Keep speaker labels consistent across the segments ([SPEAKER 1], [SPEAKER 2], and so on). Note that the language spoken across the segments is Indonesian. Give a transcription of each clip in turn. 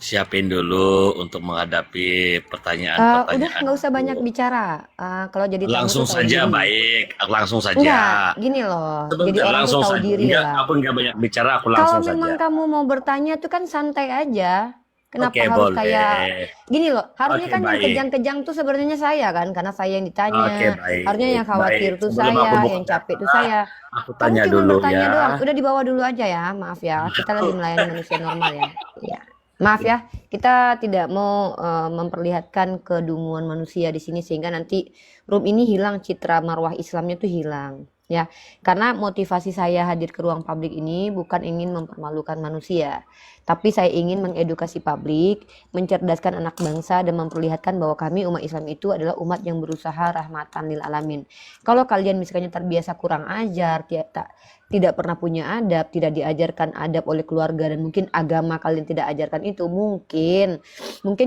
[SPEAKER 1] siapin dulu untuk menghadapi
[SPEAKER 2] Udah
[SPEAKER 1] pertanyaan-pertanyaan
[SPEAKER 2] nggak usah
[SPEAKER 1] itu.
[SPEAKER 2] banyak bicara. Kalau jadi tamu tuh
[SPEAKER 1] Langsung
[SPEAKER 2] tahu
[SPEAKER 1] saja,
[SPEAKER 2] diri.
[SPEAKER 1] baik. Langsung
[SPEAKER 2] Enggak,
[SPEAKER 1] saja.
[SPEAKER 2] gini loh. Jadi
[SPEAKER 1] Sebentar,
[SPEAKER 2] orang tuh
[SPEAKER 1] langsung
[SPEAKER 2] tahu
[SPEAKER 1] saja.
[SPEAKER 2] diri
[SPEAKER 1] Enggak,
[SPEAKER 2] lah.
[SPEAKER 1] aku enggak banyak bicara, aku
[SPEAKER 2] Kalau
[SPEAKER 1] langsung
[SPEAKER 2] memang
[SPEAKER 1] saja.
[SPEAKER 2] kamu mau bertanya tuh kan santai aja. Kenapa
[SPEAKER 1] Oke,
[SPEAKER 2] harus kayak
[SPEAKER 1] boleh.
[SPEAKER 2] gini loh? Harusnya
[SPEAKER 1] Oke,
[SPEAKER 2] kan yang
[SPEAKER 1] baik.
[SPEAKER 2] kejang-kejang tuh sebenarnya saya kan, karena saya yang ditanya.
[SPEAKER 1] Oke,
[SPEAKER 2] Harusnya
[SPEAKER 1] baik.
[SPEAKER 2] yang
[SPEAKER 1] Baik.
[SPEAKER 2] khawatir tuh
[SPEAKER 1] Sebelum
[SPEAKER 2] saya,
[SPEAKER 1] aku buka
[SPEAKER 2] yang capek tuh
[SPEAKER 1] data,
[SPEAKER 2] saya.
[SPEAKER 1] aku
[SPEAKER 2] Kamu
[SPEAKER 1] tanya
[SPEAKER 2] cuma
[SPEAKER 1] dulu
[SPEAKER 2] bertanya
[SPEAKER 1] ya.
[SPEAKER 2] doang. Udah dibawa dulu aja ya. Maaf ya, kita lagi melayani manusia normal ya. Iya. Maaf ya, kita tidak mau memperlihatkan kedunguan manusia di sini sehingga nanti room ini hilang, citra marwah Islamnya tuh hilang. Ya, karena motivasi saya hadir ke ruang publik ini bukan ingin mempermalukan manusia, tapi saya ingin mengedukasi publik, mencerdaskan anak bangsa dan memperlihatkan bahwa kami umat Islam itu adalah umat yang berusaha rahmatan lil alamin. Kalau kalian misalnya terbiasa kurang ajar, tidak pernah punya adab, tidak diajarkan adab oleh keluarga dan mungkin agama kalian tidak ajarkan itu, mungkin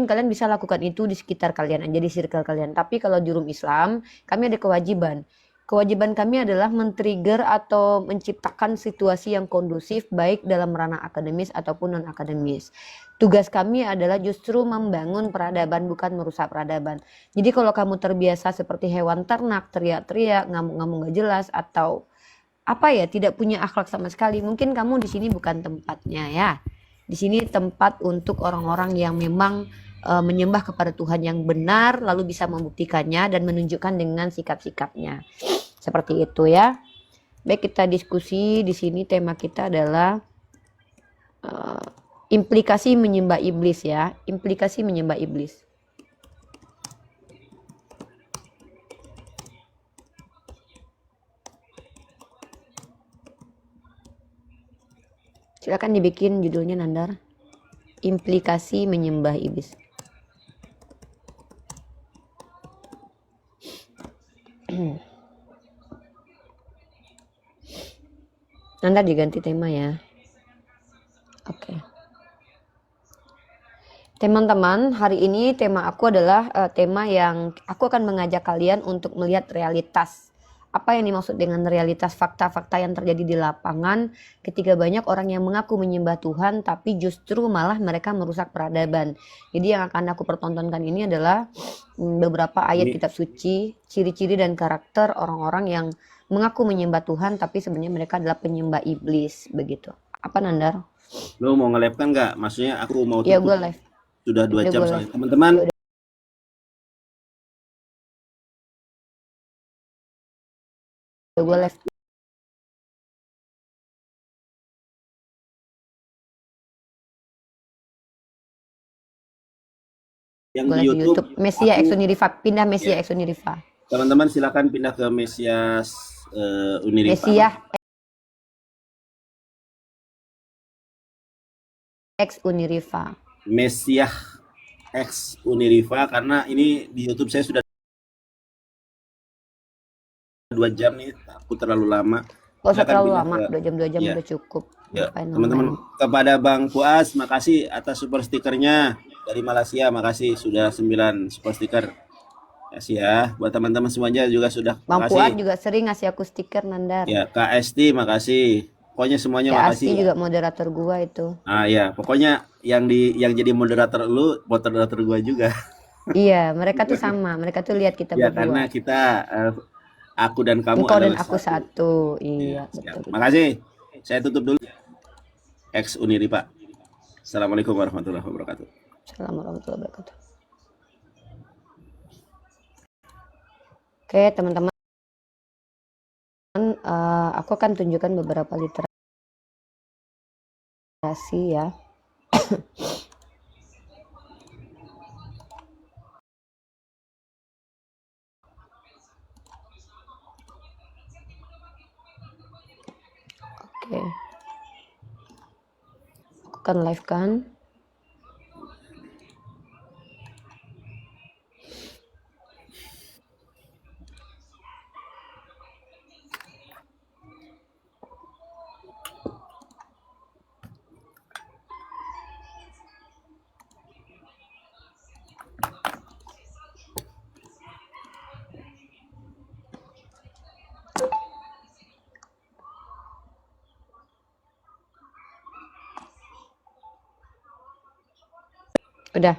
[SPEAKER 2] kalian bisa lakukan itu di sekitar kalian aja, di circle kalian. Tapi kalau di room Islam, kami ada kewajiban. Kewajiban kami adalah men-trigger atau menciptakan situasi yang kondusif baik dalam ranah akademis ataupun non-akademis. Tugas kami adalah justru membangun peradaban, bukan merusak peradaban. Jadi kalau kamu terbiasa seperti hewan ternak, teriak-teriak, ngamuk-ngamuk gak jelas, atau apa ya, tidak punya akhlak sama sekali, mungkin kamu di sini bukan tempatnya ya. Di sini tempat untuk orang-orang yang memang menyembah kepada Tuhan yang benar, lalu bisa membuktikannya dan menunjukkan dengan sikap-sikapnya. Seperti itu ya. Baik, kita diskusi di sini. Tema kita adalah uh, implikasi menyembah iblis ya. Implikasi menyembah iblis. Silakan dibikin judulnya, Nandar. Implikasi menyembah iblis. Nandar diganti tema ya. Oke. Teman-teman, hari ini tema aku adalah tema yang aku akan mengajak kalian untuk melihat realitas. Apa yang dimaksud dengan realitas, fakta-fakta yang terjadi di lapangan ketika banyak orang yang mengaku menyembah Tuhan tapi justru malah mereka merusak peradaban. Jadi yang akan aku pertontonkan ini adalah beberapa ayat
[SPEAKER 3] Ini
[SPEAKER 2] kitab suci, ciri-ciri dan karakter orang-orang yang mengaku menyembah Tuhan tapi sebenarnya mereka adalah penyembah iblis, begitu. Apa, Nandar?
[SPEAKER 3] lo mau nge-live kan nggak? Maksudnya aku mau
[SPEAKER 2] Ya,
[SPEAKER 3] tutup
[SPEAKER 2] gue live.
[SPEAKER 3] sudah
[SPEAKER 2] Ya
[SPEAKER 3] 2
[SPEAKER 2] udah
[SPEAKER 3] jam
[SPEAKER 2] gue live.
[SPEAKER 3] soalnya. Teman-teman,
[SPEAKER 2] Ya udah gue live.
[SPEAKER 3] yang
[SPEAKER 2] Gue
[SPEAKER 3] di
[SPEAKER 2] live di
[SPEAKER 3] YouTube
[SPEAKER 2] YouTube. Mesia
[SPEAKER 3] aku
[SPEAKER 2] X Uniriva. Pindah Mesia
[SPEAKER 3] ya,
[SPEAKER 2] X Uniriva.
[SPEAKER 3] teman-teman silakan pindah ke Mesias Uniriva.
[SPEAKER 2] Mesia X Uniriva.
[SPEAKER 3] Mesiah X Uniriva karena ini di YouTube saya sudah 2 jam nih, aku terlalu lama.
[SPEAKER 2] Gak usah
[SPEAKER 3] Silakan
[SPEAKER 2] terlalu
[SPEAKER 3] pindah
[SPEAKER 2] lama.
[SPEAKER 3] ke
[SPEAKER 2] 2 jam
[SPEAKER 3] ya.
[SPEAKER 2] udah cukup.
[SPEAKER 3] Ya,
[SPEAKER 2] Ngapain
[SPEAKER 3] teman-teman,
[SPEAKER 2] lama-lama.
[SPEAKER 3] kepada Bang Puas, makasih atas super stikernya dari Malaysia, makasih sudah 9 super stiker. Kasih ya, buat teman-teman semuanya juga sudah
[SPEAKER 2] Bang Fuad
[SPEAKER 3] makasih.
[SPEAKER 2] juga sering ngasih aku stiker, Nandar.
[SPEAKER 3] Ya, KST makasih. Pokoknya semuanya
[SPEAKER 2] Ya, Asti
[SPEAKER 3] makasih ya.
[SPEAKER 2] juga moderator gua itu.
[SPEAKER 3] Ah ya, pokoknya yang jadi moderator lu, moderator gua juga.
[SPEAKER 2] Iya, mereka tuh sama. Mereka tuh lihat kita
[SPEAKER 3] Ya,
[SPEAKER 2] berdua.
[SPEAKER 3] karena kita aku dan kamu
[SPEAKER 2] Engkau dan
[SPEAKER 3] adalah
[SPEAKER 2] aku
[SPEAKER 3] satu.
[SPEAKER 2] satu.
[SPEAKER 3] Ya,
[SPEAKER 2] Iya,
[SPEAKER 3] siap.
[SPEAKER 2] betul.
[SPEAKER 3] Makasih. Saya tutup dulu. Ex Uniri, Pak. Assalamualaikum warahmatullahi wabarakatuh.
[SPEAKER 2] Assalamualaikum warahmatullahi wabarakatuh. Oke, teman-teman. Aku akan tunjukkan beberapa literasi ya. Oke. Aku akan live kan. Udah.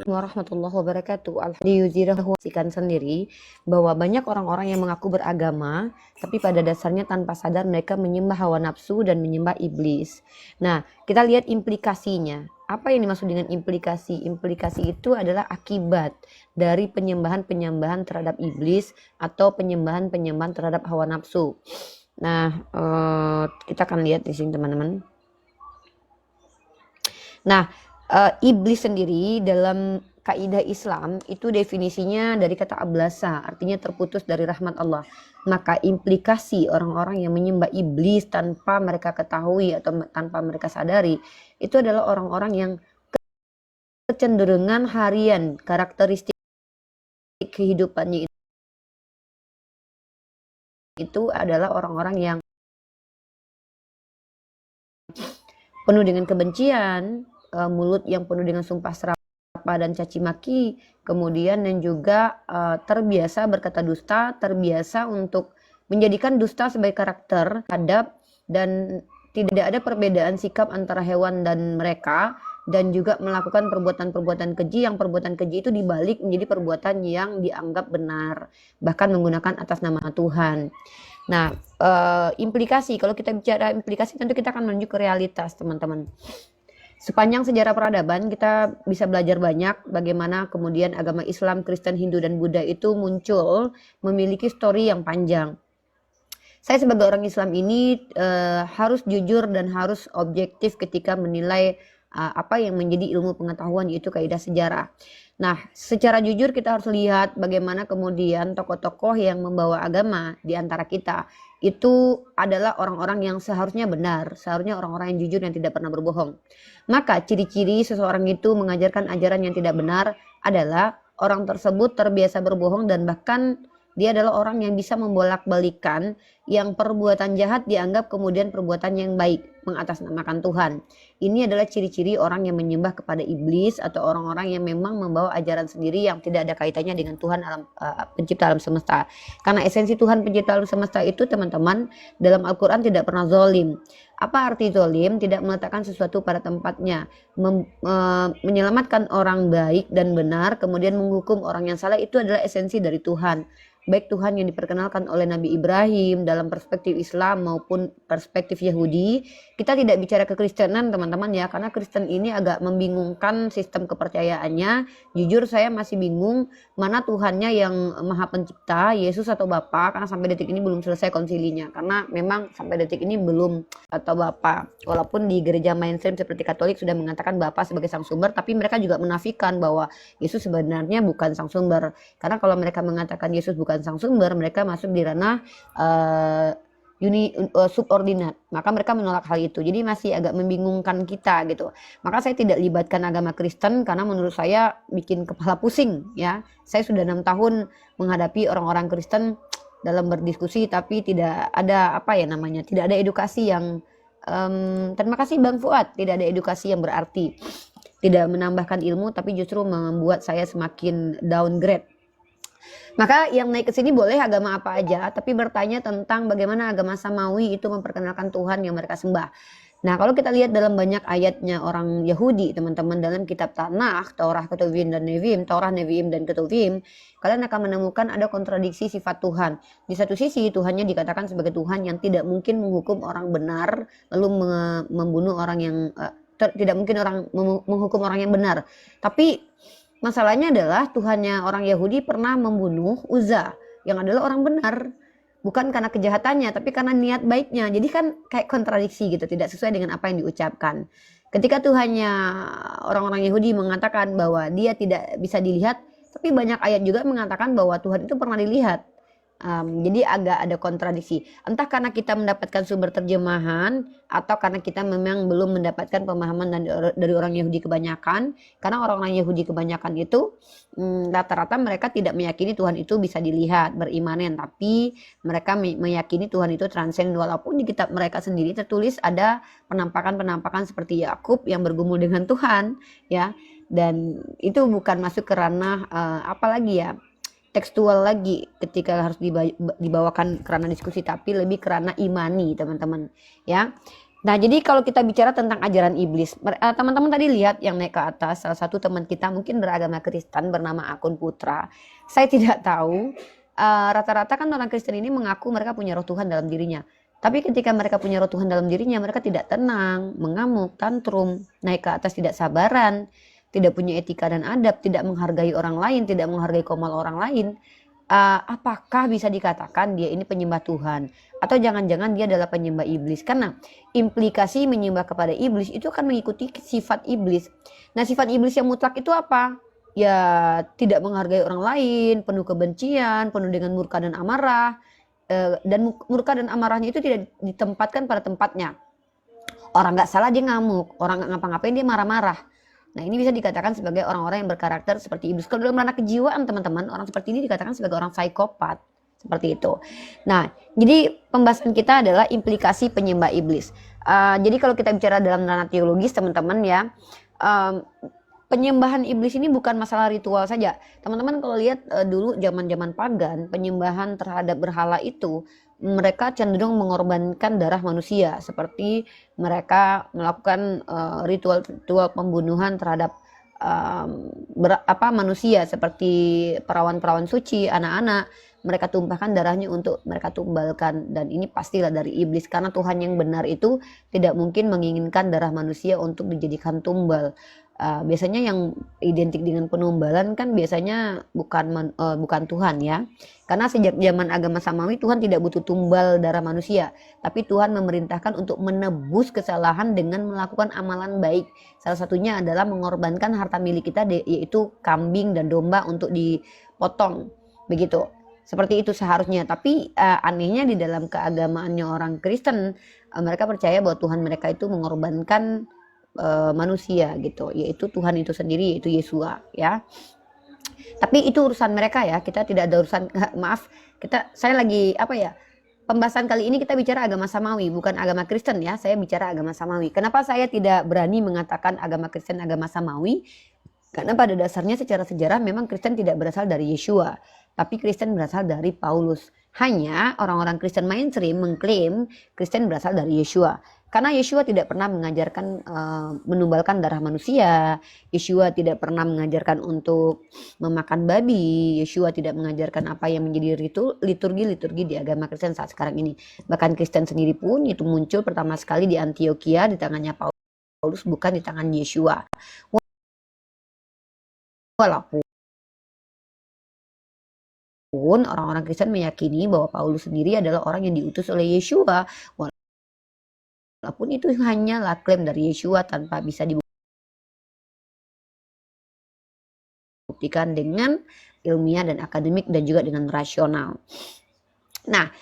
[SPEAKER 2] Warahmatullahi wabarakatuh. Diyuzirahu sendiri bahwa banyak orang-orang yang mengaku beragama tapi pada dasarnya tanpa sadar mereka menyembah hawa nafsu dan menyembah iblis. Nah, kita lihat implikasinya. Apa yang dimaksud dengan implikasi? Implikasi itu adalah akibat dari penyembahan-penyembahan terhadap iblis atau penyembahan-penyembahan terhadap hawa nafsu. Nah, kita akan lihat di sini teman-teman. Nah, iblis sendiri dalam kaidah Islam itu definisinya dari kata ablasa, artinya terputus dari rahmat Allah. Maka implikasi orang-orang yang menyembah iblis tanpa mereka ketahui atau tanpa mereka sadari, itu adalah orang-orang yang kecenderungan harian, karakteristik kehidupannya itu adalah orang-orang yang penuh dengan kebencian, mulut yang penuh dengan sumpah serapah dan caci maki, kemudian dan juga terbiasa berkata dusta, terbiasa untuk menjadikan dusta sebagai karakter, adab, dan tidak ada perbedaan sikap antara hewan dan mereka, dan juga melakukan perbuatan-perbuatan keji yang perbuatan keji itu dibalik menjadi perbuatan yang dianggap benar, bahkan menggunakan atas nama Tuhan. Nah, implikasi, kalau kita bicara implikasi tentu kita akan menuju ke realitas teman-teman. Sepanjang sejarah peradaban kita bisa belajar banyak bagaimana kemudian agama Islam, Kristen, Hindu, dan Buddha itu muncul memiliki story yang panjang. Saya sebagai orang Islam ini harus jujur dan harus objektif ketika menilai apa yang menjadi ilmu pengetahuan, yaitu kaidah sejarah. Nah, secara jujur kita harus lihat bagaimana kemudian tokoh-tokoh yang membawa agama di antara kita itu adalah orang-orang yang seharusnya benar, seharusnya orang-orang yang jujur yang tidak pernah berbohong. Maka ciri-ciri seseorang itu mengajarkan ajaran yang tidak benar adalah orang tersebut terbiasa berbohong dan bahkan dia adalah orang yang bisa membolak-balikan yang perbuatan jahat dianggap kemudian perbuatan yang baik, mengatasnamakan Tuhan. Ini adalah ciri-ciri orang yang menyembah kepada iblis atau orang-orang yang memang membawa ajaran sendiri yang tidak ada kaitannya dengan Tuhan alam, pencipta alam semesta. Karena esensi Tuhan pencipta alam semesta itu teman-teman dalam Al-Quran tidak pernah zolim. Apa arti zolim? Tidak meletakkan sesuatu pada tempatnya, menyelamatkan orang baik dan benar, kemudian menghukum orang yang salah, itu adalah esensi dari Tuhan. Baik Tuhan yang diperkenalkan oleh Nabi Ibrahim dalam perspektif Islam maupun perspektif Yahudi. Kita tidak bicara kekristenan teman-teman ya, karena Kristen ini agak membingungkan sistem kepercayaannya. Jujur saya masih bingung mana Tuhannya yang Maha Pencipta, Yesus atau Bapa, karena sampai detik ini belum selesai konsilinya. Karena memang sampai detik ini belum atau Bapa. Walaupun di gereja mainstream seperti Katolik sudah mengatakan Bapa sebagai sang sumber, tapi mereka juga menafikan bahwa Yesus sebenarnya bukan sang sumber. Karena kalau mereka mengatakan Yesus bukan sang sumber, mereka masuk di ranah subordinat, maka mereka menolak hal itu. Jadi masih agak membingungkan kita gitu. Maka saya tidak libatkan agama Kristen karena menurut saya bikin kepala pusing ya. Saya sudah 6 tahun menghadapi orang-orang Kristen dalam berdiskusi, tapi tidak ada tidak ada edukasi yang terima kasih Bang Fuad, tidak ada edukasi yang berarti, tidak menambahkan ilmu, tapi justru membuat saya semakin downgrade. Maka yang naik ke sini boleh agama apa aja, tapi bertanya tentang bagaimana agama Samawi itu memperkenalkan Tuhan yang mereka sembah. Nah, kalau kita lihat dalam banyak ayatnya orang Yahudi, teman-teman, dalam kitab Tanakh, Torah, Ketuvim, dan Nevim, Torah, Neviim, dan Ketuvim, kalian akan menemukan ada kontradiksi sifat Tuhan. Di satu sisi, Tuhannya dikatakan sebagai Tuhan yang tidak mungkin menghukum orang benar, lalu membunuh orang yang tidak mungkin menghukum orang yang benar. Tapi masalahnya adalah Tuhannya orang Yahudi pernah membunuh Uzza yang adalah orang benar. Bukan karena kejahatannya, tapi karena niat baiknya. Jadi kan kayak kontradiksi gitu, tidak sesuai dengan apa yang diucapkan. Ketika Tuhannya orang-orang Yahudi mengatakan bahwa dia tidak bisa dilihat, tapi banyak ayat juga mengatakan bahwa Tuhan itu pernah dilihat. Jadi agak ada kontradiksi. Entah karena kita mendapatkan sumber terjemahan atau karena kita memang belum mendapatkan pemahaman dari orang Yahudi kebanyakan. Karena orang-orang Yahudi kebanyakan itu rata-rata mereka tidak meyakini Tuhan itu bisa dilihat, berimanen, tapi mereka meyakini Tuhan itu transenden. Walaupun di kitab mereka sendiri tertulis ada penampakan-penampakan seperti Yakub yang bergumul dengan Tuhan, ya. Dan itu bukan masuk ke ranah tekstual lagi ketika harus dibawakan kerana diskusi, tapi lebih kerana imani teman-teman ya. Nah, jadi kalau kita bicara tentang ajaran iblis, teman-teman tadi lihat yang naik ke atas, salah satu teman kita mungkin beragama Kristen bernama Akun Putra. Saya tidak tahu, rata-rata kan orang Kristen ini mengaku mereka punya roh Tuhan dalam dirinya. Tapi ketika mereka punya roh Tuhan dalam dirinya, mereka tidak tenang, mengamuk, tantrum, naik ke atas tidak sabaran, tidak punya etika dan adab, tidak menghargai orang lain, tidak menghargai komal orang lain. Apakah bisa dikatakan dia ini penyembah Tuhan? Atau jangan-jangan dia adalah penyembah iblis? Karena implikasi menyembah kepada iblis itu akan mengikuti sifat iblis. Nah, sifat iblis yang mutlak itu apa? Ya, tidak menghargai orang lain, penuh kebencian, penuh dengan murka dan amarah. Dan murka dan amarahnya itu tidak ditempatkan pada tempatnya. Orang nggak salah dia ngamuk, orang nggak ngapa-ngapain dia marah-marah. Nah, ini bisa dikatakan sebagai orang-orang yang berkarakter seperti iblis. Kalau dalam ranah kejiwaan teman-teman, orang seperti ini dikatakan sebagai orang psikopat. Seperti itu. Nah, jadi pembahasan kita adalah implikasi penyembah iblis. Jadi kalau kita bicara dalam ranah teologis teman-teman ya, penyembahan iblis ini bukan masalah ritual saja. Teman-teman kalau lihat dulu zaman-zaman pagan, penyembahan terhadap berhala itu mereka cenderung mengorbankan darah manusia, seperti mereka melakukan ritual-ritual pembunuhan terhadap manusia, seperti perawan-perawan suci, anak-anak, mereka tumpahkan darahnya untuk mereka tumbalkan, dan ini pastilah dari iblis, karena Tuhan yang benar itu tidak mungkin menginginkan darah manusia untuk dijadikan tumbal. Biasanya yang identik dengan penumbalan kan biasanya bukan Tuhan ya. Karena sejak zaman agama samawi Tuhan tidak butuh tumbal darah manusia, tapi Tuhan memerintahkan untuk menebus kesalahan dengan melakukan amalan baik. Salah satunya adalah mengorbankan harta milik kita, yaitu kambing dan domba untuk dipotong. Begitu. Seperti itu seharusnya. Tapi anehnya di dalam keagamaannya orang Kristen, mereka percaya bahwa Tuhan mereka itu mengorbankan manusia gitu, yaitu Tuhan itu sendiri, yaitu Yesua ya. Tapi itu urusan mereka ya, kita tidak ada urusan. Maaf, saya lagi pembahasan kali ini kita bicara agama samawi, bukan agama Kristen ya. Saya bicara agama samawi. Kenapa saya tidak berani mengatakan agama Kristen agama samawi? Karena pada dasarnya secara sejarah memang Kristen tidak berasal dari Yesua, tapi Kristen berasal dari Paulus. Hanya orang-orang Kristen mainstream mengklaim Kristen berasal dari Yesua. Karena Yesua tidak pernah mengajarkan menumbalkan darah manusia. Yesua tidak pernah mengajarkan untuk memakan babi. Yesua tidak mengajarkan apa yang menjadi liturgi di agama Kristen saat sekarang ini. Bahkan Kristen sendiri pun itu muncul pertama sekali di Antioquia di tangannya Paulus, bukan di tangan Yesua. Walaupun orang-orang Kristen meyakini bahwa Paulus sendiri adalah orang yang diutus oleh Yesua, walaupun itu hanyalah klaim dari Yesua tanpa bisa dibuktikan dengan ilmiah dan akademik dan juga dengan rasional. Nah,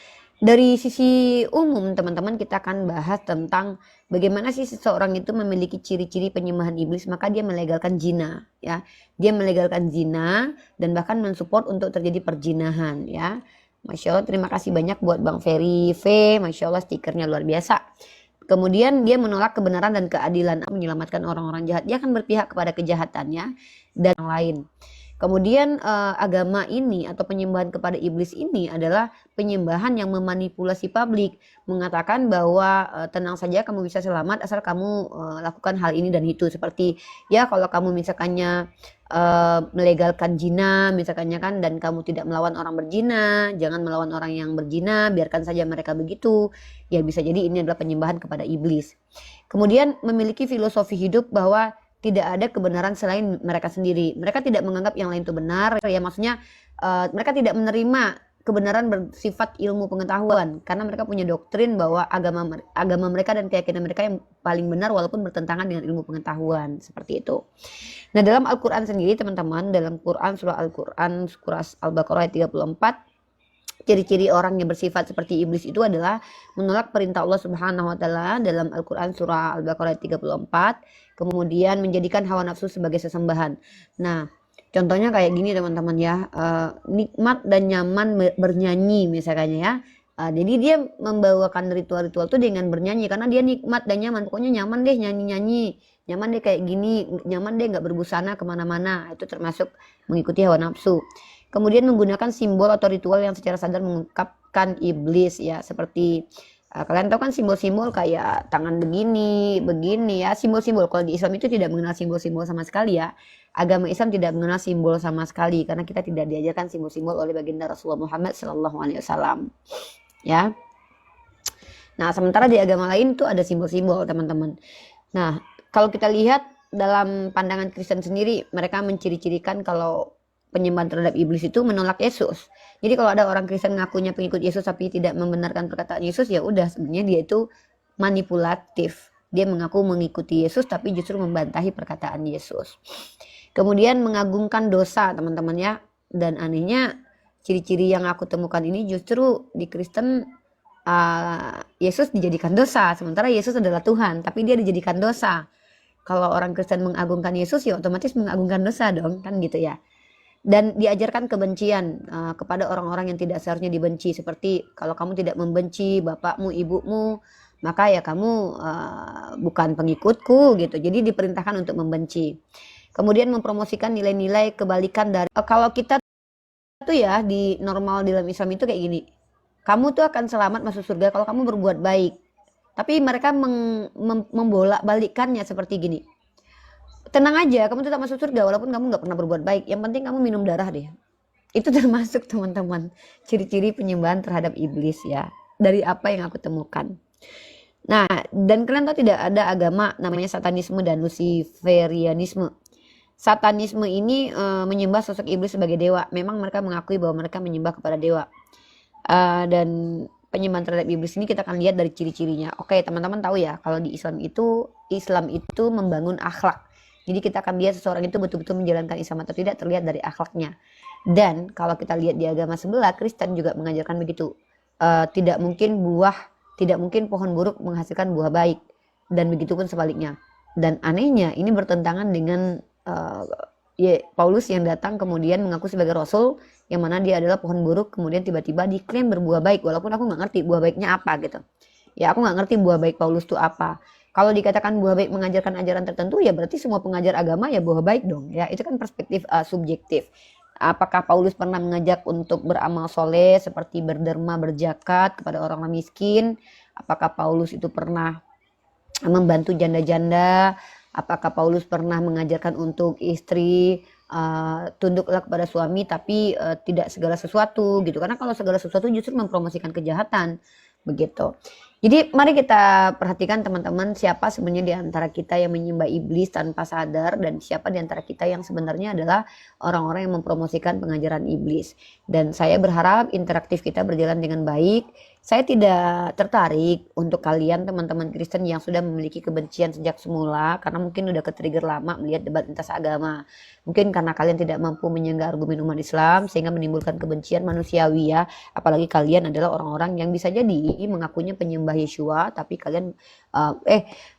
[SPEAKER 2] dari sisi umum teman-teman kita akan bahas tentang bagaimana sih seseorang itu memiliki ciri-ciri penyembahan iblis, maka dia melegalkan zina ya. Dia melegalkan zina dan bahkan mensupport untuk terjadi perzinahan ya. Masya Allah, terima kasih banyak buat Bang Ferry V, Masya Allah stikernya luar biasa. Kemudian dia menolak kebenaran dan keadilan, menyelamatkan orang-orang jahat. Dia akan berpihak kepada kejahatannya dan yang lain. Kemudian agama ini atau penyembahan kepada iblis ini adalah penyembahan yang memanipulasi publik, mengatakan bahwa tenang saja kamu bisa selamat asal kamu lakukan hal ini dan itu, seperti ya kalau kamu misalkannya melegalkan zina misalkannya kan, dan kamu tidak melawan orang berzina, jangan melawan orang yang berzina, biarkan saja mereka begitu, ya bisa jadi ini adalah penyembahan kepada iblis. Kemudian memiliki filosofi hidup bahwa tidak ada kebenaran selain mereka sendiri. Mereka tidak menganggap yang lain itu benar. Ya maksudnya mereka tidak menerima kebenaran bersifat ilmu pengetahuan. Karena mereka punya doktrin bahwa agama mereka dan keyakinan mereka yang paling benar walaupun bertentangan dengan ilmu pengetahuan. Seperti itu. Nah dalam Al-Quran sendiri teman-teman, dalam Quran surah Al-Quran surah Al-Baqarah ayat 34, ciri-ciri orang yang bersifat seperti iblis itu adalah menolak perintah Allah Subhanahu wa taala dalam Al-Qur'an surah Al-Baqarah 34, kemudian menjadikan hawa nafsu sebagai sesembahan. Nah, contohnya kayak gini teman-teman ya, nikmat dan nyaman bernyanyi misalnya ya. Jadi dia membawakan ritual-ritual itu dengan bernyanyi karena dia nikmat dan nyaman. Pokoknya nyaman deh nyanyi-nyanyi, nyaman deh kayak gini, nyaman deh nggak berbusana kemana-mana. Itu termasuk mengikuti hawa nafsu. Kemudian menggunakan simbol atau ritual yang secara sadar mengungkapkan iblis ya, seperti Kalian tahu kan simbol-simbol kayak tangan begini, begini ya, simbol-simbol. Kalau di Islam itu tidak mengenal simbol-simbol sama sekali ya. Agama Islam tidak mengenal simbol sama sekali karena kita tidak diajarkan simbol-simbol oleh baginda Rasulullah Muhammad Sallallahu Alaihi Wasallam. Ya. Nah, sementara di agama lain tuh ada simbol-simbol, teman-teman. Nah, kalau kita lihat dalam pandangan Kristen sendiri, mereka menciri-cirikan kalau penyembahan terhadap iblis itu menolak Yesus. Jadi kalau ada orang Kristen ngakunya pengikut Yesus tapi tidak membenarkan perkataan Yesus, ya udah, sebenarnya dia itu manipulatif. Dia mengaku mengikuti Yesus tapi justru membantahi perkataan Yesus. Kemudian mengagungkan dosa, teman-teman ya. Dan anehnya ciri-ciri yang aku temukan ini justru di Kristen, Yesus dijadikan dosa, sementara Yesus adalah Tuhan, tapi dia dijadikan dosa. Kalau orang Kristen mengagungkan Yesus, ya otomatis mengagungkan dosa dong, kan gitu ya. Dan diajarkan kebencian kepada orang-orang yang tidak seharusnya dibenci, seperti kalau kamu tidak membenci bapakmu, ibumu, maka ya kamu bukan pengikutku gitu. Jadi diperintahkan untuk membenci. Kemudian mempromosikan nilai-nilai kebalikan dari kalau kita tuh ya di normal dalam Islam itu kayak gini. Kamu tuh akan selamat masuk surga kalau kamu berbuat baik. Tapi mereka membolak-balikkannya seperti gini. Tenang aja, kamu tetap masuk surga walaupun kamu nggak pernah berbuat baik. Yang penting kamu minum darah deh. Itu termasuk, teman-teman, ciri-ciri penyembahan terhadap iblis ya. Dari apa yang aku temukan. Nah, dan kalian tahu tidak ada agama namanya satanisme dan luciferianisme. Satanisme ini menyembah sosok iblis sebagai dewa. Memang mereka mengakui bahwa mereka menyembah kepada dewa. Dan penyembahan terhadap iblis ini kita akan lihat dari ciri-cirinya. Oke, teman-teman tahu ya, kalau di Islam itu membangun akhlak. Jadi kita akan lihat seseorang itu betul-betul menjalankan Islam atau tidak terlihat dari akhlaknya. Dan kalau kita lihat di agama sebelah, Kristen juga mengajarkan begitu. Tidak mungkin pohon buruk menghasilkan buah baik. Dan begitu pun sebaliknya. Dan anehnya ini bertentangan dengan Paulus yang datang kemudian mengaku sebagai Rasul, yang mana dia adalah pohon buruk, kemudian tiba-tiba diklaim berbuah baik, walaupun aku nggak ngerti buah baiknya apa gitu. Ya aku nggak ngerti buah baik Paulus itu apa. Kalau dikatakan buah baik mengajarkan ajaran tertentu, ya berarti semua pengajar agama ya buah baik dong. Ya itu kan perspektif subjektif. Apakah Paulus pernah mengajak untuk beramal soleh seperti berderma, berzakat kepada orang miskin? Apakah Paulus itu pernah membantu janda-janda? Apakah Paulus pernah mengajarkan untuk istri tunduklah kepada suami tapi tidak segala sesuatu gitu? Karena kalau segala sesuatu justru mempromosikan kejahatan begitu. Jadi mari kita perhatikan teman-teman, siapa sebenarnya di antara kita yang menyembah iblis tanpa sadar dan siapa di antara kita yang sebenarnya adalah orang-orang yang mempromosikan pengajaran iblis. Dan saya berharap interaktif kita berjalan dengan baik. Saya tidak tertarik untuk kalian teman-teman Kristen yang sudah memiliki kebencian sejak semula karena mungkin udah ke-trigger lama melihat debat lintas agama. Mungkin karena kalian tidak mampu menyenggah argumen umat Islam sehingga menimbulkan kebencian manusiawi ya. Apalagi kalian adalah orang-orang yang bisa jadi mengakunya penyembah Yeshua tapi kalian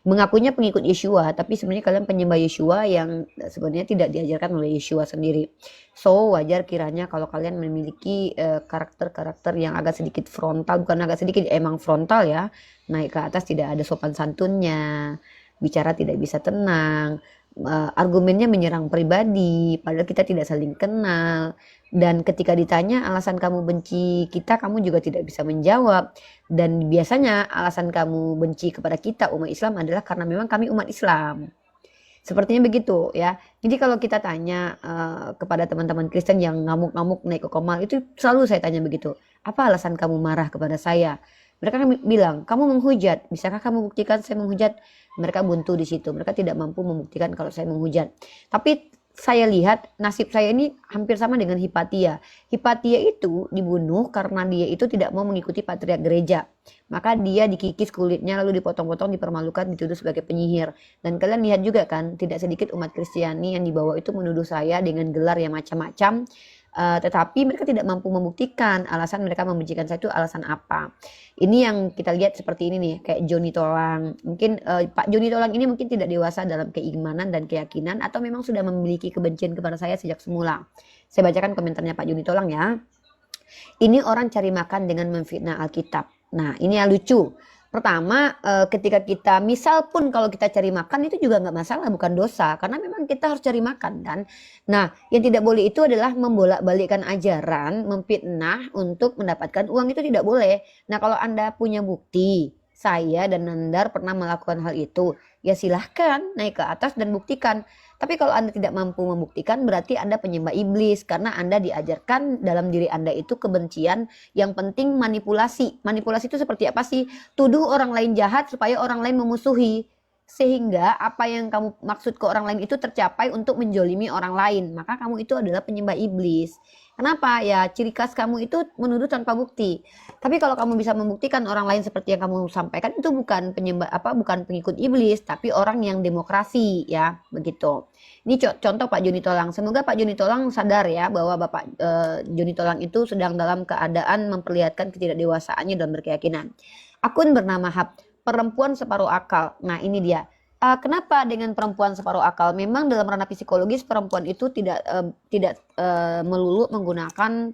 [SPEAKER 2] mengakunya pengikut Yeshua tapi sebenarnya kalian penyembah Yeshua yang sebenarnya tidak diajarkan oleh Yeshua sendiri. So wajar kiranya kalau kalian memiliki karakter-karakter yang agak sedikit frontal, bukan agak sedikit, emang frontal ya, naik ke atas tidak ada sopan santunnya, bicara tidak bisa tenang, argumennya menyerang pribadi padahal kita tidak saling kenal, dan ketika ditanya alasan kamu benci kita, kamu juga tidak bisa menjawab. Dan biasanya alasan kamu benci kepada kita umat Islam adalah karena memang kami umat Islam. Sepertinya begitu ya. Jadi kalau kita tanya kepada teman-teman Kristen yang ngamuk-ngamuk naik ke komal, itu selalu saya tanya begitu. Apa alasan kamu marah kepada saya? Mereka bilang, kamu menghujat. Bisakah kamu buktikan saya menghujat? Mereka buntu di situ. Mereka tidak mampu membuktikan kalau saya menghujat. Tapi saya lihat nasib saya ini hampir sama dengan Hipatia. Hipatia itu dibunuh karena dia itu tidak mau mengikuti patriark gereja. Maka dia dikikis kulitnya lalu dipotong-potong, dipermalukan, dituduh sebagai penyihir. Dan kalian lihat juga kan, tidak sedikit umat Kristiani yang dibawa itu menuduh saya dengan gelar yang macam-macam. Tetapi mereka tidak mampu membuktikan alasan mereka membencikan saya itu alasan apa. Ini yang kita lihat seperti ini nih, kayak Joni Tolang. Mungkin Pak Joni Tolang ini mungkin tidak dewasa dalam keimanan dan keyakinan atau memang sudah memiliki kebencian kepada saya sejak semula. Saya bacakan komentarnya Pak Joni Tolang ya. Ini orang cari makan dengan memfitnah Alkitab. Nah ini yang lucu. Pertama, ketika kita misal pun kalau kita cari makan itu juga nggak masalah, bukan dosa, karena memang kita harus cari makan kan. Nah, yang tidak boleh itu adalah membolak-balikkan ajaran, memfitnah untuk mendapatkan uang, itu tidak boleh. Nah, kalau Anda punya bukti, saya dan Nandar pernah melakukan hal itu, ya silahkan naik ke atas dan buktikan. Tapi kalau Anda tidak mampu membuktikan, berarti Anda penyembah iblis, karena Anda diajarkan dalam diri Anda itu kebencian, yang penting manipulasi. Manipulasi itu seperti apa sih? Tuduh orang lain jahat supaya orang lain memusuhi. Sehingga apa yang kamu maksud ke orang lain itu tercapai untuk menjolimi orang lain. Maka kamu itu adalah penyembah iblis. Kenapa? Ya ciri khas kamu itu menuduh tanpa bukti. Tapi kalau kamu bisa membuktikan orang lain seperti yang kamu sampaikan, itu bukan penyembah bukan pengikut iblis, tapi orang yang demokrasi, ya, begitu. Ini contoh Pak Joni Tolang. Semoga Pak Joni Tolang sadar ya bahwa Bapak Joni Tolang itu sedang dalam keadaan memperlihatkan ketidakdewasaannya dalam berkeyakinan. Akun bernama Hab, perempuan separuh akal. Nah, ini dia. Kenapa dengan perempuan separuh akal? Memang dalam ranah psikologis perempuan itu tidak melulu menggunakan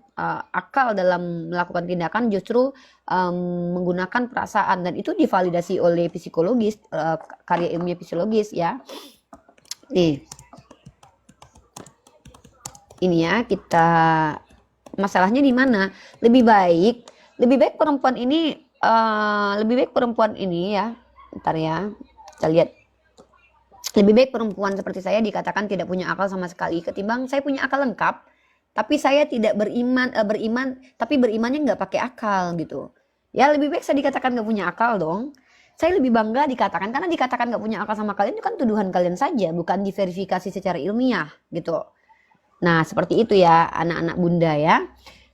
[SPEAKER 2] akal dalam melakukan tindakan, justru menggunakan perasaan, dan itu divalidasi oleh psikologis, karya ilmiah psikologis ya. Nih, ini ya, kita masalahnya di mana? Lebih baik perempuan ini ya. Bentar ya, kita lihat. Lebih baik perempuan seperti saya dikatakan tidak punya akal sama sekali ketimbang saya punya akal lengkap tapi saya tidak beriman, tapi berimannya nggak pakai akal gitu. Ya lebih baik saya dikatakan nggak punya akal dong. Saya lebih bangga dikatakan, karena dikatakan nggak punya akal sama kalian itu kan tuduhan kalian saja, bukan diverifikasi secara ilmiah gitu. Nah seperti itu ya anak-anak bunda ya.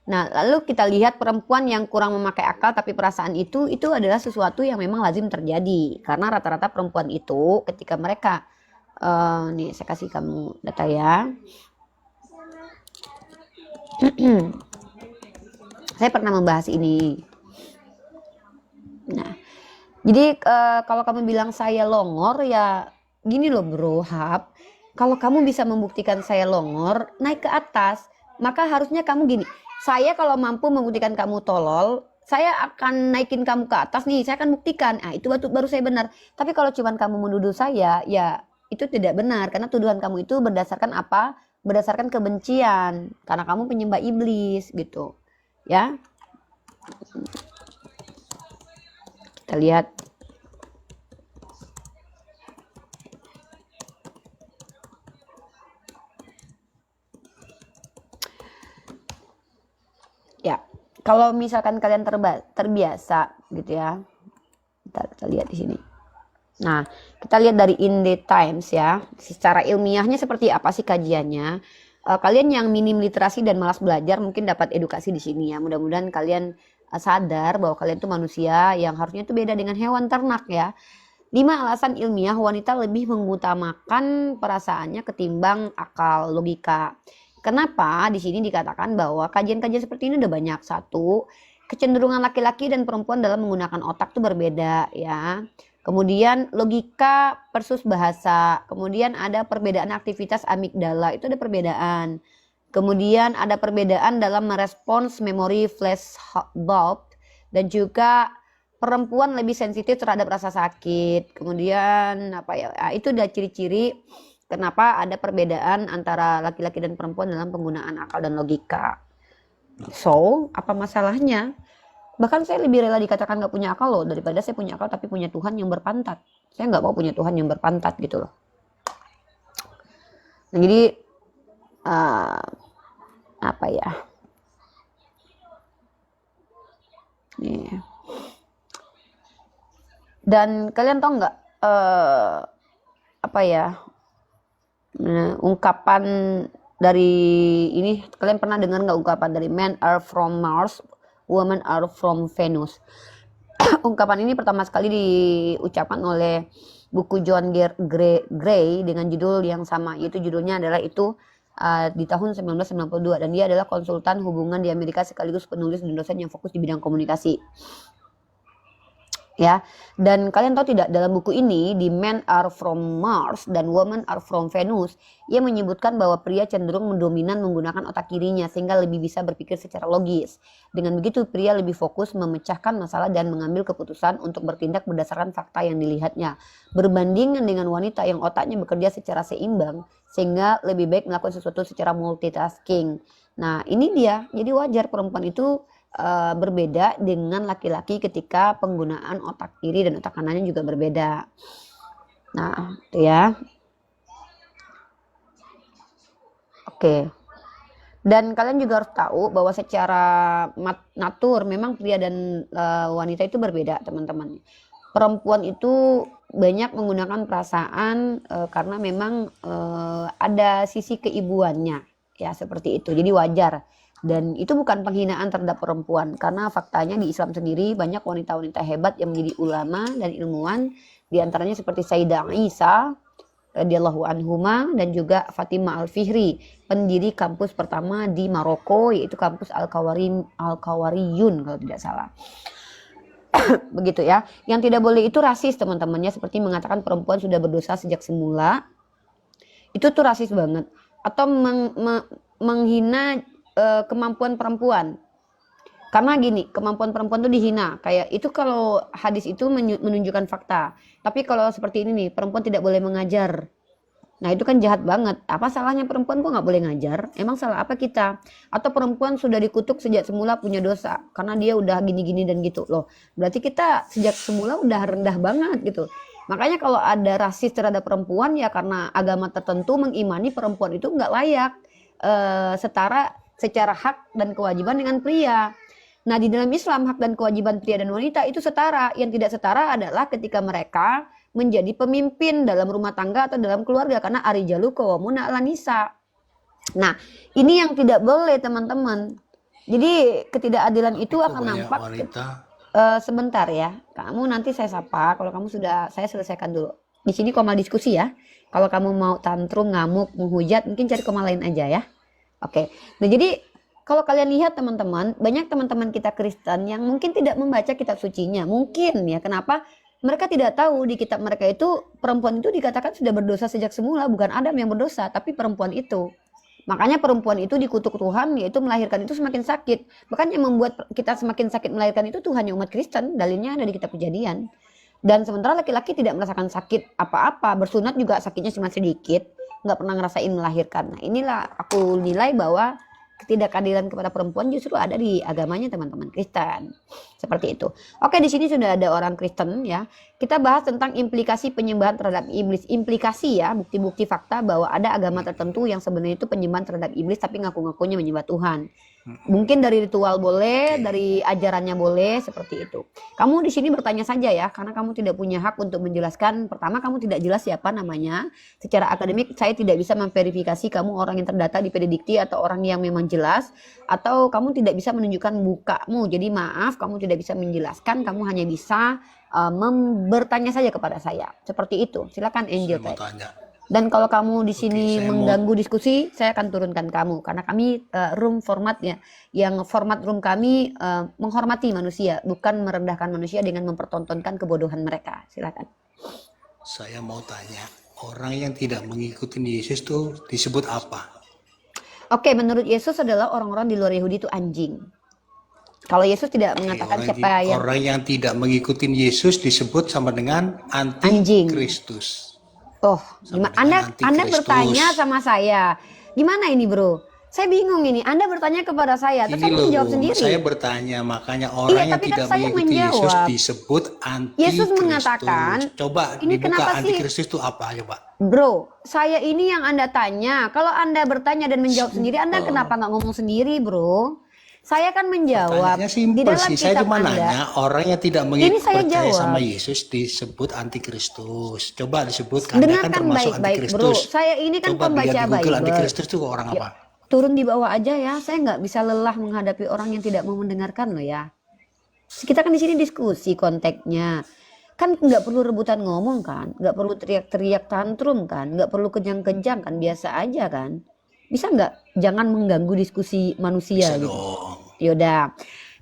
[SPEAKER 2] Nah lalu kita lihat perempuan yang kurang memakai akal tapi perasaan itu adalah sesuatu yang memang lazim terjadi, karena rata-rata perempuan itu ketika mereka nih saya kasih kamu data ya. Saya pernah membahas ini. Nah, jadi kalau kamu bilang saya longor, ya gini loh bro Hap, kalau kamu bisa membuktikan saya longor naik ke atas, maka harusnya kamu gini, saya kalau mampu membuktikan kamu tolol, saya akan naikin kamu ke atas nih, saya akan buktikan. Nah itu baru saya benar. Tapi kalau cuman kamu menuduh saya, ya itu tidak benar, karena tuduhan kamu itu berdasarkan apa? Berdasarkan kebencian, karena kamu penyembah iblis gitu ya. Kita lihat ya, kalau misalkan kalian terbiasa gitu ya. Kita lihat di sini. Nah, kita lihat dari In The Times ya, secara ilmiahnya seperti apa sih kajiannya. Kalian yang minim literasi dan malas belajar mungkin dapat edukasi di sini ya. Mudah-mudahan kalian sadar bahwa kalian tuh manusia yang harusnya itu beda dengan hewan ternak ya. 5 alasan ilmiah wanita lebih mengutamakan perasaannya ketimbang akal logika. Kenapa di sini dikatakan bahwa kajian-kajian seperti ini udah banyak. Satu, kecenderungan laki-laki dan perempuan dalam menggunakan otak tuh berbeda ya. Kemudian logika versus bahasa. Kemudian ada perbedaan aktivitas amigdala, itu ada perbedaan. Kemudian ada perbedaan dalam merespons memori flashbulb, dan juga perempuan lebih sensitif terhadap rasa sakit. Kemudian apa ya? Itu udah ciri-ciri kenapa ada perbedaan antara laki-laki dan perempuan dalam penggunaan akal dan logika. So, apa masalahnya? Bahkan saya lebih rela dikatakan gak punya akal loh, daripada saya punya akal tapi punya Tuhan yang berpantat. Saya gak mau punya Tuhan yang berpantat gitu loh. Nah jadi apa ya, nih. Dan kalian tahu nggak apa ya, ungkapan dari ini, kalian pernah dengar nggak ungkapan dari men are from Mars, women are from Venus? Ungkapan ini pertama sekali diucapkan oleh buku John Gray dengan judul yang sama, yaitu judulnya adalah itu di tahun 1992, dan dia adalah konsultan hubungan di Amerika sekaligus penulis dan dosen yang fokus di bidang komunikasi. Ya, dan kalian tahu tidak, dalam buku ini di Men Are From Mars dan Women Are From Venus, ia menyebutkan bahwa pria cenderung mendominan menggunakan otak kirinya sehingga lebih bisa berpikir secara logis. Dengan begitu pria lebih fokus memecahkan masalah dan mengambil keputusan untuk bertindak berdasarkan fakta yang dilihatnya, berbandingan dengan wanita yang otaknya bekerja secara seimbang sehingga lebih baik melakukan sesuatu secara multitasking. Nah, ini dia, jadi wajar perempuan itu berbeda dengan laki-laki ketika penggunaan otak kiri dan otak kanannya juga berbeda. Nah, itu ya. Oke. Dan kalian juga harus tahu bahwa secara natur memang pria dan wanita itu berbeda, teman-teman. Perempuan itu banyak menggunakan perasaan karena memang ada sisi keibuannya, ya seperti itu. Jadi wajar. Dan itu bukan penghinaan terhadap perempuan, karena faktanya di Islam sendiri banyak wanita-wanita hebat yang menjadi ulama dan ilmuwan, diantaranya seperti Sayyidah Isa radhiyallahu anhuma dan juga Fatimah Al-Fihri, pendiri kampus pertama di Maroko, yaitu kampus Al-Kawariyun kalau tidak salah. Begitu ya. Yang tidak boleh itu rasis, teman-temannya, seperti mengatakan perempuan sudah berdosa sejak semula. Itu tuh rasis banget. Atau menghina kemampuan perempuan. Karena gini, kemampuan perempuan itu dihina. Kayak itu kalau hadis itu menunjukkan fakta. Tapi kalau seperti ini nih, perempuan tidak boleh mengajar. Nah itu kan jahat banget. Apa salahnya perempuan kok nggak boleh ngajar? Emang salah apa kita? Atau perempuan sudah dikutuk sejak semula punya dosa karena dia udah gini-gini dan gitu loh. Berarti kita sejak semula udah rendah banget gitu. Makanya kalau ada rasis terhadap perempuan ya karena agama tertentu mengimani perempuan itu nggak layak setara secara hak dan kewajiban dengan pria. Nah di dalam Islam hak dan kewajiban pria dan wanita itu setara. Yang tidak setara adalah ketika mereka menjadi pemimpin dalam rumah tangga atau dalam keluarga, karena arijalu qawwamuna 'alan nisa. Nah ini yang tidak boleh, teman-teman. Jadi ketidakadilan itu akan nampak. Sebentar ya, kamu nanti saya sapa. Kalau kamu sudah, saya selesaikan dulu. Di sini koma diskusi ya. Kalau kamu mau tantrum, ngamuk, menghujat, mungkin cari koma lain aja ya. Oke, nah jadi kalau kalian lihat teman-teman, banyak teman-teman kita Kristen yang mungkin tidak membaca kitab sucinya. Mungkin ya, kenapa? Mereka tidak tahu di kitab mereka itu perempuan itu dikatakan sudah berdosa sejak semula. Bukan Adam yang berdosa, tapi perempuan itu. Makanya perempuan itu dikutuk Tuhan, yaitu melahirkan itu semakin sakit. Bahkan yang membuat kita semakin sakit melahirkan itu Tuhannya umat Kristen. Dalilnya ada di kitab Kejadian. Dan sementara laki-laki tidak merasakan sakit apa-apa. Bersunat juga sakitnya cuma sedikit. Nggak pernah ngerasain melahirkan. Nah inilah aku nilai bahwa ketidakadilan kepada perempuan justru ada di agamanya teman-teman Kristen. Seperti itu. Oke, di sini sudah ada orang Kristen ya. Kita bahas tentang implikasi penyembahan terhadap iblis. Implikasi ya, bukti-bukti fakta bahwa ada agama tertentu yang sebenarnya itu penyembahan terhadap iblis tapi ngaku-ngakunya menyembah Tuhan. Mungkin dari ritual boleh, dari ajarannya boleh, seperti itu. Kamu di sini bertanya saja ya, karena kamu tidak punya hak untuk menjelaskan. Pertama, kamu tidak jelas siapa namanya. Secara akademik, saya tidak bisa memverifikasi kamu orang yang terdata di Pedidikti atau orang yang memang jelas. Atau kamu tidak bisa menunjukkan mukamu. Jadi maaf, kamu tidak bisa menjelaskan. Kamu hanya bisa bertanya saja kepada saya. Seperti itu. Silakan Angel. Dan kalau kamu di sini mengganggu diskusi, saya akan turunkan kamu karena kami room formatnya, yang format room kami menghormati manusia, bukan merendahkan manusia dengan mempertontonkan kebodohan mereka. Silakan.
[SPEAKER 4] Saya mau tanya, orang yang tidak mengikuti Yesus itu disebut apa?
[SPEAKER 2] Oke, menurut Yesus adalah orang-orang di luar Yahudi itu anjing. Kalau Yesus tidak mengatakan
[SPEAKER 4] orang yang tidak mengikuti Yesus disebut sama dengan anti-Kristus.
[SPEAKER 2] Oh, gimana? Anda bertanya sama saya. Gimana ini, Bro? Saya bingung ini. Anda bertanya kepada saya, terus saya menjawab sendiri.
[SPEAKER 4] Saya bertanya, makanya orang yang tidak mengikuti Yesus disebut anti-Kristus.
[SPEAKER 2] Yesus mengatakan,
[SPEAKER 4] coba ini dibuka anti-Kristus itu apa, coba?
[SPEAKER 2] Bro, saya ini yang Anda tanya. Kalau Anda bertanya dan menjawab sendiri, Anda kenapa nggak ngomong sendiri, Bro? Saya kan menjawab.
[SPEAKER 4] Di dalam sih, saya cuma nanya, orang yang tidak percaya sama Yesus disebut antikristus. Coba disebutkan, Anda kan termasuk antikristus.
[SPEAKER 2] Saya ini kan pembaca Bible.
[SPEAKER 4] Antikristus itu orang apa?
[SPEAKER 2] Turun di bawah aja ya. Saya nggak bisa lelah menghadapi orang yang tidak mau mendengarkan loh ya. Kita kan di sini diskusi konteksnya. Kan nggak perlu rebutan ngomong kan, nggak perlu teriak-teriak tantrum kan, nggak perlu kejang-kejang kan, biasa aja kan. Bisa nggak jangan mengganggu diskusi manusia
[SPEAKER 4] bisa
[SPEAKER 2] gitu.
[SPEAKER 4] Dong.
[SPEAKER 2] Yaudah.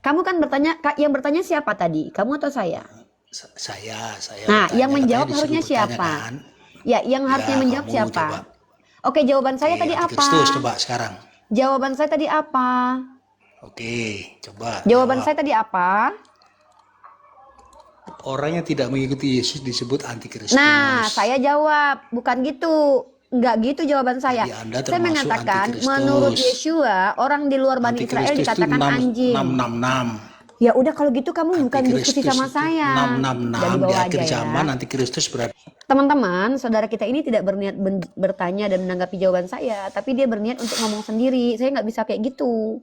[SPEAKER 2] Kamu kan bertanya, yang bertanya siapa tadi? Kamu atau saya?
[SPEAKER 4] Saya
[SPEAKER 2] Nah,
[SPEAKER 4] bertanya,
[SPEAKER 2] yang menjawab
[SPEAKER 4] katanya
[SPEAKER 2] harusnya
[SPEAKER 4] disuruh bertanya
[SPEAKER 2] siapa?
[SPEAKER 4] kan.
[SPEAKER 2] Ya, yang harusnya
[SPEAKER 4] Ya,
[SPEAKER 2] menjawab
[SPEAKER 4] kamu
[SPEAKER 2] siapa?
[SPEAKER 4] coba.
[SPEAKER 2] Oke, jawaban saya
[SPEAKER 4] Oke,
[SPEAKER 2] tadi
[SPEAKER 4] antikristus
[SPEAKER 2] apa?
[SPEAKER 4] coba sekarang.
[SPEAKER 2] Jawaban saya tadi apa?
[SPEAKER 4] Oke, coba
[SPEAKER 2] Jawaban
[SPEAKER 4] jawab.
[SPEAKER 2] saya tadi apa?
[SPEAKER 4] Orang yang tidak mengikuti Yesus disebut antikristus.
[SPEAKER 2] Nah, saya jawab, bukan gitu. Enggak gitu jawaban saya.
[SPEAKER 4] Jadi Anda
[SPEAKER 2] Saya
[SPEAKER 4] termasuk
[SPEAKER 2] mengatakan,
[SPEAKER 4] antikristus.
[SPEAKER 2] menurut Yeshua, orang di luar Bani Israel
[SPEAKER 4] Antikristus itu
[SPEAKER 2] dikatakan anjing.
[SPEAKER 4] 666.
[SPEAKER 2] Ya udah kalau gitu kamu bukan diskusi
[SPEAKER 4] Antikristus
[SPEAKER 2] sama
[SPEAKER 4] itu
[SPEAKER 2] saya.
[SPEAKER 4] 666
[SPEAKER 2] Jadi
[SPEAKER 4] di
[SPEAKER 2] bawa
[SPEAKER 4] akhir
[SPEAKER 2] aja ya.
[SPEAKER 4] zaman antikristus berada.
[SPEAKER 2] Teman-teman, saudara kita ini tidak berniat bertanya dan menanggapi jawaban saya, tapi dia berniat untuk ngomong sendiri. Saya nggak bisa kayak gitu.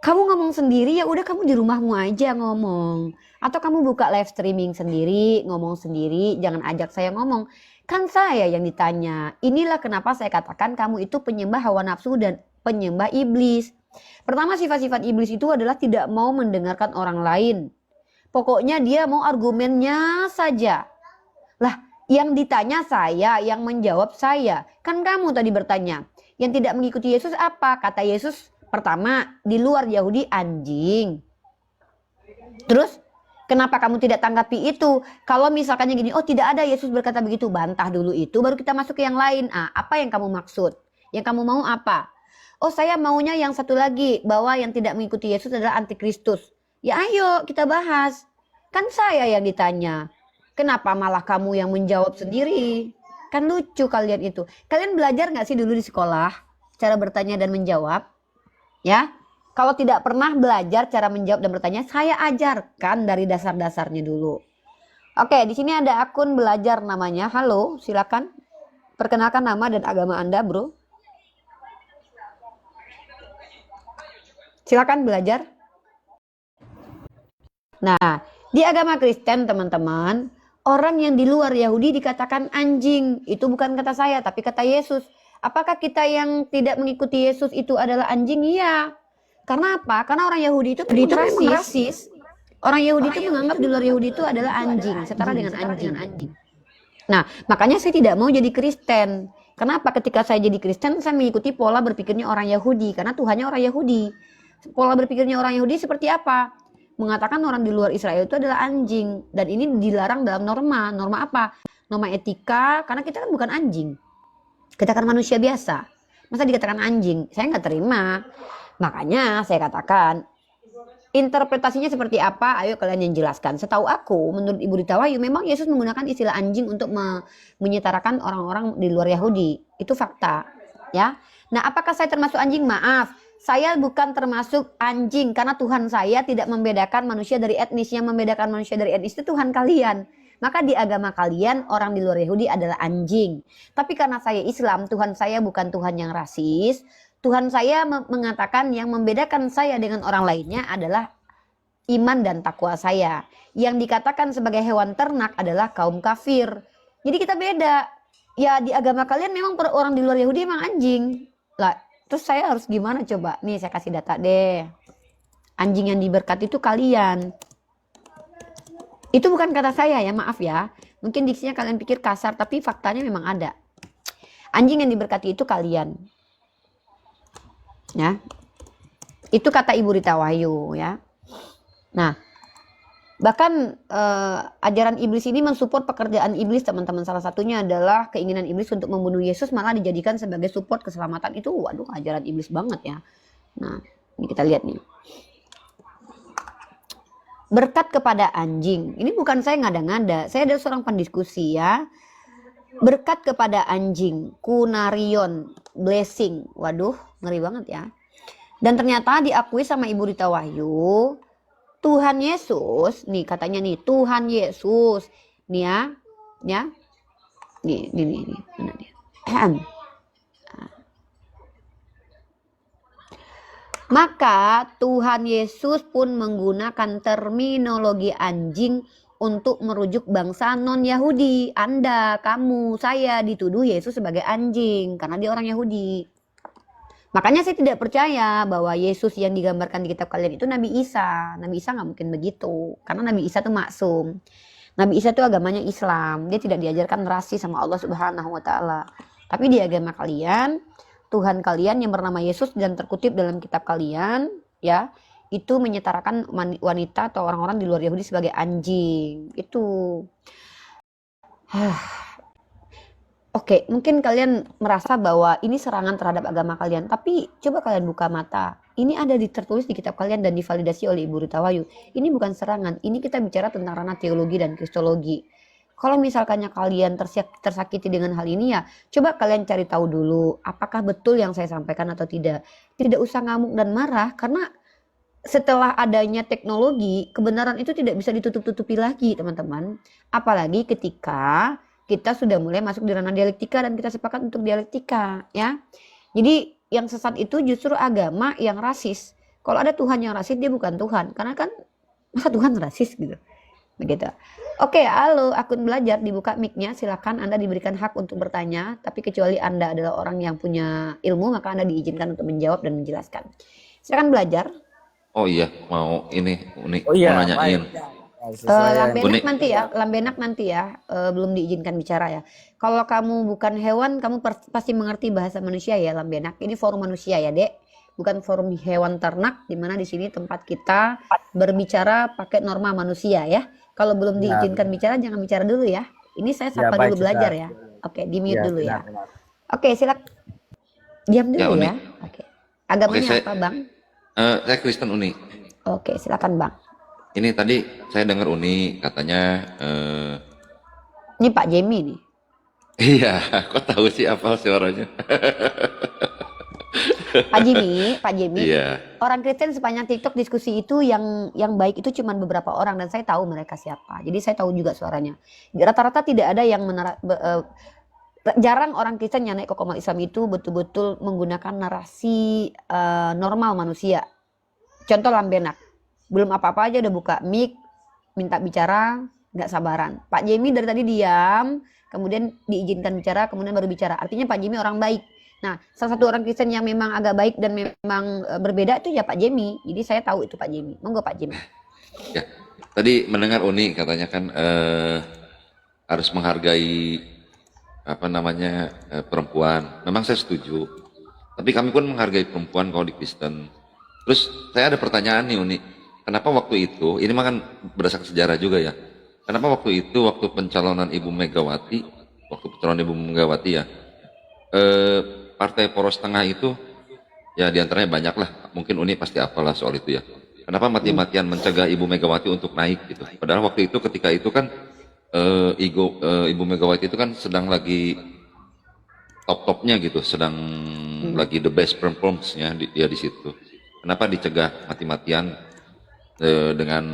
[SPEAKER 2] Kamu ngomong sendiri, ya udah kamu di rumahmu aja ngomong. Atau kamu buka live streaming sendiri, ngomong sendiri, jangan ajak saya ngomong. Kan saya yang ditanya. Inilah kenapa saya katakan kamu itu penyembah hawa nafsu dan penyembah iblis. Pertama, sifat-sifat iblis itu adalah tidak mau mendengarkan orang lain. Pokoknya dia mau argumennya saja. Lah, yang ditanya saya, yang menjawab saya. Kan kamu tadi bertanya, yang tidak mengikuti Yesus apa? Kata Yesus, pertama, di luar Yahudi anjing. Terus, kenapa kamu tidak tanggapi itu? Kalau misalkannya gini, oh tidak ada Yesus berkata begitu, bantah dulu itu, baru kita masuk ke yang lain. Ah, apa yang kamu maksud? Yang kamu mau apa? Oh, saya maunya yang satu lagi, bahwa yang tidak mengikuti Yesus adalah antikristus. Ya ayo kita bahas. Kan saya yang ditanya. Kenapa malah kamu yang menjawab sendiri? Kan lucu kalian itu. Kalian belajar gak sih dulu di sekolah cara bertanya dan menjawab? Ya, kalau tidak pernah belajar cara menjawab dan bertanya, saya ajarkan dari dasar-dasarnya dulu. Oke, di sini ada akun belajar namanya. Halo, silakan perkenalkan nama dan agama Anda, bro. Silakan belajar. Nah, di agama Kristen teman-teman, orang yang di luar Yahudi dikatakan anjing. Itu bukan kata saya, tapi kata Yesus. Apakah kita yang tidak mengikuti Yesus itu adalah anjing? Iya. Karena apa? Karena orang Yahudi itu rasis. Orang Yahudi itu menganggap di luar Yahudi itu adalah anjing, setara dengan anjing. Nah, makanya saya tidak mau jadi Kristen. Kenapa? Ketika saya jadi Kristen, saya mengikuti pola berpikirnya orang Yahudi. Karena Tuhannya orang Yahudi. Pola berpikirnya orang Yahudi seperti apa? Mengatakan orang di luar Israel itu adalah anjing. Dan ini dilarang dalam norma. Norma apa? Norma etika, karena kita kan bukan anjing. Kita kan manusia biasa. Masa dikatakan anjing? Saya nggak terima. Makanya saya katakan, interpretasinya seperti apa? Ayo kalian yang jelaskan. Setahu aku, menurut Ibu Rita Wahyu, memang Yesus menggunakan istilah anjing untuk menyetarakan orang-orang di luar Yahudi. Itu fakta. Ya. Nah, apakah saya termasuk anjing? Maaf. Saya bukan termasuk anjing karena Tuhan saya tidak membedakan manusia dari etnis. Yang membedakan manusia dari etnis itu Tuhan kalian. Maka di agama kalian orang di luar Yahudi adalah anjing. Tapi karena saya Islam, Tuhan saya bukan Tuhan yang rasis. Tuhan saya mengatakan yang membedakan saya dengan orang lainnya adalah iman dan takwa saya. Yang dikatakan sebagai hewan ternak adalah kaum kafir. Jadi kita beda. Ya di agama kalian memang orang di luar Yahudi memang anjing. Lah, terus saya harus gimana coba? Nih saya kasih data deh. Anjing yang diberkati itu kalian. Itu bukan kata saya ya, maaf ya. Mungkin diksinya kalian pikir kasar, tapi faktanya memang ada. Anjing yang diberkati itu kalian. Ya. Itu kata Ibu Rita Wahyu ya. Nah, bahkan ajaran iblis ini mensupport pekerjaan iblis teman-teman. Salah satunya adalah keinginan iblis untuk membunuh Yesus malah dijadikan sebagai support keselamatan. Itu waduh ajaran iblis banget ya. Nah, ini kita lihat nih. Berkat kepada anjing. Ini bukan saya ngada-ngada. Saya adalah seorang pendiskusi ya. Berkat kepada anjing. Kunarion. Blessing. Waduh, ngeri banget ya. Dan ternyata diakui sama Ibu Rita Wahyu. Tuhan Yesus. Nih katanya nih. Tuhan Yesus. Nih ya. Ya. Nih. Mana dia? Maka Tuhan Yesus pun menggunakan terminologi anjing untuk merujuk bangsa non-Yahudi. Anda, kamu, saya dituduh Yesus sebagai anjing karena dia orang Yahudi. Makanya saya tidak percaya bahwa Yesus yang digambarkan di kitab kalian itu Nabi Isa. Nabi Isa nggak mungkin begitu. Karena Nabi Isa itu maksum. Nabi Isa itu agamanya Islam. Dia tidak diajarkan rasis sama Allah Subhanahu wa Ta'ala. Tapi di agama kalian, Tuhan kalian yang bernama Yesus dan terkutip dalam kitab kalian ya, itu menyetarakan wanita atau orang-orang di luar Yahudi sebagai anjing. Itu. Oke, mungkin kalian merasa bahwa ini serangan terhadap agama kalian, tapi coba kalian buka mata. Ini ada tertulis di kitab kalian dan divalidasi oleh Ibu Rita Wahyu. Ini bukan serangan, ini kita bicara tentang ranah teologi dan kristologi. Kalau misalkannya kalian tersakiti dengan hal ini ya, coba kalian cari tahu dulu apakah betul yang saya sampaikan atau tidak. Tidak usah ngamuk dan marah, karena setelah adanya teknologi, kebenaran itu tidak bisa ditutup-tutupi lagi, teman-teman. Apalagi ketika kita sudah mulai masuk di ranah dialektika dan kita sepakat untuk dialektika, ya. Jadi yang sesat itu justru agama yang rasis. Kalau ada Tuhan yang rasis, dia bukan Tuhan, karena kan masa Tuhan rasis gitu. Begitu. Oke, halo, akun belajar dibuka mic-nya, silakan Anda diberikan hak untuk bertanya, tapi kecuali Anda adalah orang yang punya ilmu, maka Anda diizinkan untuk menjawab dan menjelaskan. Silakan belajar.
[SPEAKER 5] Oh iya, mau ini unik
[SPEAKER 1] Oh iya,
[SPEAKER 5] mau nanyain.
[SPEAKER 2] Lambenak
[SPEAKER 5] Unik.
[SPEAKER 2] nanti ya, Lambenak nanti ya, belum diizinkan bicara ya. Kalau kamu bukan hewan, kamu pasti mengerti bahasa manusia ya, Lambenak. Ini forum manusia ya, Dek. Bukan forum hewan ternak, di mana di sini tempat kita berbicara pakai norma manusia ya. Kalau belum diizinkan bicara, jangan bicara dulu ya. Ini saya sapa dulu belajar ya. Oke, di mute dulu ya. Oke, silakan. Diam dulu ya. Oke. Agamanya apa, Bang?
[SPEAKER 5] Saya Kristen Uni.
[SPEAKER 2] Oke, silakan, Bang.
[SPEAKER 5] Ini tadi saya dengar Uni katanya
[SPEAKER 2] Ini Pak Jemi nih.
[SPEAKER 5] iya, kok tahu sih apa suaranya?
[SPEAKER 2] Pak Jemi,
[SPEAKER 5] Iya.
[SPEAKER 2] orang Kristen sepanjang TikTok diskusi itu yang baik itu cuma beberapa orang dan saya tahu mereka siapa. Jadi saya tahu juga suaranya. Rata-rata tidak ada yang jarang orang Kristen yang naik ke komal Islam itu betul-betul menggunakan narasi normal manusia. Contoh Lambenak, belum apa-apa aja udah buka mic, minta bicara, nggak sabaran. Pak Jemi dari tadi diam, kemudian diizinkan bicara, kemudian baru bicara. Artinya Pak Jemi orang baik. Nah, salah satu orang Kristen yang memang agak baik dan memang berbeda itu ya Pak Jemi. Jadi saya tahu itu Pak Jemi. Monggo Pak Jemi.
[SPEAKER 5] Ya. Tadi mendengar Uni katanya kan harus menghargai apa namanya perempuan. Memang saya setuju. Tapi kami pun menghargai perempuan kalau di Kristen. Terus saya ada pertanyaan nih Uni. Kenapa waktu itu, ini mah kan berdasarkan sejarah juga ya. Kenapa waktu itu, waktu pencalonan Ibu Megawati ya, Partai Poros Tengah itu, ya diantaranya banyak lah, mungkin Uni pasti apalah soal itu ya. Kenapa mati-matian mencegah Ibu Megawati untuk naik gitu? Padahal waktu itu ketika itu kan Ibu Megawati itu kan sedang lagi top-topnya gitu, sedang lagi the best performance-nya dia di situ. Kenapa dicegah mati-matian dengan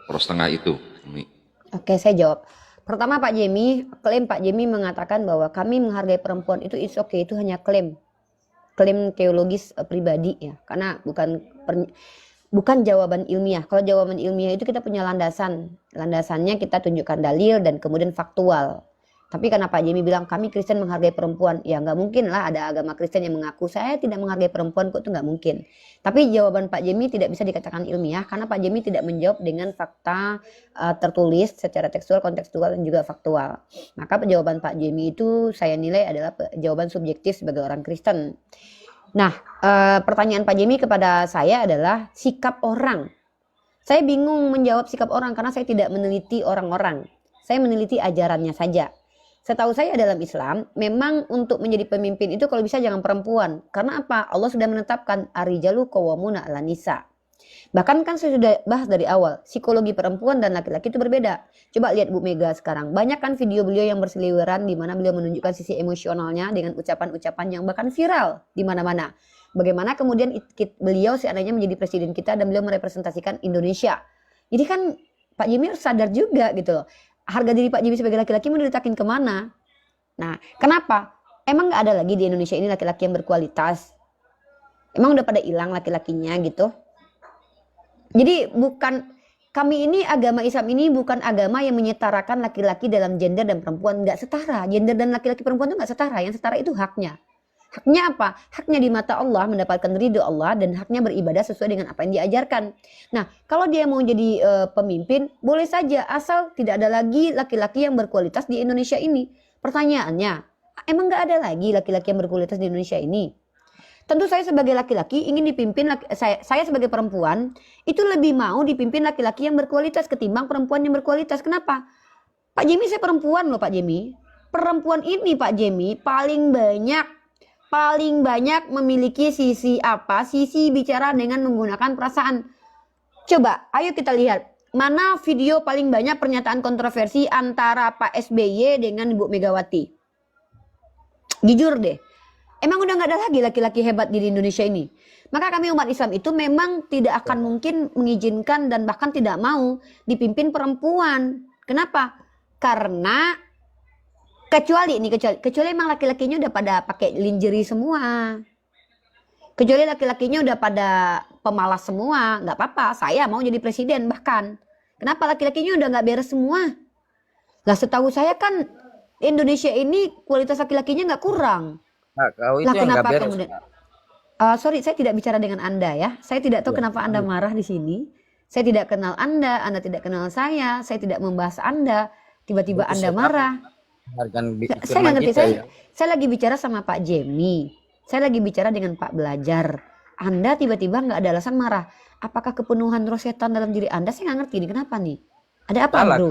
[SPEAKER 5] Poros Tengah itu? Uni?
[SPEAKER 2] Oke, saya jawab. Pertama Pak Jemi, klaim Pak Jemi mengatakan bahwa kami menghargai perempuan itu it's okay, itu hanya klaim teologis pribadi ya, karena bukan jawaban ilmiah. Kalau jawaban ilmiah itu kita punya landasannya kita tunjukkan dalil dan kemudian faktual. Tapi karena Pak Jemi bilang kami Kristen menghargai perempuan, ya nggak mungkin lah ada agama Kristen yang mengaku saya tidak menghargai perempuan, kok itu nggak mungkin. Tapi jawaban Pak Jemi tidak bisa dikatakan ilmiah karena Pak Jemi tidak menjawab dengan fakta tertulis secara tekstual, kontekstual dan juga faktual. Maka jawaban Pak Jemi itu saya nilai adalah jawaban subjektif sebagai orang Kristen. Nah, pertanyaan Pak Jemi kepada saya adalah sikap orang. Saya bingung menjawab sikap orang karena saya tidak meneliti orang-orang. Saya meneliti ajarannya saja. Setahu saya dalam Islam, memang untuk menjadi pemimpin itu kalau bisa jangan perempuan. Karena apa? Allah sudah menetapkan ar-rijalu qawwamuna 'alan nisa. Bahkan kan saya sudah bahas dari awal, psikologi perempuan dan laki-laki itu berbeda. Coba lihat Bu Mega sekarang. Banyak kan video beliau yang berseliweran di mana beliau menunjukkan sisi emosionalnya dengan ucapan-ucapan yang bahkan viral di mana-mana. Bagaimana kemudian beliau seandainya menjadi presiden kita dan beliau merepresentasikan Indonesia. Jadi kan Pak Jimmy harus sadar juga gitu loh. Harga diri Pak Jimmy sebagai laki-laki mau diletakin kemana? Nah, kenapa? Emang nggak ada lagi di Indonesia ini laki-laki yang berkualitas? Emang udah pada hilang laki-lakinya gitu? Jadi kami ini agama Islam ini bukan agama yang menyetarakan laki-laki dalam gender dan perempuan, nggak setara. Gender dan laki-laki perempuan itu nggak setara. Yang setara itu haknya. Haknya apa? Haknya di mata Allah mendapatkan ridho Allah dan haknya beribadah sesuai dengan apa yang diajarkan. Nah, kalau dia mau jadi pemimpin, boleh saja asal tidak ada lagi laki-laki yang berkualitas di Indonesia ini. Pertanyaannya, emang nggak ada lagi laki-laki yang berkualitas di Indonesia ini? Tentu saya sebagai laki-laki ingin dipimpin, saya sebagai perempuan itu lebih mau dipimpin laki-laki yang berkualitas ketimbang perempuan yang berkualitas. Kenapa? Pak Jimmy, saya perempuan loh Pak Jimmy. Perempuan ini Pak Jimmy paling banyak memiliki sisi apa? Sisi bicara dengan menggunakan perasaan. Coba, ayo kita lihat. Mana video paling banyak pernyataan kontroversi antara Pak SBY dengan Ibu Megawati? Jujur deh. Emang udah nggak ada lagi laki-laki hebat di Indonesia ini. Maka kami umat Islam itu memang tidak akan mungkin mengizinkan dan bahkan tidak mau dipimpin perempuan. Kenapa? Karena kecuali emang laki-lakinya udah pada pakai lingerie semua. Kecuali laki-lakinya udah pada pemalas semua, nggak apa-apa. Saya mau jadi presiden bahkan. Kenapa laki-lakinya udah nggak beres semua? Lah setahu saya kan Indonesia ini kualitas laki-lakinya nggak kurang.
[SPEAKER 6] Nah, kau itu
[SPEAKER 2] Lah
[SPEAKER 6] yang nggak
[SPEAKER 2] kenapa
[SPEAKER 6] beres.
[SPEAKER 2] kemudian? Sorry, saya tidak bicara dengan Anda ya. Saya tidak tahu kenapa Anda marah di sini. Saya tidak kenal Anda tidak kenal saya tidak membahas Anda. Tiba-tiba Anda marah. Saya nggak ngerti. Saya lagi bicara sama Pak Jemmy. Saya lagi bicara dengan Pak Belajar. Anda tiba-tiba nggak ada alasan marah. Apakah kepenuhan roh setan dalam diri Anda? Saya nggak ngerti ini kenapa nih. Ada apa,
[SPEAKER 6] Salah,
[SPEAKER 2] bro?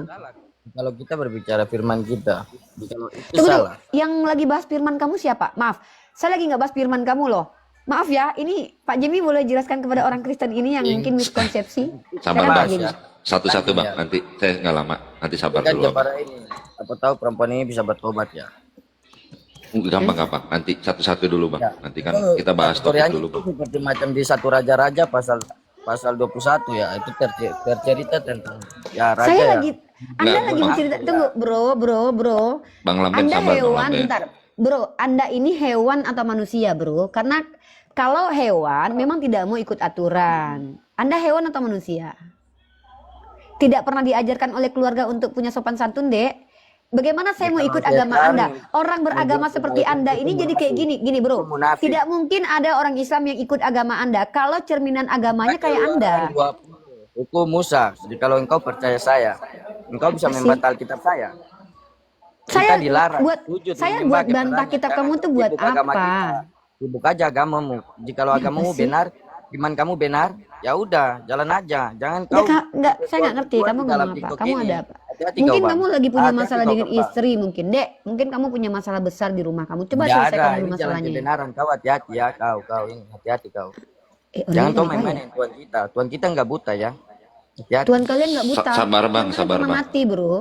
[SPEAKER 6] Kalau kita berbicara firman kita, kalau itu
[SPEAKER 2] Tunggu,
[SPEAKER 6] salah.
[SPEAKER 2] yang lagi bahas firman kamu siapa? Maaf, saya lagi nggak bahas firman kamu loh. Maaf ya, ini Pak Jimmy boleh jelaskan kepada orang Kristen ini yang mungkin miskonsepsi.
[SPEAKER 5] Sabar
[SPEAKER 2] Silakan, Pak
[SPEAKER 5] bang,
[SPEAKER 2] Jimmy.
[SPEAKER 5] satu-satu bang. Nanti saya nggak lama. Nanti sabar
[SPEAKER 6] Kan
[SPEAKER 5] dulu.
[SPEAKER 6] Jabara ini, apa tahu perempuan ini bisa bertobat ya.
[SPEAKER 5] Gampang. Nanti satu-satu dulu bang.
[SPEAKER 6] Ya.
[SPEAKER 5] Nanti kan kita bahas topik
[SPEAKER 6] Koreanya
[SPEAKER 5] dulu
[SPEAKER 6] itu
[SPEAKER 5] bang.
[SPEAKER 6] seperti macam di satu raja-raja pasal 21 ya, itu tercerita tentang ya raja
[SPEAKER 2] Saya
[SPEAKER 6] ya.
[SPEAKER 2] lagi, Anda
[SPEAKER 5] Nggak,
[SPEAKER 2] lagi
[SPEAKER 5] maaf.
[SPEAKER 2] bercerita, tunggu bro.
[SPEAKER 5] Bang Lamben
[SPEAKER 2] Anda
[SPEAKER 5] sabar bang
[SPEAKER 2] hewan,
[SPEAKER 5] Lamben.
[SPEAKER 2] bentar. Bro, Anda ini hewan atau manusia bro? Karena kalau hewan memang tidak mau ikut aturan. Anda hewan atau manusia? Tidak pernah diajarkan oleh keluarga untuk punya sopan santun, Dek. Bagaimana saya mau ikut agama Anda? Orang beragama seperti Anda ini jadi kayak gini bro. Tidak mungkin ada orang Islam yang ikut agama Anda kalau cerminan agamanya kayak Anda.
[SPEAKER 6] Hukum Musa. Jadi kalau engkau percaya saya, engkau bisa membatal kitab saya.
[SPEAKER 2] Saya
[SPEAKER 6] dilarang.
[SPEAKER 2] Saya buat bantah kitab kamu tuh buat apa?
[SPEAKER 6] Dibuka aja agamamu. Jikalau agamamu benar, iman kamu benar, ya udah jalan aja. Jangan kau.
[SPEAKER 2] Enggak, saya nggak ngerti. Kamu ngomong apa? Kamu ada apa?
[SPEAKER 6] Hati-hati
[SPEAKER 2] Mungkin
[SPEAKER 6] kau,
[SPEAKER 2] kamu
[SPEAKER 6] Bang.
[SPEAKER 2] lagi punya
[SPEAKER 6] Hati-hati
[SPEAKER 2] masalah
[SPEAKER 6] kau,
[SPEAKER 2] dengan
[SPEAKER 6] Bang.
[SPEAKER 2] istri mungkin, Dek. Mungkin kamu punya masalah besar di rumah kamu. Coba
[SPEAKER 6] Nggak
[SPEAKER 2] selesaikan
[SPEAKER 6] ada,
[SPEAKER 2] dulu
[SPEAKER 6] ini jalan
[SPEAKER 2] masalahnya.
[SPEAKER 6] kebenaran. Kau hati-hati ya, kau ini hati-hati kau.
[SPEAKER 2] Orang
[SPEAKER 6] Jangan
[SPEAKER 2] ini
[SPEAKER 6] kau
[SPEAKER 2] kenapa ya?
[SPEAKER 6] main-mainin Tuhan kita. Tuhan kita nggak buta ya. Hati-hati.
[SPEAKER 2] Tuhan kalian nggak buta.
[SPEAKER 5] Sabar, Bang,
[SPEAKER 2] Tuhan
[SPEAKER 5] sabar,
[SPEAKER 2] cuma
[SPEAKER 5] Bang.
[SPEAKER 2] mati bro.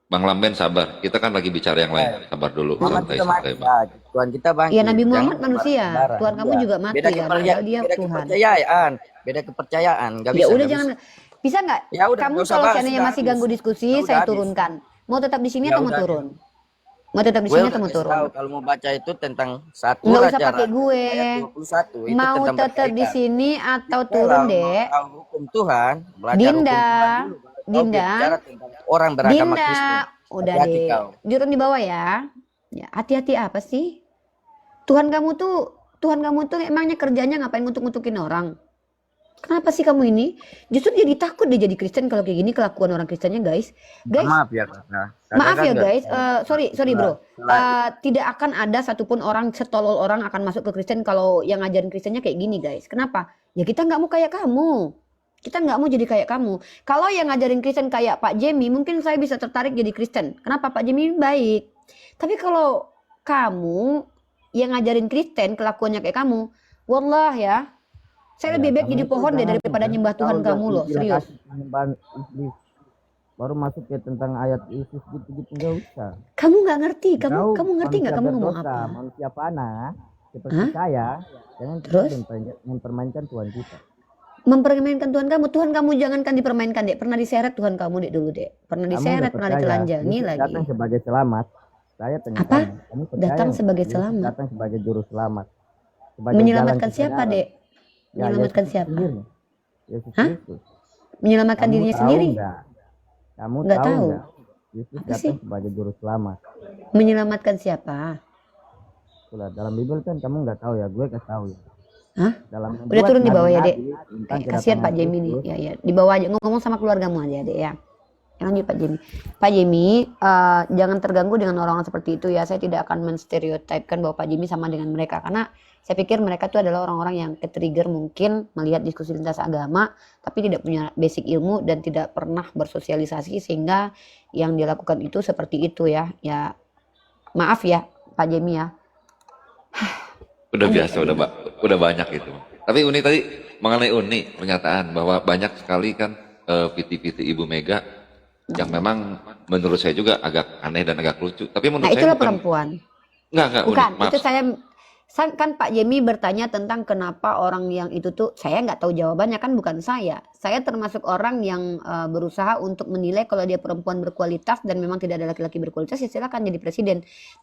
[SPEAKER 5] Bang Lamben sabar. Kita kan lagi bicara yang lain. Sabar dulu.
[SPEAKER 6] Muhammad
[SPEAKER 5] Santai
[SPEAKER 6] juga mati.
[SPEAKER 5] bang.
[SPEAKER 6] Ya, Tuhan kita bangkit.
[SPEAKER 2] Ya Nabi
[SPEAKER 6] Jangan
[SPEAKER 2] Muhammad manusia.
[SPEAKER 6] sembarang.
[SPEAKER 2] Tuhan kamu
[SPEAKER 6] Iya.
[SPEAKER 2] juga mati
[SPEAKER 6] Beda
[SPEAKER 2] kan. Padahal dia
[SPEAKER 6] beda
[SPEAKER 2] Tuhan.
[SPEAKER 6] kepercayaan. Beda kepercayaan. Nggak
[SPEAKER 2] Ya
[SPEAKER 6] bisa.
[SPEAKER 2] udah
[SPEAKER 6] nggak
[SPEAKER 2] jangan.
[SPEAKER 6] bisa.
[SPEAKER 2] Bisa nggak?
[SPEAKER 6] Ya udah,
[SPEAKER 2] Kamu
[SPEAKER 6] nggak usah
[SPEAKER 2] kalau
[SPEAKER 6] bahas,
[SPEAKER 2] seandainya
[SPEAKER 6] udah
[SPEAKER 2] masih
[SPEAKER 6] habis.
[SPEAKER 2] ganggu diskusi,
[SPEAKER 6] Ya udah
[SPEAKER 2] saya
[SPEAKER 6] habis.
[SPEAKER 2] turunkan. Mau tetap di sini
[SPEAKER 6] Ya
[SPEAKER 2] atau mau
[SPEAKER 6] udah,
[SPEAKER 2] turun? Mau tetap di
[SPEAKER 6] Gue
[SPEAKER 2] sini
[SPEAKER 6] udah
[SPEAKER 2] atau mau
[SPEAKER 6] kasih
[SPEAKER 2] turun?
[SPEAKER 6] tahu kalau mau baca itu tentang satu
[SPEAKER 2] Nggak usah
[SPEAKER 6] raja
[SPEAKER 2] pakai gue.
[SPEAKER 6] ayat 21 itu
[SPEAKER 2] Mau
[SPEAKER 6] tentang
[SPEAKER 2] tetap di
[SPEAKER 6] perbaikan.
[SPEAKER 2] sini atau
[SPEAKER 6] Kalau
[SPEAKER 2] turun,
[SPEAKER 6] mau
[SPEAKER 2] Dek?
[SPEAKER 6] tahu hukum Tuhan, belajar
[SPEAKER 2] Dinda,
[SPEAKER 6] hukum Tuhan dulu. Kau
[SPEAKER 2] Dinda,
[SPEAKER 6] bicara tentang orang beragama
[SPEAKER 2] Dinda,
[SPEAKER 6] Kristen.
[SPEAKER 2] udah
[SPEAKER 6] Hati-hati
[SPEAKER 2] deh.
[SPEAKER 6] kau.
[SPEAKER 2] Turun di bawah ya. Ya, hati-hati apa sih? Tuhan kamu tuh emangnya kerjanya ngapain ngutuk-ngutukin orang? Kenapa sih kamu ini? Justru jadi takut dia jadi Kristen kalau kayak gini kelakuan orang Kristennya, guys. Guys,
[SPEAKER 6] Maaf ya Kakak.
[SPEAKER 2] maaf
[SPEAKER 6] Kakak
[SPEAKER 2] ya
[SPEAKER 6] kan
[SPEAKER 2] guys, sorry bro.
[SPEAKER 6] Salah.
[SPEAKER 2] Tidak akan ada satupun orang setolol orang akan masuk ke Kristen kalau yang ngajarin Kristennya kayak gini guys. Kenapa? Ya kita nggak mau kayak kamu. Kita nggak mau jadi kayak kamu. Kalau yang ngajarin Kristen kayak Pak Jemmy, mungkin saya bisa tertarik jadi Kristen. Kenapa? Pak Jemmy baik. Tapi kalau kamu yang ngajarin Kristen kelakuannya kayak kamu, wallah ya, saya lebih baik jadi pohon deh daripada nyembah Tuhan kamu loh, serius.
[SPEAKER 6] Baru masuk ya tentang ayat Yesus gitu-gitu nggak usah.
[SPEAKER 2] Kamu nggak ngerti, kamu ngerti nggak kamu ngomong apa?
[SPEAKER 6] Manusia panah seperti
[SPEAKER 2] Hah?
[SPEAKER 6] saya, jangan
[SPEAKER 2] Terus?
[SPEAKER 6] mempermainkan Tuhan kita.
[SPEAKER 2] Mempermainkan Tuhan kamu jangankan dipermainkan dek, pernah diseret Tuhan kamu dek dulu dek, pernah diseret, pernah ditelanjangi lagi.
[SPEAKER 6] Datang sebagai selamat. Saya tanya
[SPEAKER 2] Apa?
[SPEAKER 6] kamu percaya
[SPEAKER 2] Datang
[SPEAKER 6] nggak?
[SPEAKER 2] sebagai
[SPEAKER 6] Yesus
[SPEAKER 2] selamat.
[SPEAKER 6] Datang sebagai juru selamat. Sebagai
[SPEAKER 2] Menyelamatkan
[SPEAKER 6] jalan
[SPEAKER 2] siapa
[SPEAKER 6] kebenaran.
[SPEAKER 2] dek?
[SPEAKER 6] Ya,
[SPEAKER 2] Menyelamatkan
[SPEAKER 6] Yesus
[SPEAKER 2] siapa?
[SPEAKER 6] sendiri. Yesus
[SPEAKER 2] Hah?
[SPEAKER 6] Kristus.
[SPEAKER 2] Menyelamatkan
[SPEAKER 6] Kamu
[SPEAKER 2] dirinya
[SPEAKER 6] tahu
[SPEAKER 2] sendiri.
[SPEAKER 6] nggak? Kamu
[SPEAKER 2] Nggak
[SPEAKER 6] tahu
[SPEAKER 2] tahu.
[SPEAKER 6] nggak? Yesus
[SPEAKER 2] Apa
[SPEAKER 6] datang
[SPEAKER 2] sih?
[SPEAKER 6] sebagai juru selamat.
[SPEAKER 2] Menyelamatkan siapa?
[SPEAKER 6] Itulah, dalam Bible kan kamu nggak tahu ya, gue kasih tahu ya.
[SPEAKER 2] Hah?
[SPEAKER 6] Dalam
[SPEAKER 2] Udah turun di bawah ya dek.
[SPEAKER 6] nabi-nabi tentang
[SPEAKER 2] Kasihan Pak
[SPEAKER 6] kedatangan
[SPEAKER 2] Jemmy nih.
[SPEAKER 6] Kristus,
[SPEAKER 2] Ya, di bawah aja ngomong sama keluargamu aja dek ya. Lanjut Pak Jemi. Pak Jemi, jangan terganggu dengan orang-orang seperti itu ya. Saya tidak akan menstereotipkan bahwa Pak Jemi sama dengan mereka, karena saya pikir mereka itu adalah orang-orang yang ke-trigger mungkin melihat diskusi lintas agama, tapi tidak punya basic ilmu dan tidak pernah bersosialisasi, sehingga yang dilakukan itu seperti itu ya. Ya maaf ya Pak Jemi ya.
[SPEAKER 5] Udah biasa, udah banyak itu. Tapi Uni tadi mengenai Uni pernyataan bahwa banyak sekali kan PT-PT Ibu Mega yang memang menurut saya juga agak aneh dan agak lucu. Tapi menurut
[SPEAKER 2] Nah
[SPEAKER 5] saya
[SPEAKER 2] itulah
[SPEAKER 5] bukan,
[SPEAKER 2] perempuan.
[SPEAKER 5] enggak Uni,
[SPEAKER 2] Bukan,
[SPEAKER 5] maaf.
[SPEAKER 2] itu kan Pak Jemi bertanya tentang kenapa orang yang itu tuh, saya nggak tahu jawabannya, kan bukan saya. Saya termasuk orang yang berusaha untuk menilai kalau dia perempuan berkualitas dan memang tidak ada laki-laki berkualitas, ya silakan jadi presiden.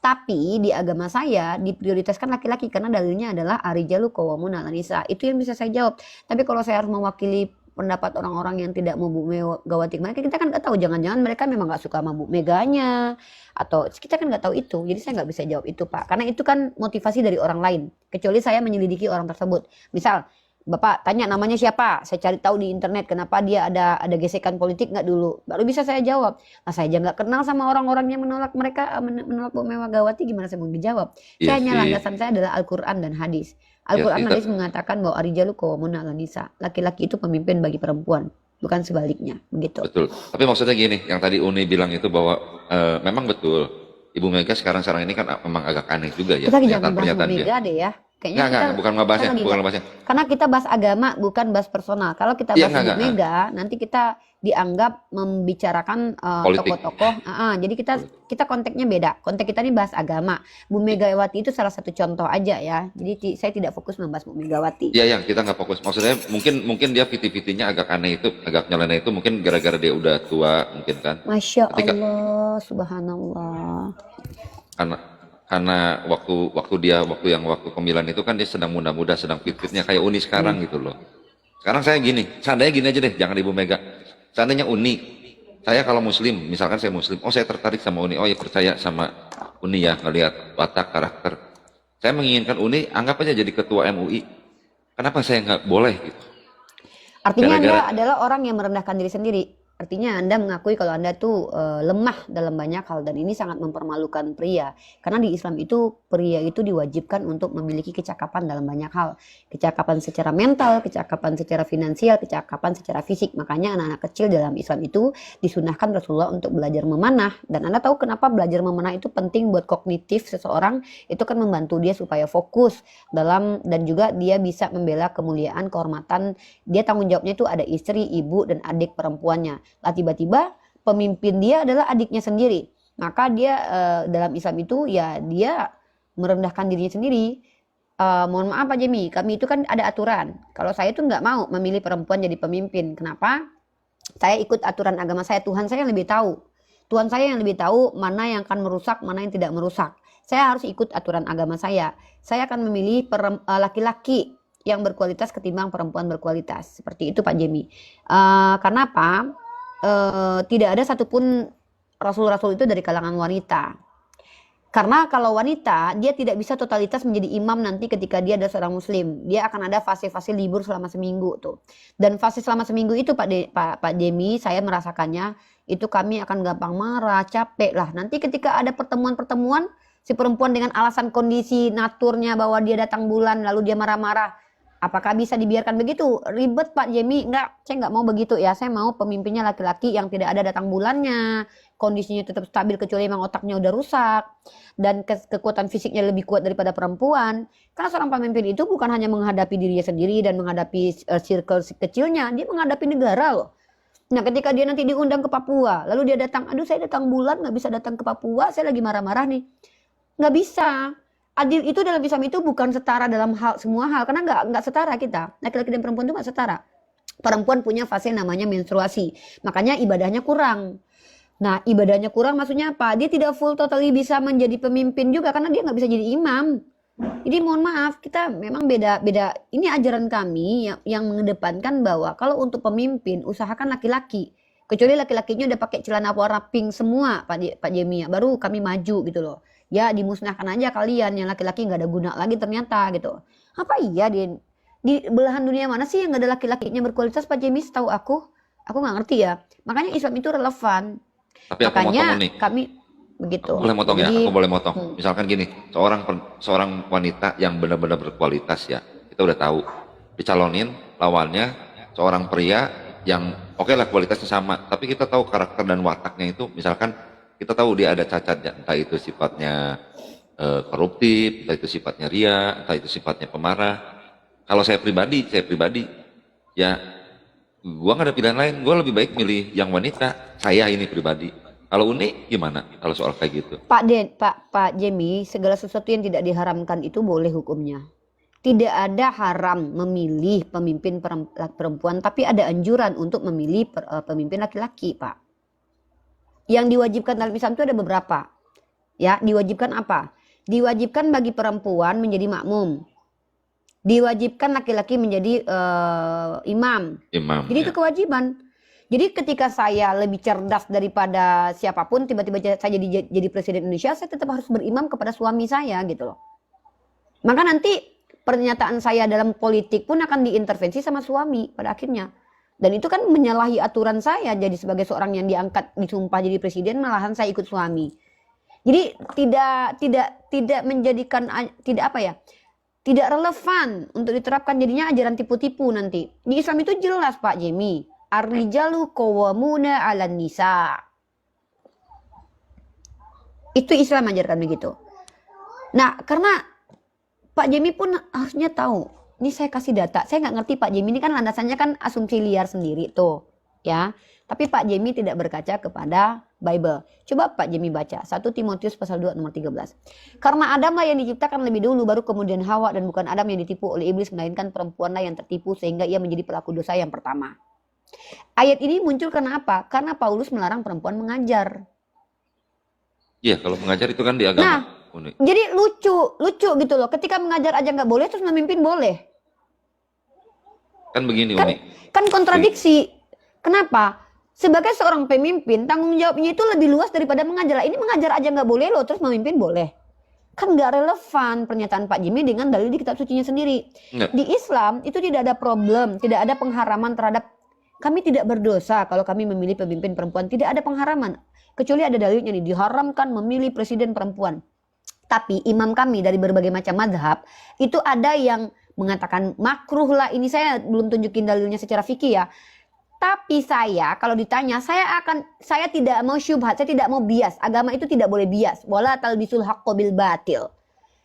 [SPEAKER 2] Tapi di agama saya diprioritaskan laki-laki karena dalilnya adalah arijalu qawwamuna 'alan nisa. Itu yang bisa saya jawab. Tapi kalau saya harus mewakili pendapat orang-orang yang tidak mau Bu Megawati kemarin, kita kan nggak tahu, jangan-jangan mereka memang nggak suka sama Bu Meganya, atau kita kan nggak tahu itu. Jadi saya nggak bisa jawab itu Pak, karena itu kan motivasi dari orang lain, kecuali saya menyelidiki orang tersebut. Misal Bapak tanya namanya siapa, saya cari tahu di internet kenapa dia ada gesekan politik nggak dulu, baru bisa saya jawab. Nah saya aja nggak kenal sama orang-orang yang menolak mereka, menolak Bu Megawati, gimana saya mau dijawab?
[SPEAKER 5] Iya
[SPEAKER 2] Saya hanya
[SPEAKER 5] sih.
[SPEAKER 2] landasan saya adalah Al-Quran dan hadis.
[SPEAKER 5] Iya
[SPEAKER 2] Al-Quran
[SPEAKER 5] sih,
[SPEAKER 2] dan hadis mengatakan bahwa arijalu qawwamuna 'alan nisa. Laki-laki itu pemimpin bagi perempuan, bukan sebaliknya, begitu.
[SPEAKER 5] betul. Tapi maksudnya gini, yang tadi Uni bilang itu bahwa memang betul Ibu Mega sekarang ini kan memang agak aneh juga ya
[SPEAKER 2] Kita jangan bahas Bu
[SPEAKER 5] pernyataan dia.
[SPEAKER 2] Mega deh ya. Kayaknya
[SPEAKER 5] Enggak,
[SPEAKER 2] kita
[SPEAKER 5] bukan ngebahasnya,
[SPEAKER 2] lagi
[SPEAKER 5] bukan ngebahasnya.
[SPEAKER 2] karena kita bahas agama bukan bahas personal. Kalau kita
[SPEAKER 5] Iya,
[SPEAKER 2] bahas Bu
[SPEAKER 5] enggak.
[SPEAKER 2] Mega, nanti kita dianggap membicarakan
[SPEAKER 5] Politik.
[SPEAKER 2] tokoh-tokoh. Jadi kita konteksnya beda. Konteks kita ini bahas agama. Bu Megawati itu salah satu contoh aja ya. Jadi saya tidak fokus membahas Bu Megawati.
[SPEAKER 5] Iya, yang kita nggak fokus. Maksudnya mungkin dia PT-PT-nya agak aneh itu, agak nyeleneh itu mungkin gara-gara dia udah tua mungkin kan.
[SPEAKER 2] Masya
[SPEAKER 5] Ketika
[SPEAKER 2] Allah, subhanallah.
[SPEAKER 5] karena waktu pemilihan itu kan dia sedang muda-muda, sedang fit-fitnya kayak Uni sekarang gitu loh. Sekarang saya gini, seandainya gini aja deh, jangan Ibu Mega. Seandainya Uni, saya kalau Muslim, misalkan saya Muslim, oh saya tertarik sama Uni, oh ya percaya sama Uni ya, ngelihat watak karakter. Saya menginginkan Uni, anggap aja jadi ketua MUI. Kenapa saya nggak boleh gitu?
[SPEAKER 2] Artinya Anda
[SPEAKER 5] Gara-gara
[SPEAKER 2] adalah orang yang merendahkan diri sendiri. Artinya Anda mengakui kalau Anda tuh lemah dalam banyak hal, dan ini sangat mempermalukan pria. Karena di Islam itu pria itu diwajibkan untuk memiliki kecakapan dalam banyak hal. Kecakapan secara mental, kecakapan secara finansial, kecakapan secara fisik. Makanya anak-anak kecil dalam Islam itu disunahkan Rasulullah untuk belajar memanah. Dan Anda tahu kenapa belajar memanah itu penting buat kognitif seseorang? Itu kan membantu dia supaya fokus dalam, dan juga dia bisa membela kemuliaan, kehormatan. Dia tanggung jawabnya itu ada istri, ibu, dan adik perempuannya. Lah tiba-tiba pemimpin dia adalah adiknya sendiri, maka dia dalam Islam itu ya dia merendahkan dirinya sendiri. Mohon maaf Pak Jemi, kami itu kan ada aturan. Kalau saya itu nggak mau memilih perempuan jadi pemimpin. Kenapa? Saya ikut aturan agama saya. Tuhan saya yang lebih tahu. Tuhan saya yang lebih tahu mana yang akan merusak, mana yang tidak merusak. Saya harus ikut aturan agama saya. Saya akan memilih laki-laki yang berkualitas ketimbang perempuan berkualitas. Seperti itu Pak Jemi. Karena apa? Tidak ada satupun rasul-rasul itu dari kalangan wanita. Karena kalau wanita, dia tidak bisa totalitas menjadi imam nanti ketika dia adalah seorang muslim. Dia akan ada fase-fase libur selama seminggu tuh. Dan fase selama seminggu itu Pak Jemi, saya merasakannya, itu kami akan gampang marah, capek lah. Nanti ketika ada pertemuan-pertemuan, si perempuan dengan alasan kondisi naturnya bahwa dia datang bulan, lalu dia marah-marah. Apakah bisa dibiarkan begitu? Ribet Pak Jemi. Enggak, saya nggak mau begitu ya. Saya mau pemimpinnya laki-laki yang tidak ada datang bulannya, kondisinya tetap stabil kecuali memang otaknya udah rusak, dan kekuatan fisiknya lebih kuat daripada perempuan. Karena seorang pemimpin itu bukan hanya menghadapi dirinya sendiri dan menghadapi circle kecilnya, dia menghadapi negara loh. Nah ketika dia nanti diundang ke Papua, lalu dia datang, aduh saya datang bulan nggak bisa datang ke Papua, saya lagi marah-marah nih. Nggak bisa. Adil itu dalam Islam itu bukan setara dalam semua hal, karena nggak setara kita. Laki-laki dan perempuan itu nggak setara. Perempuan punya fase namanya menstruasi, makanya ibadahnya kurang. Nah ibadahnya kurang maksudnya apa? Dia tidak full totally bisa menjadi pemimpin juga karena dia nggak bisa jadi imam. Jadi mohon maaf, kita memang beda-beda. Ini ajaran kami yang mengedepankan bahwa kalau untuk pemimpin usahakan laki-laki. Kecuali laki-lakinya udah pakai celana warna pink semua Pak Jemi, baru kami maju gitu loh. Ya dimusnahkan aja kalian yang laki-laki nggak ada guna lagi ternyata gitu. Apa iya di belahan dunia mana sih yang nggak ada laki-lakinya berkualitas Pak Jemi? Setahu aku Aku nggak ngerti ya. Makanya Islam itu relevan.
[SPEAKER 5] Tapi aku
[SPEAKER 2] Makanya
[SPEAKER 5] motong nih.
[SPEAKER 2] kami begitu.
[SPEAKER 5] Boleh motong ya?
[SPEAKER 2] Jadi,
[SPEAKER 5] Aku boleh motong. Misalkan gini, seorang wanita yang benar-benar berkualitas ya, kita udah tahu. Dicalonin lawannya seorang pria yang oke lah kualitasnya sama, tapi kita tahu karakter dan wataknya itu, misalkan kita tahu dia ada cacat, ya, entah itu sifatnya koruptif, entah itu sifatnya ria, entah itu sifatnya pemarah. Kalau saya pribadi ya gua nggak ada pilihan lain, gua lebih baik milih yang wanita. Saya ini pribadi. Kalau Uni gimana kalau soal kayak gitu?
[SPEAKER 2] Pak Jemi, segala sesuatu yang tidak diharamkan itu boleh hukumnya. Tidak ada haram memilih pemimpin perempuan, tapi ada anjuran untuk memilih pemimpin laki-laki, Pak. Yang diwajibkan dalam Islam itu ada beberapa. Ya, diwajibkan apa? Diwajibkan bagi perempuan menjadi makmum. Diwajibkan laki-laki menjadi imam. Jadi
[SPEAKER 5] ya.
[SPEAKER 2] itu kewajiban. Jadi ketika saya lebih cerdas daripada siapapun, tiba-tiba saya jadi presiden Indonesia, saya tetap harus berimam kepada suami saya gitu loh. Maka nanti pernyataan saya dalam politik pun akan diintervensi sama suami pada akhirnya. Dan itu kan menyalahi aturan saya jadi sebagai seorang yang diangkat disumpah jadi presiden, malahan saya ikut suami. Jadi tidak menjadikan tidak relevan untuk diterapkan, jadinya ajaran tipu-tipu nanti. Di Islam itu jelas Pak Jemi, ar-rijalu qawwamuna 'alan nisa. Itu Islam ajarkan begitu. Nah, karena Pak Jemi pun harusnya tahu. Ini saya kasih data. Saya nggak ngerti Pak Jemi ini kan landasannya kan asumsi liar sendiri tuh, ya. Tapi Pak Jemi tidak berkaca kepada Bible. Coba Pak Jemi baca 1 Timotius pasal 2 nomor 13. Karena Adamlah yang diciptakan lebih dulu, baru kemudian Hawa, dan bukan Adam yang ditipu oleh iblis, melainkan perempuanlah yang tertipu sehingga ia menjadi pelaku dosa yang pertama. Ayat ini muncul karena apa? Karena Paulus melarang perempuan mengajar.
[SPEAKER 5] Iya, kalau mengajar itu kan di agama.
[SPEAKER 2] Nah, jadi lucu gitu loh. Ketika mengajar aja nggak boleh, terus memimpin boleh.
[SPEAKER 5] Kan begini,
[SPEAKER 2] Uni. Kan kontradiksi. Kenapa? Sebagai seorang pemimpin, tanggung jawabnya itu lebih luas daripada mengajar. Ini mengajar aja nggak boleh loh, terus memimpin boleh. Kan nggak relevan pernyataan Pak Jimmy dengan dalil di kitab sucinya sendiri. Nggak. Di Islam itu tidak ada problem, tidak ada pengharaman terhadap kami tidak berdosa kalau kami memilih pemimpin perempuan. Tidak ada pengharaman. Kecuali ada dalilnya nih, diharamkan memilih presiden perempuan. Tapi imam kami dari berbagai macam mazhab itu ada yang mengatakan makruh lah. Ini saya belum tunjukin dalilnya secara fikih ya. Tapi saya kalau ditanya saya tidak mau syubhat, saya tidak mau bias. Agama itu tidak boleh bias. Wala talbisul haqqo bil batil.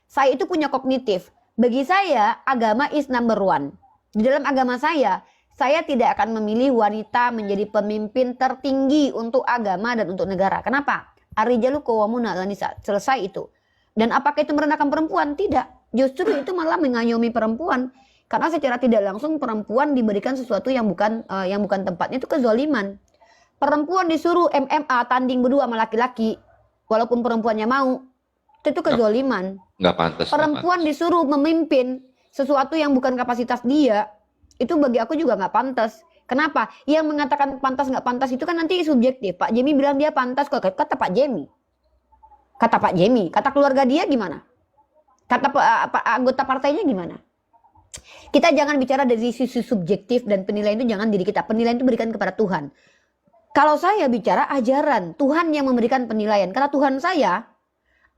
[SPEAKER 2] Saya itu punya kognitif. Bagi saya agama is number one. Di dalam agama saya tidak akan memilih wanita menjadi pemimpin tertinggi untuk agama dan untuk negara. Kenapa? Ar-rijalu qawwamuna 'alan nisa. Selesai itu. Dan apakah itu merendahkan perempuan? Tidak. Justru itu malah mengayomi perempuan. Karena secara tidak langsung perempuan diberikan sesuatu yang bukan tempatnya, itu kezaliman. Perempuan disuruh MMA tanding berdua sama laki-laki, walaupun perempuannya mau, itu kezaliman.
[SPEAKER 5] Nggak pantas.
[SPEAKER 2] Perempuan disuruh memimpin sesuatu yang bukan kapasitas dia, itu bagi aku juga nggak pantas. Kenapa? Yang mengatakan pantas nggak pantas itu kan nanti subjektif. Pak Jemi bilang dia pantas, kok kata Pak Jemi. Kata Pak Jemi, kata keluarga dia gimana? Kata anggota partainya gimana? Kita jangan bicara dari sisi subjektif dan penilaian itu jangan diri kita. Penilaian itu berikan kepada Tuhan. Kalau saya bicara ajaran, Tuhan yang memberikan penilaian. Karena Tuhan saya,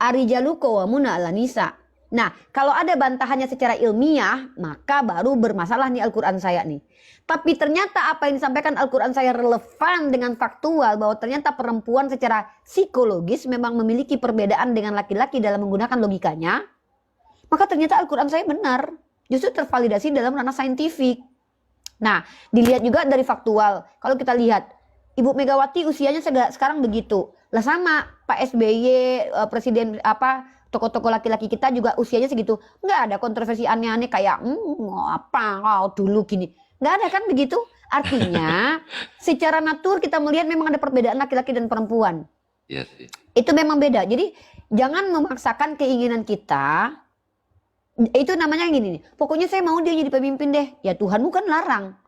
[SPEAKER 2] ar-rijalu qawwamuna 'alan nisa. Nah, kalau ada bantahannya secara ilmiah, maka baru bermasalah nih Al-Quran saya nih. Tapi ternyata apa yang disampaikan Al-Quran saya relevan dengan faktual, bahwa ternyata perempuan secara psikologis memang memiliki perbedaan dengan laki-laki dalam menggunakan logikanya. Maka ternyata Al-Quran saya benar. Justru tervalidasi dalam ranah saintifik. Nah, dilihat juga dari faktual. Kalau kita lihat, Ibu Megawati usianya sekarang begitu. Lah sama Pak SBY, presiden tokoh-tokoh laki-laki kita juga usianya segitu. Nggak ada kontroversi aneh-aneh kayak dulu gini. Nggak ada kan begitu. Artinya secara natur kita melihat memang ada perbedaan laki-laki dan perempuan.
[SPEAKER 5] Yes, yes.
[SPEAKER 2] Itu memang beda. Jadi jangan memaksakan keinginan kita. Itu namanya gini nih. Pokoknya saya mau dia jadi pemimpin deh. Ya Tuhanmu kan larang.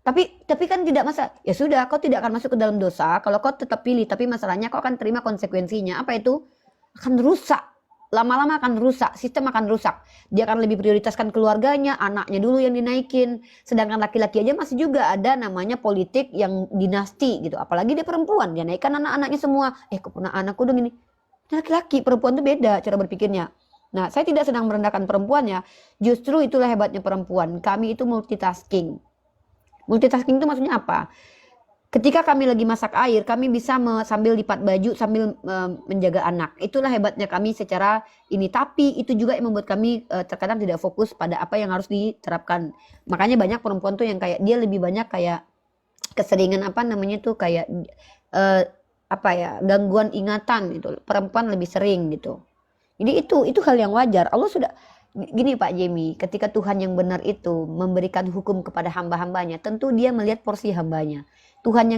[SPEAKER 2] Tapi kan tidak masalah. Ya sudah, kau tidak akan masuk ke dalam dosa kalau kau tetap pilih. Tapi masalahnya kau akan terima konsekuensinya. Apa itu? Akan rusak lama-lama akan rusak, sistem akan rusak. Dia akan lebih prioritaskan keluarganya, anaknya dulu yang dinaikin. Sedangkan laki-laki aja masih juga ada namanya politik yang dinasti gitu. Apalagi dia perempuan, dia naikkan anak-anaknya semua. Kok punya anakku dong ini. Laki-laki, perempuan itu beda cara berpikirnya. Nah, saya tidak sedang merendahkan perempuannya. Justru itulah hebatnya perempuan. Kami itu multitasking. Multitasking itu maksudnya apa? Ketika kami lagi masak air, kami bisa sambil lipat baju, sambil menjaga anak. Itulah hebatnya kami secara ini. Tapi itu juga yang membuat kami terkadang tidak fokus pada apa yang harus diterapkan. Makanya banyak perempuan tuh yang kayak dia lebih banyak kayak keseringan apa namanya tuh kayak gangguan ingatan gitu. Perempuan lebih sering gitu. Jadi itu hal yang wajar. Allah sudah gini Pak Jemi, ketika Tuhan yang benar itu memberikan hukum kepada hamba-hambanya, tentu dia melihat porsi hambanya. Tuhan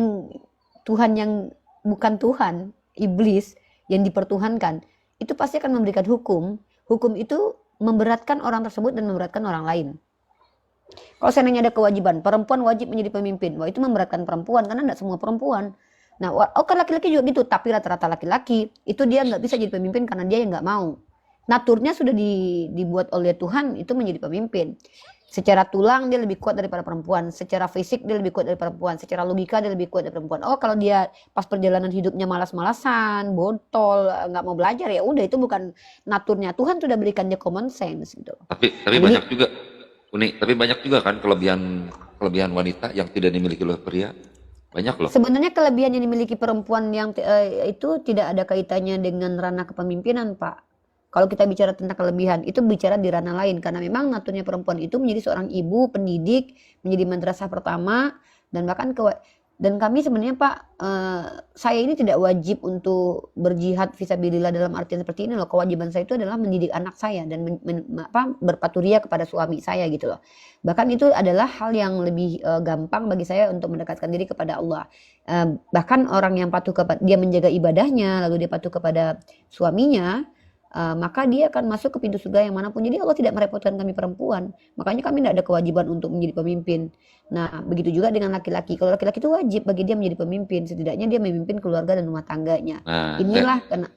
[SPEAKER 2] yang bukan Tuhan, iblis yang dipertuhankan, itu pasti akan memberikan hukum. Hukum itu memberatkan orang tersebut dan memberatkan orang lain. Kalau seandainya ada kewajiban, perempuan wajib menjadi pemimpin, wah itu memberatkan perempuan karena tidak semua perempuan. Nah, kan laki-laki juga gitu, tapi rata-rata laki-laki itu dia nggak bisa jadi pemimpin karena dia yang nggak mau. Naturnya sudah dibuat oleh Tuhan itu menjadi pemimpin. Secara tulang dia lebih kuat daripada perempuan, secara fisik dia lebih kuat daripada perempuan, secara logika dia lebih kuat daripada perempuan. Kalau dia pas perjalanan hidupnya malas-malasan, botol, nggak mau belajar, ya udah itu bukan naturnya. Tuhan sudah berikan dia common sense gitu.
[SPEAKER 5] Tapi banyak juga tapi banyak juga kan kelebihan wanita yang tidak dimiliki oleh pria. Banyak loh.
[SPEAKER 2] Sebenarnya kelebihan yang dimiliki perempuan yang itu tidak ada kaitannya dengan ranah kepemimpinan, Pak. Kalau kita bicara tentang kelebihan, itu bicara di ranah lain. Karena memang naturnya perempuan itu menjadi seorang ibu, pendidik, menjadi madrasah pertama, dan bahkan dan kami sebenarnya Pak, saya ini tidak wajib untuk berjihad fisabilillah dalam artian seperti ini loh. Kewajiban saya itu adalah mendidik anak saya dan berpaturia kepada suami saya gitu loh. Bahkan itu adalah hal yang lebih gampang bagi saya untuk mendekatkan diri kepada Allah. Bahkan orang yang patuh kepada dia menjaga ibadahnya, lalu dia patuh kepada suaminya, maka dia akan masuk ke pintu surga yang manapun. Jadi Allah tidak merepotkan kami perempuan. Makanya kami tidak ada kewajiban untuk menjadi pemimpin. Nah, begitu juga dengan laki-laki. Kalau laki-laki itu wajib bagi dia menjadi pemimpin. Setidaknya dia memimpin keluarga dan rumah tangganya.
[SPEAKER 5] Nah,
[SPEAKER 2] inilah karena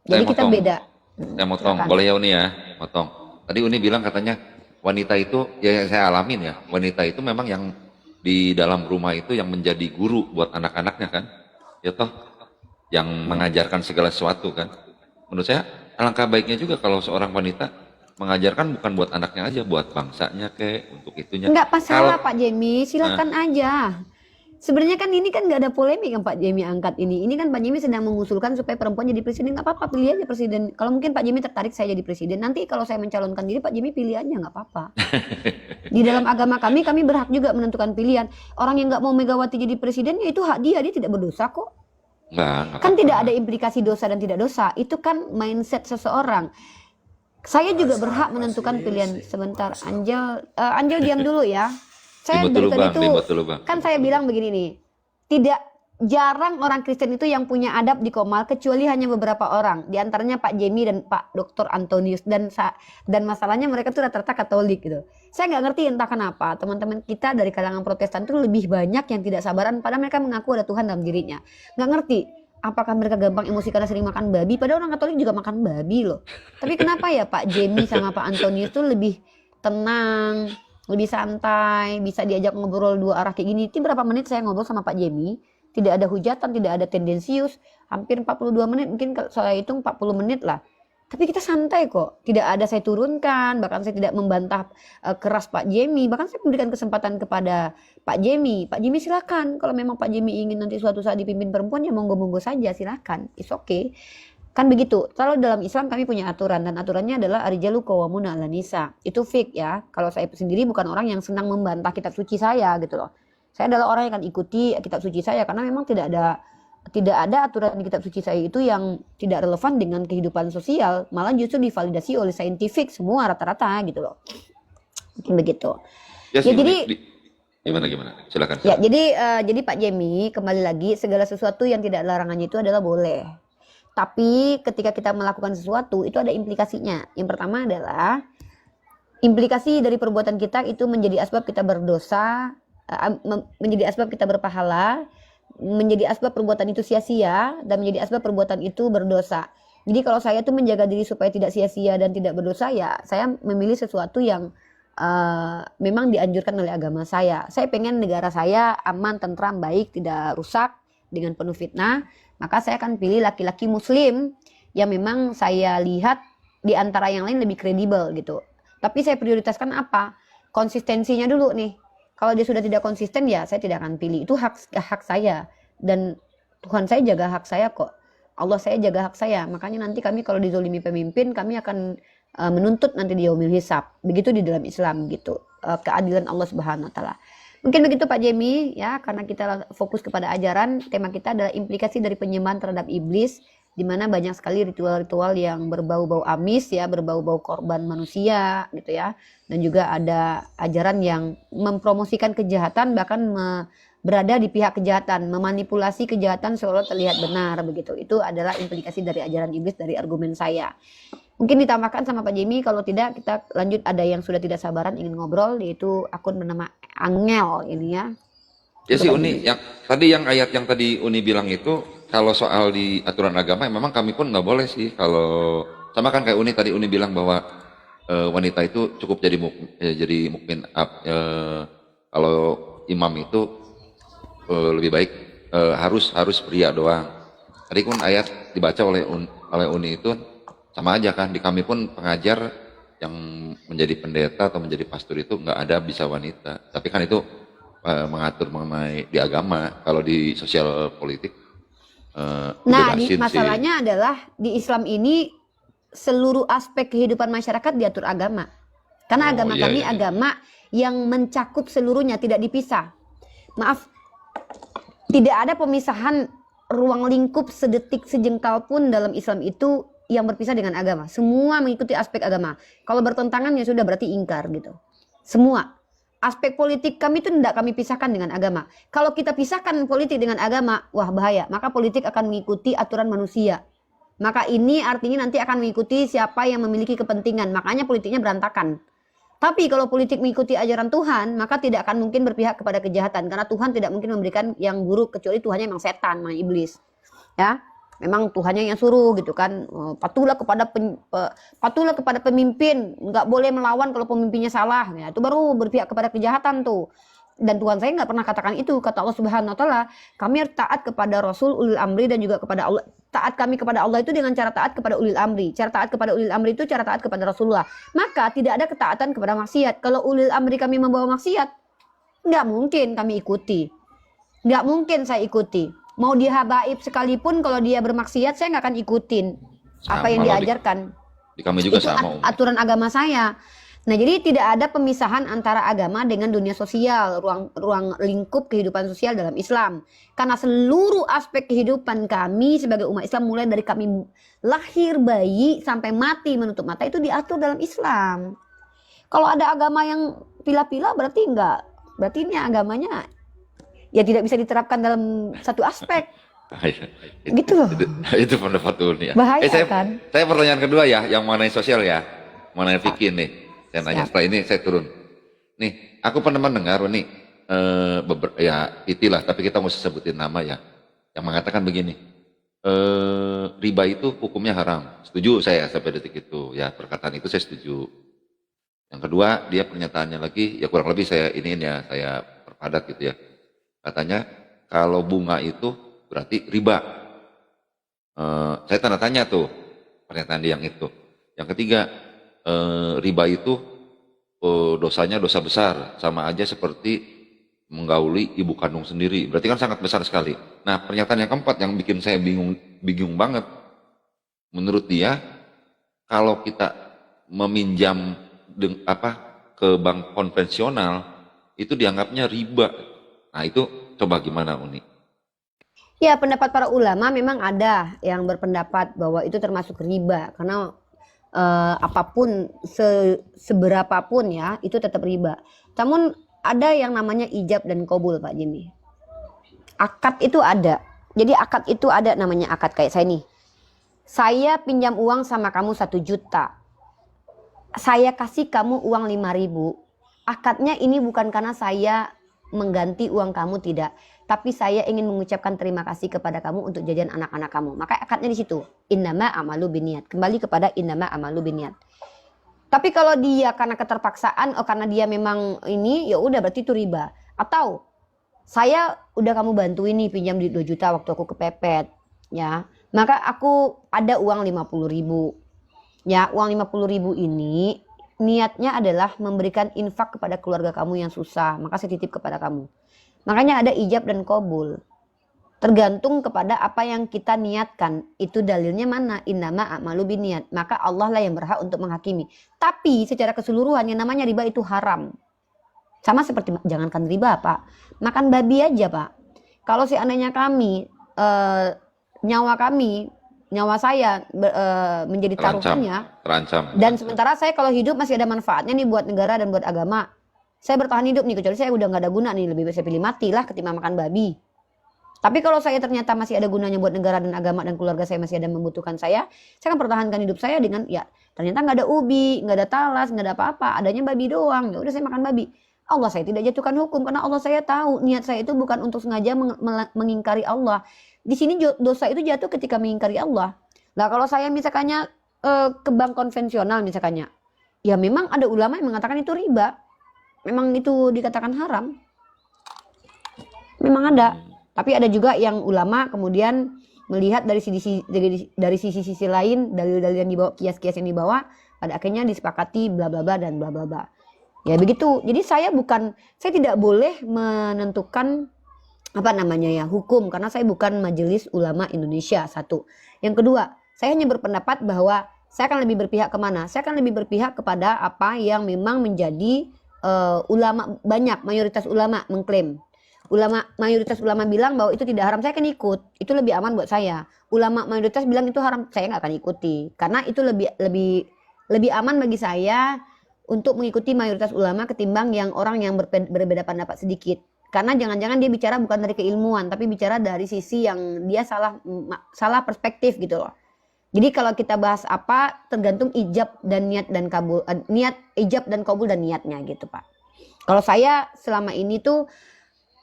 [SPEAKER 2] jadi kita beda.
[SPEAKER 5] Saya motong, boleh ya Uni ya? Motong. Tadi Uni bilang katanya wanita itu, ya saya alamin ya, wanita itu memang yang di dalam rumah itu yang menjadi guru buat anak-anaknya kan? Ya toh, yang mengajarkan segala sesuatu kan? Menurut saya alangkah baiknya juga kalau seorang wanita mengajarkan bukan buat anaknya aja, buat bangsanya untuk itunya.
[SPEAKER 2] Enggak masalah Pak Jemi, silakan aja. Sebenarnya kan ini kan nggak ada polemik yang Pak Jemi angkat ini. Ini kan Pak Jemi sedang mengusulkan supaya perempuan jadi presiden. Nggak apa-apa, pilih aja presiden. Kalau mungkin Pak Jemi tertarik saya jadi presiden, nanti kalau saya mencalonkan diri Pak Jemi pilih aja, nggak apa-apa. Di dalam agama kami berhak juga menentukan pilihan. Orang yang nggak mau Megawati jadi presiden, ya itu hak dia tidak berdosa kok.
[SPEAKER 5] Enggak
[SPEAKER 2] Kan tidak ada implikasi dosa dan tidak dosa. Itu kan mindset seseorang. Saya juga berhak menentukan pilihan. Sebentar, Angel diam dulu ya. Saya dari tadi itu kan saya bilang begini nih. Jarang orang Kristen itu yang punya adab di Komal, kecuali hanya beberapa orang. Di antaranya Pak Jemi dan Pak Dr. Antonius, dan masalahnya mereka tuh rata-rata Katolik gitu. Saya nggak ngerti entah kenapa teman-teman kita dari kalangan Protestan tuh lebih banyak yang tidak sabaran, padahal mereka mengaku ada Tuhan dalam dirinya. Nggak ngerti apakah mereka gampang emosi karena sering makan babi, padahal orang Katolik juga makan babi loh. Tapi kenapa ya Pak Jemi sama Pak Antonius tuh lebih tenang, lebih santai, bisa diajak ngobrol dua arah kayak gini. Itu berapa menit saya ngobrol sama Pak Jemi, tidak ada hujatan, tidak ada tendensius, hampir 42 menit, mungkin kalau saya hitung 40 menit lah. Tapi kita santai kok, tidak ada saya turunkan, bahkan saya tidak membantah keras Pak Jemi, bahkan saya memberikan kesempatan kepada Pak Jemi. Pak Jemi silakan, kalau memang Pak Jemi ingin nanti suatu saat dipimpin perempuan, ya monggo-monggo saja, silakan, it's okay. Kan begitu. Kalau dalam Islam kami punya aturan, dan aturannya adalah arijalu qawwamuna 'alan nisa. Itu fix ya. Kalau saya sendiri bukan orang yang senang membantah kitab suci saya gitu loh. Saya adalah orang yang akan ikuti kitab suci saya karena memang tidak ada aturan di kitab suci saya itu yang tidak relevan dengan kehidupan sosial, malah justru divalidasi oleh saintifik semua rata-rata gitu loh. Mungkin begitu.
[SPEAKER 5] Ya,
[SPEAKER 2] ya jadi
[SPEAKER 5] gimana? Silakan.
[SPEAKER 2] Ya, jadi Pak Jemi, kembali lagi, segala sesuatu yang tidak larangannya itu adalah boleh. Tapi ketika kita melakukan sesuatu itu ada implikasinya. Yang pertama adalah implikasi dari perbuatan kita itu menjadi asbab kita berdosa, menjadi asbab kita berpahala, menjadi asbab perbuatan itu sia-sia, dan menjadi asbab perbuatan itu berdosa. Jadi kalau saya tuh menjaga diri supaya tidak sia-sia dan tidak berdosa, ya saya memilih sesuatu yang memang dianjurkan oleh agama saya. Saya pengen negara saya aman, tentram, baik, tidak rusak dengan penuh fitnah. Maka saya akan pilih laki-laki muslim yang memang saya lihat di antara yang lain lebih kredibel gitu. Tapi saya prioritaskan apa? Konsistensinya dulu nih. Kalau dia sudah tidak konsisten, ya saya tidak akan pilih. Itu hak saya. Dan Tuhan saya jaga hak saya kok. Allah saya jaga hak saya. Makanya nanti kami kalau dizolimi pemimpin, kami akan menuntut nanti di yaumil hisab. Begitu di dalam Islam gitu. Keadilan Allah Subhanahu wa taala. Mungkin begitu Pak Jemi ya, karena kita fokus kepada ajaran, tema kita adalah implikasi dari penyembahan terhadap iblis, di mana banyak sekali ritual-ritual yang berbau-bau amis ya, berbau-bau korban manusia gitu ya. Dan juga ada ajaran yang mempromosikan kejahatan, bahkan berada di pihak kejahatan, memanipulasi kejahatan seolah terlihat benar begitu. Itu adalah implikasi dari ajaran iblis dari argumen saya. Mungkin ditambahkan sama Pak Jimmy, kalau tidak kita lanjut. Ada yang sudah tidak sabaran ingin ngobrol, yaitu akun bernama Angel ini ya.
[SPEAKER 5] Ya sih Uni, yang ayat yang tadi Uni bilang itu, kalau soal di aturan agama, memang kami pun nggak boleh sih. Kalau sama kan kayak Uni tadi, Uni bilang bahwa wanita itu cukup jadi mukmin. Kalau imam itu lebih baik harus pria doang. Tadi pun ayat dibaca oleh Uni itu sama aja kan. Di kami pun pengajar yang menjadi pendeta atau menjadi pastor itu nggak ada bisa wanita. Tapi kan itu mengatur mengenai di agama. Kalau di sosial politik
[SPEAKER 2] nah masalahnya adalah di Islam ini seluruh aspek kehidupan masyarakat diatur agama. Karena agama kami agama yang mencakup seluruhnya, tidak dipisah. Maaf, tidak ada pemisahan ruang lingkup sedetik sejengkal pun dalam Islam itu yang berpisah dengan agama. Semua mengikuti aspek agama. Kalau bertentangan ya sudah berarti ingkar gitu. Semua. Aspek politik kami itu tidak kami pisahkan dengan agama. Kalau kita pisahkan politik dengan agama, wah bahaya. Maka politik akan mengikuti aturan manusia. Maka ini artinya nanti akan mengikuti siapa yang memiliki kepentingan. Makanya politiknya berantakan. Tapi kalau politik mengikuti ajaran Tuhan, maka tidak akan mungkin berpihak kepada kejahatan. Karena Tuhan tidak mungkin memberikan yang buruk, kecuali Tuhannya memang setan, memang iblis. Ya, memang Tuhannya yang suruh gitu kan. Patuhlah kepada pemimpin, nggak boleh melawan kalau pemimpinnya salah. Ya, itu baru berpihak kepada kejahatan tuh. Dan Tuhan saya nggak pernah katakan itu. Kata Allah Subhanahu wa taala, kami harus taat kepada Rasul, ulil amri, dan juga kepada Allah. Taat kami kepada Allah itu dengan cara taat kepada ulil amri. Cara taat kepada ulil amri itu cara taat kepada Rasulullah. Maka tidak ada ketaatan kepada maksiat. Kalau ulil amri kami membawa maksiat, nggak mungkin kami ikuti. Nggak mungkin saya ikuti. Mau dia habaib sekalipun, kalau dia bermaksiat saya nggak akan ikutin apa yang diajarkan.
[SPEAKER 5] Di kami juga
[SPEAKER 2] itu
[SPEAKER 5] sama.
[SPEAKER 2] Aturan agama saya. Nah, jadi tidak ada pemisahan antara agama dengan dunia sosial, ruang lingkup kehidupan sosial dalam Islam. Karena seluruh aspek kehidupan kami sebagai umat Islam, mulai dari kami lahir bayi sampai mati menutup mata, itu diatur dalam Islam. Kalau ada agama yang pilah-pilah berarti enggak. Berarti ini agamanya ya tidak bisa diterapkan dalam satu aspek. Gitu loh.
[SPEAKER 5] Itu pendapat Uni ya.
[SPEAKER 2] Bahaya kan?
[SPEAKER 5] Saya pertanyaan kedua ya, yang mengenai sosial ya, mengenai fikih nih. Saya nanya setelah ini saya turun. Nih, aku pernah mendengar nih ya itilah, tapi kita mesti sebutin nama ya. Yang mengatakan begini, riba itu hukumnya haram. Setuju saya sampai detik itu. Ya perkataan itu saya setuju. Yang kedua, dia pernyataannya lagi, ya kurang lebih saya perpadat gitu ya. Katanya kalau bunga itu berarti riba. Saya tanda tanya tuh pernyataan dia yang itu. Yang ketiga, riba itu dosanya dosa besar, sama aja seperti menggauli ibu kandung sendiri. Berarti kan sangat besar sekali. Nah, pernyataan yang keempat yang bikin saya bingung banget. Menurut dia, kalau kita meminjam ke bank konvensional itu dianggapnya riba. Nah, itu coba gimana Uni?
[SPEAKER 2] Ya, pendapat para ulama memang ada yang berpendapat bahwa itu termasuk riba, karena apapun seberapapun ya itu tetap riba. Namun ada yang namanya ijab dan qabul Pak Jimmy. Akad itu ada. Jadi akad itu ada namanya akad, kayak saya nih. Saya pinjam uang sama kamu 1 juta. Saya kasih kamu uang 5.000. Akadnya ini bukan karena saya mengganti uang kamu, tidak. tapi saya ingin mengucapkan terima kasih kepada kamu untuk jajan anak-anak kamu. Maka akadnya di situ. Innama amalu biniat. Kembali kepada innama amalu biniat. Tapi kalau dia karena keterpaksaan, karena dia memang ini, ya udah berarti itu riba. Atau saya udah kamu bantuin nih pinjam 2 juta waktu aku kepepet, ya. Maka aku ada uang 50.000. Ya, uang 50.000 ini niatnya adalah memberikan infak kepada keluarga kamu yang susah. Maka saya titip kepada kamu. Makanya ada ijab dan qabul. Tergantung kepada apa yang kita niatkan. Itu dalilnya mana? Innama a'malu biniat. Maka Allah lah yang berhak untuk menghakimi. Tapi secara keseluruhan yang namanya riba itu haram. Sama seperti jangankan riba Pak. Makan babi aja Pak. Kalau seandainya kami, nyawa saya menjadi taruhannya.
[SPEAKER 5] Terancam.
[SPEAKER 2] Dan sementara saya kalau hidup masih ada manfaatnya nih buat negara dan buat agama. Saya bertahan hidup nih, kecuali saya udah gak ada guna nih. Lebih baik saya pilih mati lah ketimbang makan babi. Tapi kalau saya ternyata masih ada gunanya buat negara dan agama dan keluarga saya masih ada membutuhkan saya akan pertahankan hidup saya dengan ya ternyata nggak ada ubi, nggak ada talas, nggak ada apa-apa, adanya babi doang. Ya udah saya makan babi. Allah saya tidak jatuhkan hukum karena Allah saya tahu niat saya itu bukan untuk sengaja mengingkari Allah. Di sini dosa itu jatuh ketika mengingkari Allah. Nah kalau saya misalkannya ke bank konvensional misalkannya, ya memang ada ulama yang mengatakan itu riba, memang itu dikatakan haram, memang ada. Tapi ada juga yang ulama kemudian melihat dari sisi lain, dalil-dalil yang dibawa, kias-kias yang dibawa, pada akhirnya disepakati bla bla bla dan bla bla bla. Ya begitu. Jadi saya tidak boleh menentukan hukum karena saya bukan Majelis Ulama Indonesia, satu. Yang kedua, saya hanya berpendapat bahwa saya akan lebih berpihak kemana? Saya akan lebih berpihak kepada apa yang memang menjadi ulama, banyak mayoritas ulama mengklaim. Mayoritas ulama bilang bahwa itu tidak haram, saya akan ikut. Itu lebih aman buat saya. Ulama mayoritas bilang itu haram, saya nggak akan ikuti. Karena itu lebih aman bagi saya untuk mengikuti mayoritas ulama ketimbang yang orang yang berbeda pendapat sedikit. Karena jangan-jangan dia bicara bukan dari keilmuan, tapi bicara dari sisi yang dia salah perspektif gitu loh. Jadi kalau kita bahas apa tergantung ijab dan niat dan kabul, ijab dan kabul dan niatnya gitu Pak. Kalau saya selama ini tuh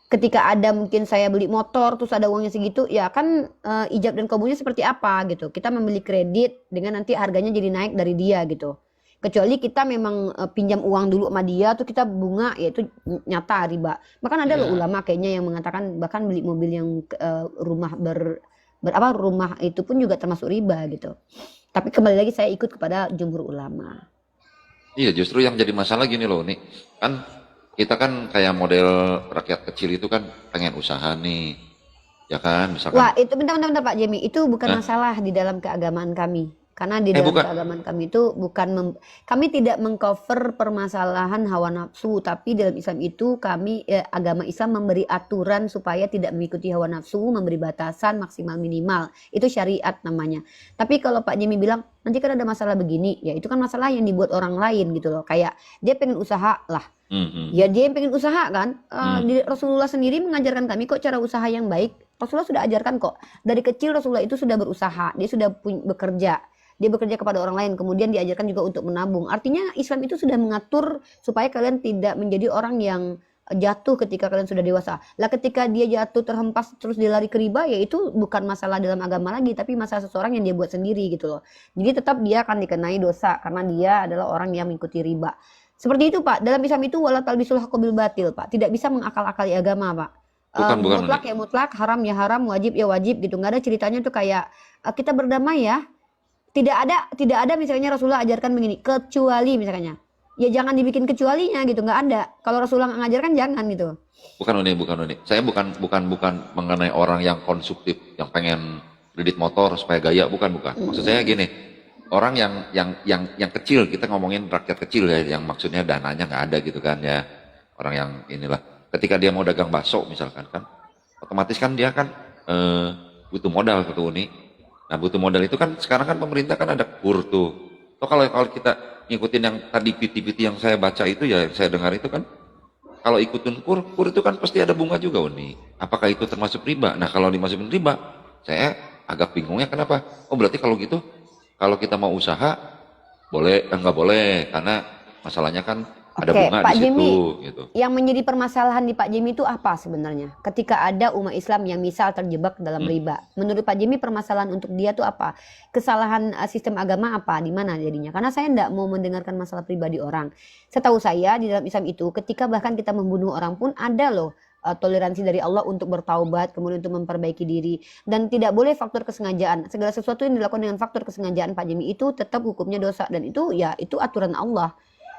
[SPEAKER 2] ketika ada mungkin saya beli motor terus ada uangnya segitu, ya kan ijab dan kabulnya seperti apa gitu. Kita membeli kredit dengan nanti harganya jadi naik dari dia gitu. Kecuali kita memang pinjam uang dulu sama dia tuh kita bunga, ya itu nyata riba. Bahkan ada loh ulama kayaknya yang mengatakan bahkan beli mobil yang rumah rumah itu pun juga termasuk riba gitu. Tapi kembali lagi saya ikut kepada jumhur ulama.
[SPEAKER 5] Iya, justru yang jadi masalah gini loh nih. Kan kita kan kayak model rakyat kecil itu kan pengen usaha nih, ya kan? Misalkan.
[SPEAKER 2] Wah, itu bentar Pak Jemi, itu bukan masalah di dalam keagamaan kami. Karena di dalam keagamaan kami itu kami tidak mengcover permasalahan hawa nafsu, tapi dalam Islam itu agama Islam memberi aturan supaya tidak mengikuti hawa nafsu, memberi batasan maksimal minimal. Itu syariat namanya. Tapi kalau Pak Jemi bilang nanti kan ada masalah begini, ya itu kan masalah yang dibuat orang lain gitu loh. Kayak dia pengen usaha lah. Ya dia yang pengen usaha kan. Rasulullah sendiri mengajarkan kami kok cara usaha yang baik. Rasulullah sudah ajarkan kok. Dari kecil Rasulullah itu sudah berusaha, dia sudah bekerja. Dia bekerja kepada orang lain, kemudian diajarkan juga untuk menabung. Artinya Islam itu sudah mengatur supaya kalian tidak menjadi orang yang jatuh ketika kalian sudah dewasa. Lah ketika dia jatuh terhempas terus dia lari ke riba, ya itu bukan masalah dalam agama lagi, tapi masalah seseorang yang dia buat sendiri gitu loh. Jadi tetap dia akan dikenai dosa karena dia adalah orang yang mengikuti riba. Seperti itu Pak, dalam Islam itu wala talbisul haqqa bil batil Pak. Tidak bisa mengakal-akali agama Pak. Mutlak ya mutlak, haram ya haram, wajib ya wajib gitu. Nggak ada ceritanya tuh kayak kita berdamai ya. Tidak ada misalnya Rasulullah ajarkan begini, kecuali misalnya. Ya jangan dibikin kecualinya gitu, nggak ada. Kalau Rasulullah ngajarkan jangan gitu.
[SPEAKER 5] Bukan Uni. Saya bukan mengenai orang yang konsumtif, yang pengen kredit motor supaya gaya, bukan. Maksud saya gini, orang yang kecil, kita ngomongin rakyat kecil ya, yang maksudnya dananya nggak ada gitu kan ya. Orang yang inilah, ketika dia mau dagang bakso misalkan kan, otomatis kan dia kan butuh modal ke Uni. Nah butuh modal itu kan sekarang kan pemerintah kan ada KUR tuh. Kalau kita ngikutin yang tadi PT yang saya baca itu ya, saya dengar itu kan kalau ikutin KUR itu kan pasti ada bunga juga Uni. Apakah itu termasuk riba? Nah kalau dimasukin riba, saya agak bingungnya kenapa? Oh berarti kalau gitu, kalau kita mau usaha boleh, enggak boleh, karena masalahnya kan ada
[SPEAKER 2] Oke,
[SPEAKER 5] bunga
[SPEAKER 2] Pak
[SPEAKER 5] di situ
[SPEAKER 2] Jimmy,
[SPEAKER 5] gitu.
[SPEAKER 2] yang menjadi permasalahan di Pak Jimmy itu apa sebenarnya? Ketika ada umat Islam yang misal terjebak dalam riba, menurut Pak Jimmy permasalahan untuk dia tuh apa? Kesalahan sistem agama apa? Di mana jadinya? Karena saya tidak mau mendengarkan masalah pribadi orang. Setahu saya di dalam Islam itu, ketika bahkan kita membunuh orang pun ada loh toleransi dari Allah untuk bertaubat, kemudian untuk memperbaiki diri, dan tidak boleh faktor kesengajaan. Segala sesuatu yang dilakukan dengan faktor kesengajaan Pak Jimmy itu tetap hukumnya dosa, dan itu ya itu aturan Allah.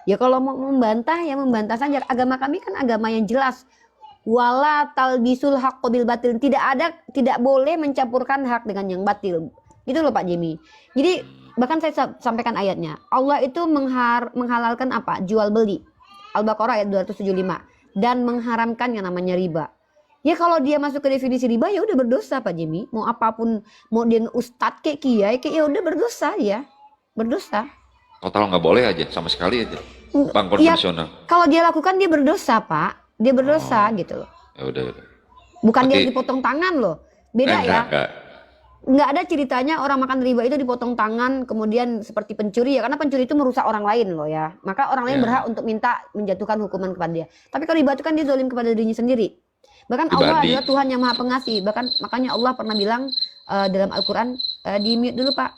[SPEAKER 2] Ya kalau mau membantah ya membantah saja. Agama kami kan agama yang jelas. Wala talbisul haqq bil batil. Tidak boleh mencampurkan hak dengan yang batil. Gitu loh Pak Jimmy. Jadi bahkan saya sampaikan ayatnya. Allah itu menghalalkan apa? Jual beli. Al-Baqarah ayat 275, dan mengharamkan yang namanya riba. Ya kalau dia masuk ke definisi riba ya udah berdosa Pak Jimmy. Mau apapun, mau dia ustadz kayak kiai kayak ya udah berdosa ya. Berdosa.
[SPEAKER 5] Total nggak boleh aja, sama sekali aja. Bank
[SPEAKER 2] Ya,
[SPEAKER 5] konvensional.
[SPEAKER 2] kalau dia lakukan dia berdosa Pak, dia berdosa gitu loh.
[SPEAKER 5] Ya udah.
[SPEAKER 2] Bukan dia
[SPEAKER 5] Berarti-
[SPEAKER 2] dipotong tangan loh, beda ya.
[SPEAKER 5] Enggak.
[SPEAKER 2] Nggak ada ceritanya orang makan riba itu dipotong tangan kemudian seperti pencuri ya, karena pencuri itu merusak orang lain loh ya. Maka orang lain
[SPEAKER 5] Ya.
[SPEAKER 2] berhak untuk minta menjatuhkan hukuman kepada dia. Tapi kalau riba itu kan dia zalim kepada dirinya sendiri. Bahkan Allah
[SPEAKER 5] Pribadi.
[SPEAKER 2] adalah Tuhan yang Maha Pengasih. Bahkan makanya Allah pernah bilang dalam Al-Qur'an, di mute dulu Pak.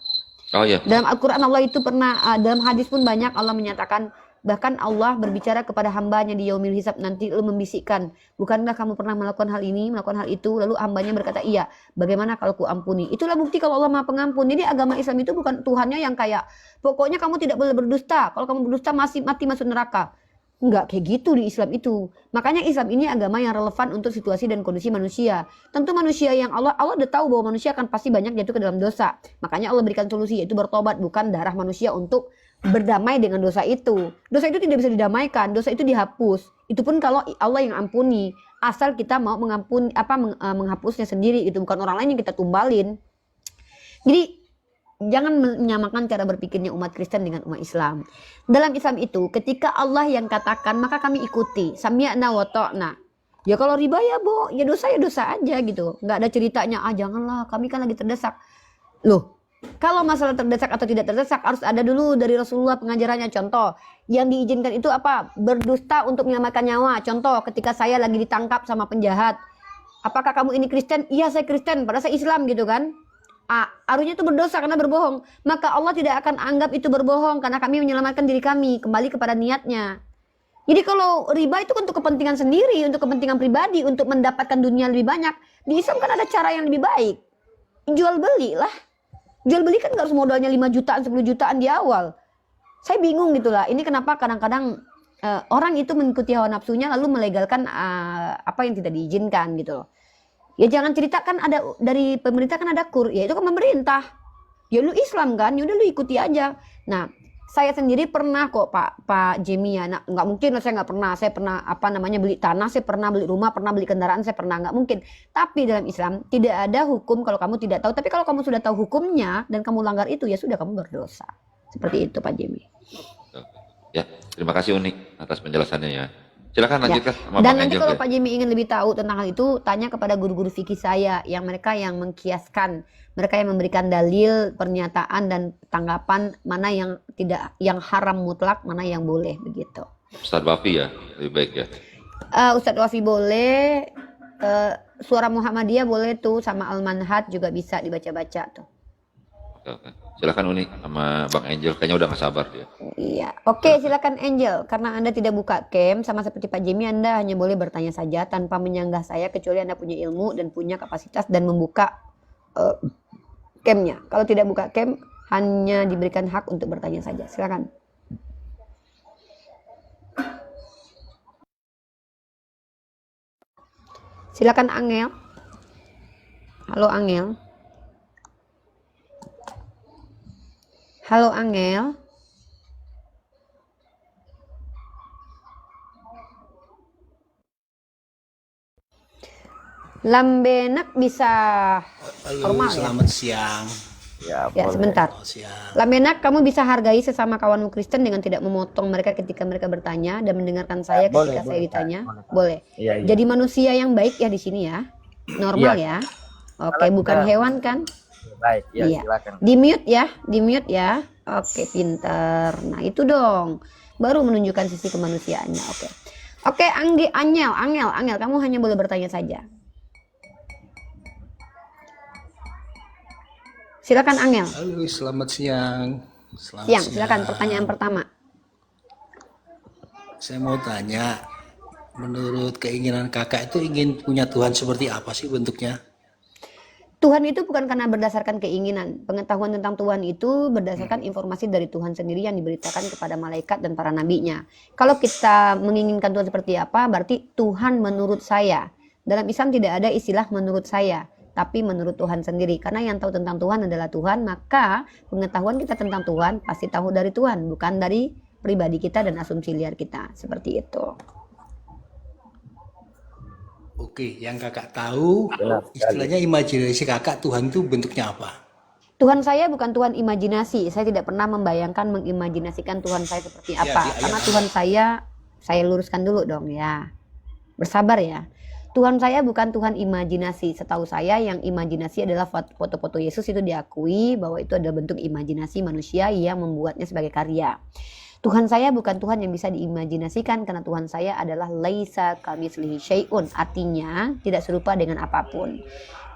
[SPEAKER 5] Oh ya.
[SPEAKER 2] Dalam Al-Quran Allah itu pernah, dalam hadis pun banyak Allah menyatakan, bahkan Allah berbicara kepada hambanya di yaumil hisab nanti, lalu membisikkan, bukankah kamu pernah melakukan hal ini, melakukan hal itu, lalu hambanya berkata iya, bagaimana kalau ku ampuni. Itulah bukti kalau Allah Maha Pengampun. Jadi agama Islam itu bukan Tuhannya yang kayak pokoknya kamu tidak boleh berdusta, kalau kamu berdusta mati masuk neraka. Enggak kayak gitu di Islam itu. Makanya Islam ini agama yang relevan untuk situasi dan kondisi manusia. Tentu manusia yang Allah udah tahu bahwa manusia akan pasti banyak jatuh ke dalam dosa. Makanya Allah berikan solusi, yaitu bertobat, bukan darah manusia untuk berdamai dengan dosa itu. Dosa itu tidak bisa didamaikan, dosa itu dihapus. Itu pun kalau Allah yang ampuni, asal kita mau menghapusnya sendiri, itu bukan orang lain yang kita tumbalin. Jadi jangan menyamakan cara berpikirnya umat Kristen dengan umat Islam. Dalam Islam itu ketika Allah yang katakan maka kami ikuti. Sami'na wa ta'na. Ya kalau riba ya ya dosa aja gitu. Nggak ada ceritanya janganlah kami kan lagi terdesak. Loh, kalau masalah terdesak atau tidak terdesak harus ada dulu dari Rasulullah pengajarannya. Contoh, yang diizinkan itu apa? Berdusta untuk menyelamatkan nyawa. Contoh, ketika saya lagi ditangkap sama penjahat. Apakah kamu ini Kristen? Iya saya Kristen, padahal saya Islam gitu kan. Harusnya itu berdosa karena berbohong. Maka Allah tidak akan anggap itu berbohong karena kami menyelamatkan diri kami kembali kepada niatnya. Jadi kalau riba itu untuk kepentingan sendiri, untuk kepentingan pribadi, untuk mendapatkan dunia lebih banyak. Di Islam kan ada cara yang lebih baik. Jual beli lah. Jual beli kan nggak harus modalnya 5 jutaan, 10 jutaan di awal. Saya bingung gitu lah. Ini kenapa kadang-kadang orang itu mengikuti hawa nafsunya lalu melegalkan apa yang tidak diizinkan gitu loh. Ya jangan ceritakan ada dari pemerintah kan ada kur, ya itu kan pemerintah. Ya lu Islam kan, ya udah lu ikuti aja. Nah, saya sendiri pernah kok Pak Jimmy ya, nggak mungkin lah saya nggak pernah. Saya pernah beli tanah, saya pernah beli rumah, pernah beli kendaraan, saya pernah, nggak mungkin. Tapi dalam Islam tidak ada hukum kalau kamu tidak tahu. Tapi kalau kamu sudah tahu hukumnya dan kamu langgar itu ya sudah kamu berdosa. Seperti itu Pak Jimmy.
[SPEAKER 5] Ya, terima kasih Uni atas penjelasannya ya. Silakan
[SPEAKER 2] Ya.
[SPEAKER 5] lanjutkan sama
[SPEAKER 2] Dan
[SPEAKER 5] Bang
[SPEAKER 2] nanti
[SPEAKER 5] Angel
[SPEAKER 2] kalau
[SPEAKER 5] ya.
[SPEAKER 2] Pak Jimmy ingin lebih tahu tentang hal itu, tanya kepada guru-guru fikih saya, yang mereka yang mengkiaskan, mereka yang memberikan dalil, pernyataan dan tanggapan mana yang tidak, yang haram mutlak, mana yang boleh begitu.
[SPEAKER 5] Ustadz Wafi ya, lebih baik ya.
[SPEAKER 2] Ustadz Wafi boleh, Suara Muhammadiyah boleh tuh, sama Al-Manhaj juga bisa dibaca-baca tuh.
[SPEAKER 5] Oke. Silakan Uni sama Bang Angel, kayaknya udah nggak sabar dia.
[SPEAKER 2] Iya, oke silakan Angel. Karena Anda tidak buka cam, sama seperti Pak Jimmy, Anda hanya boleh bertanya saja tanpa menyanggah saya, kecuali Anda punya ilmu dan punya kapasitas dan membuka camnya. Kalau tidak buka cam, hanya diberikan hak untuk bertanya saja. Silakan. Silakan Angel. Halo Angel. Halo Angel. Lambenak bisa
[SPEAKER 4] Halo,
[SPEAKER 2] formal ya?
[SPEAKER 4] selamat siang.
[SPEAKER 6] Ya,
[SPEAKER 2] Ya
[SPEAKER 6] boleh.
[SPEAKER 2] sebentar.
[SPEAKER 4] Oh, siang.
[SPEAKER 2] Lambenak, kamu bisa hargai sesama kawanmu Kristen dengan tidak memotong mereka ketika mereka bertanya dan mendengarkan saya
[SPEAKER 6] Boleh,
[SPEAKER 2] ketika saya
[SPEAKER 6] boleh,
[SPEAKER 2] ditanya.
[SPEAKER 6] Kak.
[SPEAKER 2] Boleh.
[SPEAKER 6] Iya, iya.
[SPEAKER 2] Jadi manusia yang baik ya di sini ya. Normal ya. Oke,
[SPEAKER 6] Kalau
[SPEAKER 2] bukan
[SPEAKER 6] kita-
[SPEAKER 2] hewan kan?
[SPEAKER 6] baik. Ya,
[SPEAKER 2] Iya.
[SPEAKER 6] silakan.
[SPEAKER 2] Di mute ya. Oke, pinter. Nah, itu dong. Baru menunjukkan sisi kemanusiaannya. Oke. Oke, Angel, kamu hanya boleh bertanya saja. Silakan Angel.
[SPEAKER 4] Halo, selamat siang.
[SPEAKER 2] Silakan pertanyaan pertama.
[SPEAKER 4] Saya mau tanya, menurut keinginan kakak itu ingin punya Tuhan seperti apa sih bentuknya?
[SPEAKER 2] Tuhan itu bukan karena berdasarkan keinginan. Pengetahuan tentang Tuhan itu berdasarkan informasi dari Tuhan sendiri yang diberitakan kepada malaikat dan para nabinya. Kalau kita menginginkan Tuhan seperti apa, berarti Tuhan menurut saya. Dalam Islam tidak ada istilah menurut saya, tapi menurut Tuhan sendiri. Karena yang tahu tentang Tuhan adalah Tuhan, maka pengetahuan kita tentang Tuhan pasti tahu dari Tuhan, bukan dari pribadi kita dan asumsi liar kita. Seperti itu.
[SPEAKER 4] Oke, yang kakak tahu,
[SPEAKER 6] Benar sekali.
[SPEAKER 4] istilahnya imajinasi kakak Tuhan itu bentuknya apa?
[SPEAKER 2] Tuhan saya bukan Tuhan imajinasi. Saya tidak pernah membayangkan, mengimajinasikan Tuhan saya seperti
[SPEAKER 4] Ya,
[SPEAKER 2] apa.
[SPEAKER 4] di ayat
[SPEAKER 2] Karena
[SPEAKER 4] apa?
[SPEAKER 2] Tuhan saya luruskan dulu dong ya. Bersabar ya. Tuhan saya bukan Tuhan imajinasi. Setahu saya yang imajinasi adalah foto-foto Yesus, itu diakui bahwa itu adalah bentuk imajinasi manusia yang membuatnya sebagai karya. Tuhan saya bukan Tuhan yang bisa diimajinasikan karena Tuhan saya adalah laisa kamitslihi syai'un, artinya tidak serupa dengan apapun.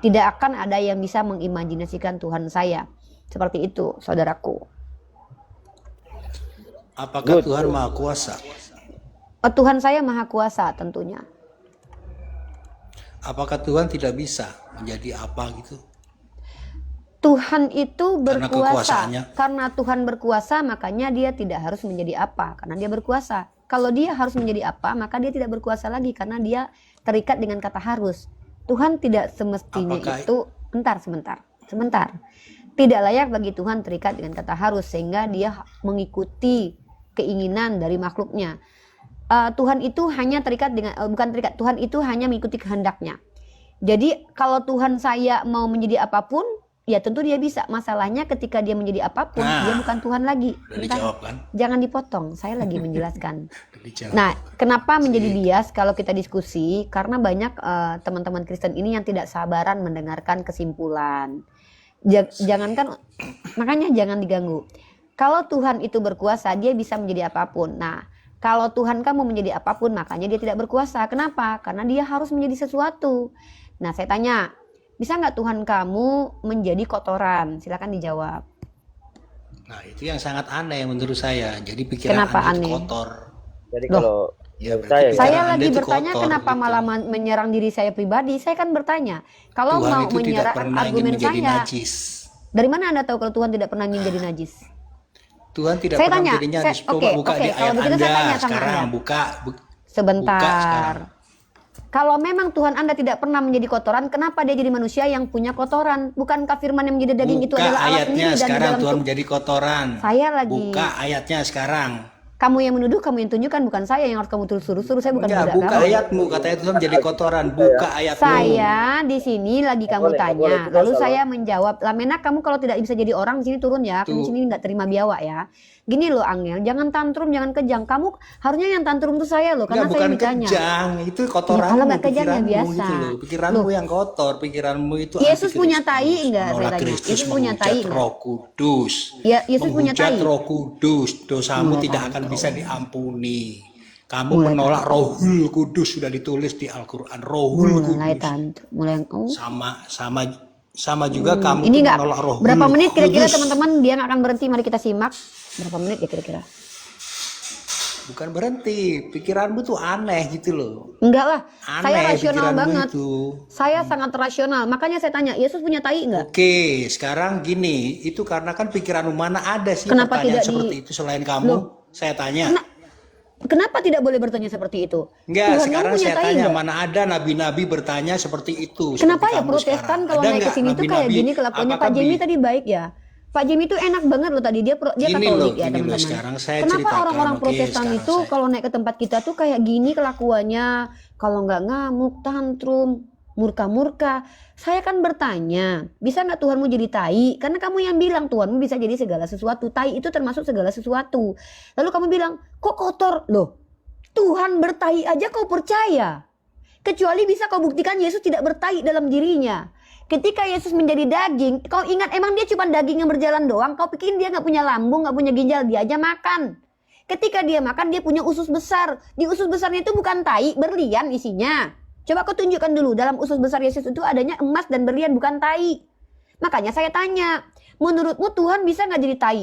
[SPEAKER 2] Tidak akan ada yang bisa mengimajinasikan Tuhan saya. Seperti itu, saudaraku.
[SPEAKER 4] Apakah Tuhan Maha Kuasa?
[SPEAKER 2] Tuhan saya Maha Kuasa tentunya.
[SPEAKER 4] Apakah Tuhan tidak bisa menjadi apa gitu?
[SPEAKER 2] Tuhan itu
[SPEAKER 4] Karena
[SPEAKER 2] berkuasa.
[SPEAKER 4] kekuasaannya.
[SPEAKER 2] Karena Tuhan berkuasa, makanya dia tidak harus menjadi apa. Karena dia berkuasa. Kalau dia harus menjadi apa, maka dia tidak berkuasa lagi. Karena dia terikat dengan kata harus. Tuhan tidak semestinya itu... Sebentar. Tidak layak bagi Tuhan terikat dengan kata harus. Sehingga dia mengikuti keinginan dari makhluknya. Tuhan itu hanya terikat dengan... Tuhan itu hanya mengikuti kehendaknya. Jadi kalau Tuhan saya mau menjadi apapun... Ya tentu dia bisa. Masalahnya ketika dia menjadi apapun, dia bukan Tuhan lagi.
[SPEAKER 4] Udah dijawab kan?
[SPEAKER 2] Jangan dipotong, saya lagi menjelaskan.
[SPEAKER 4] Udah dijawab.
[SPEAKER 2] Nah, kenapa menjadi bias kalau kita diskusi? Karena banyak teman-teman Kristen ini yang tidak sabaran mendengarkan kesimpulan. Jangankan, makanya jangan diganggu. Kalau Tuhan itu berkuasa, dia bisa menjadi apapun. Nah, kalau Tuhan kamu menjadi apapun, makanya dia tidak berkuasa. Kenapa? Karena dia harus menjadi sesuatu. Nah, saya tanya, bisa nggak Tuhan kamu menjadi kotoran? Silakan dijawab.
[SPEAKER 4] Nah, itu yang sangat aneh menurut saya. Jadi pikiran
[SPEAKER 2] Kenapa
[SPEAKER 4] Anda itu
[SPEAKER 2] aneh?
[SPEAKER 4] kotor.
[SPEAKER 6] Jadi
[SPEAKER 2] Loh.
[SPEAKER 6] kalau
[SPEAKER 4] Ya,
[SPEAKER 6] menurut
[SPEAKER 4] berarti
[SPEAKER 6] saya,
[SPEAKER 2] Saya
[SPEAKER 4] pikiran Anda
[SPEAKER 2] lagi
[SPEAKER 4] itu
[SPEAKER 2] bertanya
[SPEAKER 4] kotor,
[SPEAKER 2] kenapa
[SPEAKER 4] gitu.
[SPEAKER 2] malah menyerang diri saya pribadi. Saya kan bertanya. Kalau
[SPEAKER 4] Tuhan
[SPEAKER 2] mau
[SPEAKER 4] itu tidak
[SPEAKER 2] menyerang
[SPEAKER 4] pernah ingin
[SPEAKER 2] argumen
[SPEAKER 4] menjadi
[SPEAKER 2] saya,
[SPEAKER 4] najis.
[SPEAKER 2] dari mana Anda tahu kalau Tuhan tidak pernah ingin jadi najis?
[SPEAKER 4] Tuhan tidak
[SPEAKER 2] Saya
[SPEAKER 4] pernah
[SPEAKER 2] tanya,
[SPEAKER 4] menjadi najis. Coba
[SPEAKER 2] oke,
[SPEAKER 4] buka di
[SPEAKER 2] kalau
[SPEAKER 4] ayat
[SPEAKER 2] begitu saya
[SPEAKER 4] Anda
[SPEAKER 2] tanya sama
[SPEAKER 4] sekarang.
[SPEAKER 2] Anda.
[SPEAKER 4] Buka
[SPEAKER 2] Sebentar.
[SPEAKER 4] sekarang.
[SPEAKER 2] Kalau memang Tuhan Anda tidak pernah menjadi kotoran, kenapa dia jadi manusia yang punya kotoran? Bukankah firman yang menjadi daging itu
[SPEAKER 4] Buka
[SPEAKER 2] adalah Allah
[SPEAKER 4] ayatnya
[SPEAKER 2] sendiri dan di
[SPEAKER 4] sekarang
[SPEAKER 2] dalam
[SPEAKER 4] Tuhan menjadi kotoran.
[SPEAKER 2] Saya lagi.
[SPEAKER 4] Buka ayatnya sekarang.
[SPEAKER 2] Kamu yang menuduh, kamu yang tunjukkan, bukan saya yang harus kamu suruh. Saya bukan
[SPEAKER 4] Enggak,
[SPEAKER 2] budak
[SPEAKER 4] buka
[SPEAKER 2] kamu.
[SPEAKER 4] ayatmu. Katanya Tuhan menjadi kotoran. Buka ayatmu.
[SPEAKER 2] Saya di sini lagi kamu
[SPEAKER 6] Boleh,
[SPEAKER 2] tanya,
[SPEAKER 6] boleh,
[SPEAKER 2] lalu
[SPEAKER 6] tidak
[SPEAKER 2] saya menjawab. Lamena, kamu kalau tidak bisa jadi orang di sini turun ya. Kamu di
[SPEAKER 4] Tuh.
[SPEAKER 2] sini nggak terima biawak ya. Gini loh Angel, jangan tantrum, jangan kejang. Kamu harusnya yang tantrum itu saya loh, karena
[SPEAKER 4] Enggak,
[SPEAKER 2] saya
[SPEAKER 4] bukan
[SPEAKER 2] ditanya.
[SPEAKER 4] kejang. Itu kotoranmu,
[SPEAKER 2] Ya, kalau nggak kejang ya
[SPEAKER 4] pikiranmu
[SPEAKER 2] biasa.
[SPEAKER 4] gitu loh. Pikiranmu yang kotor, pikiranmu itu
[SPEAKER 2] Yesus
[SPEAKER 4] anti
[SPEAKER 2] punya
[SPEAKER 4] Kristus.
[SPEAKER 2] tai enggak, saya
[SPEAKER 4] Menolak
[SPEAKER 2] tanya?
[SPEAKER 4] Kristus,
[SPEAKER 2] Yesus punya tai
[SPEAKER 4] menghujat
[SPEAKER 2] enggak?
[SPEAKER 4] Roh Kudus.
[SPEAKER 2] Ya, Yesus punya
[SPEAKER 4] Menghujat
[SPEAKER 2] tai.
[SPEAKER 4] Roh Kudus, dosamu
[SPEAKER 2] Mulai
[SPEAKER 4] tidak akan
[SPEAKER 2] tantrum.
[SPEAKER 4] bisa diampuni. Kamu
[SPEAKER 2] Mulai
[SPEAKER 4] menolak Rohul Kudus, sudah ditulis di Al-Qur'an. Rohul
[SPEAKER 2] Mulai
[SPEAKER 4] Kudus.
[SPEAKER 2] tantrum, mulai
[SPEAKER 4] sama juga kamu
[SPEAKER 2] ini
[SPEAKER 4] tuh
[SPEAKER 2] nggak
[SPEAKER 4] menolak Rohul
[SPEAKER 2] berapa menit kira-kira
[SPEAKER 4] Kudus.
[SPEAKER 2] teman-teman dia nggak akan berhenti. Mari kita simak berapa menit ya kira-kira.
[SPEAKER 4] Bukan berhenti, pikiranmu tuh aneh gitu loh.
[SPEAKER 2] Enggak lah,
[SPEAKER 4] Aneh
[SPEAKER 2] saya rasional
[SPEAKER 4] pikiranmu
[SPEAKER 2] banget.
[SPEAKER 4] itu.
[SPEAKER 2] Saya sangat rasional. Makanya saya tanya, Yesus punya tai enggak?
[SPEAKER 4] Oke, sekarang gini, itu karena kan pikiranmu, mana ada sih
[SPEAKER 2] Kenapa
[SPEAKER 4] pertanyaan
[SPEAKER 2] tidak
[SPEAKER 4] seperti itu selain kamu?
[SPEAKER 2] Loh.
[SPEAKER 4] Saya tanya.
[SPEAKER 2] Kenapa tidak boleh bertanya seperti itu?
[SPEAKER 4] Enggak,
[SPEAKER 2] Tuhan
[SPEAKER 4] sekarang
[SPEAKER 2] kamu punya
[SPEAKER 4] saya
[SPEAKER 2] tai
[SPEAKER 4] tanya,
[SPEAKER 2] enggak?
[SPEAKER 4] mana ada nabi-nabi bertanya seperti itu.
[SPEAKER 2] Kenapa
[SPEAKER 4] seperti
[SPEAKER 2] ya
[SPEAKER 4] kamu
[SPEAKER 2] Protestan
[SPEAKER 4] sekarang?
[SPEAKER 2] kalau
[SPEAKER 4] Ada
[SPEAKER 2] naik ke
[SPEAKER 4] nggak
[SPEAKER 2] sini tuh kayak
[SPEAKER 4] nabi-nabi?
[SPEAKER 2] gini kelakuannya?
[SPEAKER 4] Apakah
[SPEAKER 2] Pak Jimmy tadi baik ya. Pak Jimmy itu enak banget loh tadi, dia
[SPEAKER 4] Gini
[SPEAKER 2] Katolik
[SPEAKER 4] loh,
[SPEAKER 2] ya
[SPEAKER 4] gini loh,
[SPEAKER 2] teman-teman.
[SPEAKER 4] sekarang saya
[SPEAKER 2] Kenapa
[SPEAKER 4] ceritakan,
[SPEAKER 2] orang-orang
[SPEAKER 4] oke,
[SPEAKER 2] Protestan
[SPEAKER 4] sekarang
[SPEAKER 2] itu
[SPEAKER 4] saya-
[SPEAKER 2] kalau naik ke tempat kita tuh kayak gini kelakuannya, kalau nggak ngamuk, tantrum, murka-murka. Saya kan bertanya, bisa nggak Tuhanmu jadi tai? Karena kamu yang bilang Tuhanmu bisa jadi segala sesuatu. Tai itu termasuk segala sesuatu. Lalu kamu bilang, kok kotor? Loh, Tuhan bertai aja kau percaya. Kecuali bisa kau buktikan Yesus tidak bertai dalam dirinya. Ketika Yesus menjadi daging, kau ingat emang dia cuma daging yang berjalan doang? Kau pikirin dia nggak punya lambung, nggak punya ginjal, dia aja makan. Ketika dia makan, dia punya usus besar. Di usus besarnya itu bukan tai, berlian isinya. Coba kau tunjukkan dulu, dalam usus besar Yesus itu adanya emas dan berlian, bukan tai. Makanya saya tanya, menurutmu Tuhan bisa nggak jadi tai?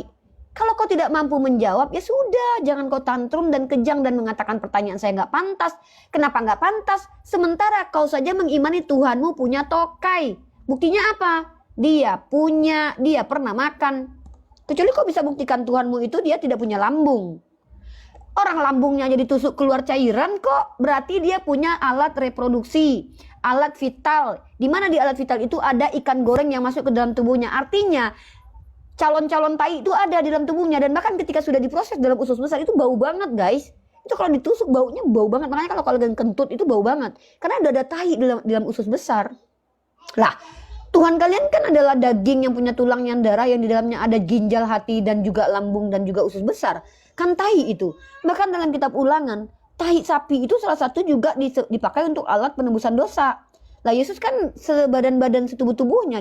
[SPEAKER 2] Kalau kau tidak mampu menjawab, ya sudah, jangan kau tantrum dan kejang dan mengatakan pertanyaan saya nggak pantas. Kenapa nggak pantas? Sementara kau saja mengimani Tuhanmu punya tokai. Buktinya apa? Dia pernah makan. Kecuali kau bisa buktikan Tuhanmu itu dia tidak punya lambung. Orang lambungnya jadi tusuk keluar cairan kok, berarti dia punya alat reproduksi, alat vital. Di mana di alat vital itu ada ikan goreng yang masuk ke dalam tubuhnya. Artinya calon-calon tai itu ada di dalam tubuhnya, dan bahkan ketika sudah diproses dalam usus besar itu bau banget guys. Itu kalau ditusuk baunya bau banget. Makanya kalau kalian kentut itu bau banget karena ada tai di dalam usus besar. Lah, Tuhan kalian kan adalah daging yang punya tulang yang darah, yang di dalamnya ada ginjal, hati, dan juga lambung dan juga usus besar. Kan tai itu. Bahkan dalam kitab Ulangan, tai sapi itu salah satu juga dipakai untuk alat penebusan dosa. Lah Yesus kan sebadan-badan setubuh-tubuhnya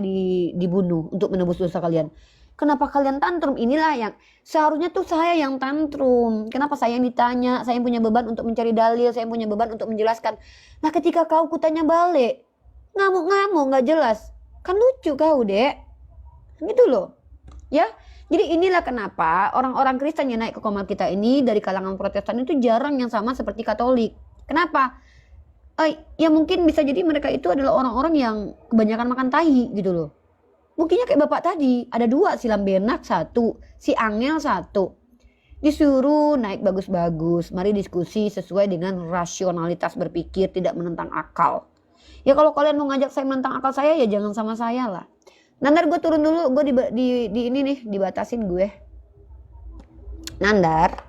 [SPEAKER 2] dibunuh untuk menebus dosa kalian. Kenapa kalian tantrum? Inilah yang seharusnya tuh saya yang tantrum. Kenapa saya yang ditanya? Saya yang punya beban untuk mencari dalil, saya yang punya beban untuk menjelaskan. Nah ketika kau kutanya balik, ngamuk-ngamuk nggak jelas, kan lucu kau dek, gitu loh, ya. Jadi inilah kenapa orang-orang Kristen yang naik ke komar kita ini dari kalangan Protestan itu jarang yang sama seperti Katolik. Kenapa? Ya mungkin bisa jadi mereka itu adalah orang-orang yang kebanyakan makan tahi gitu loh. Buktinya kayak bapak tadi, ada 2, si Lambenak 1, si Angel 1. Disuruh naik bagus-bagus, mari diskusi sesuai dengan rasionalitas berpikir, tidak menentang akal. Ya kalau kalian mau ngajak saya menentang akal saya, ya jangan sama saya lah. Nandar gue turun dulu, gue di ini nih, dibatasin gue. Nandar,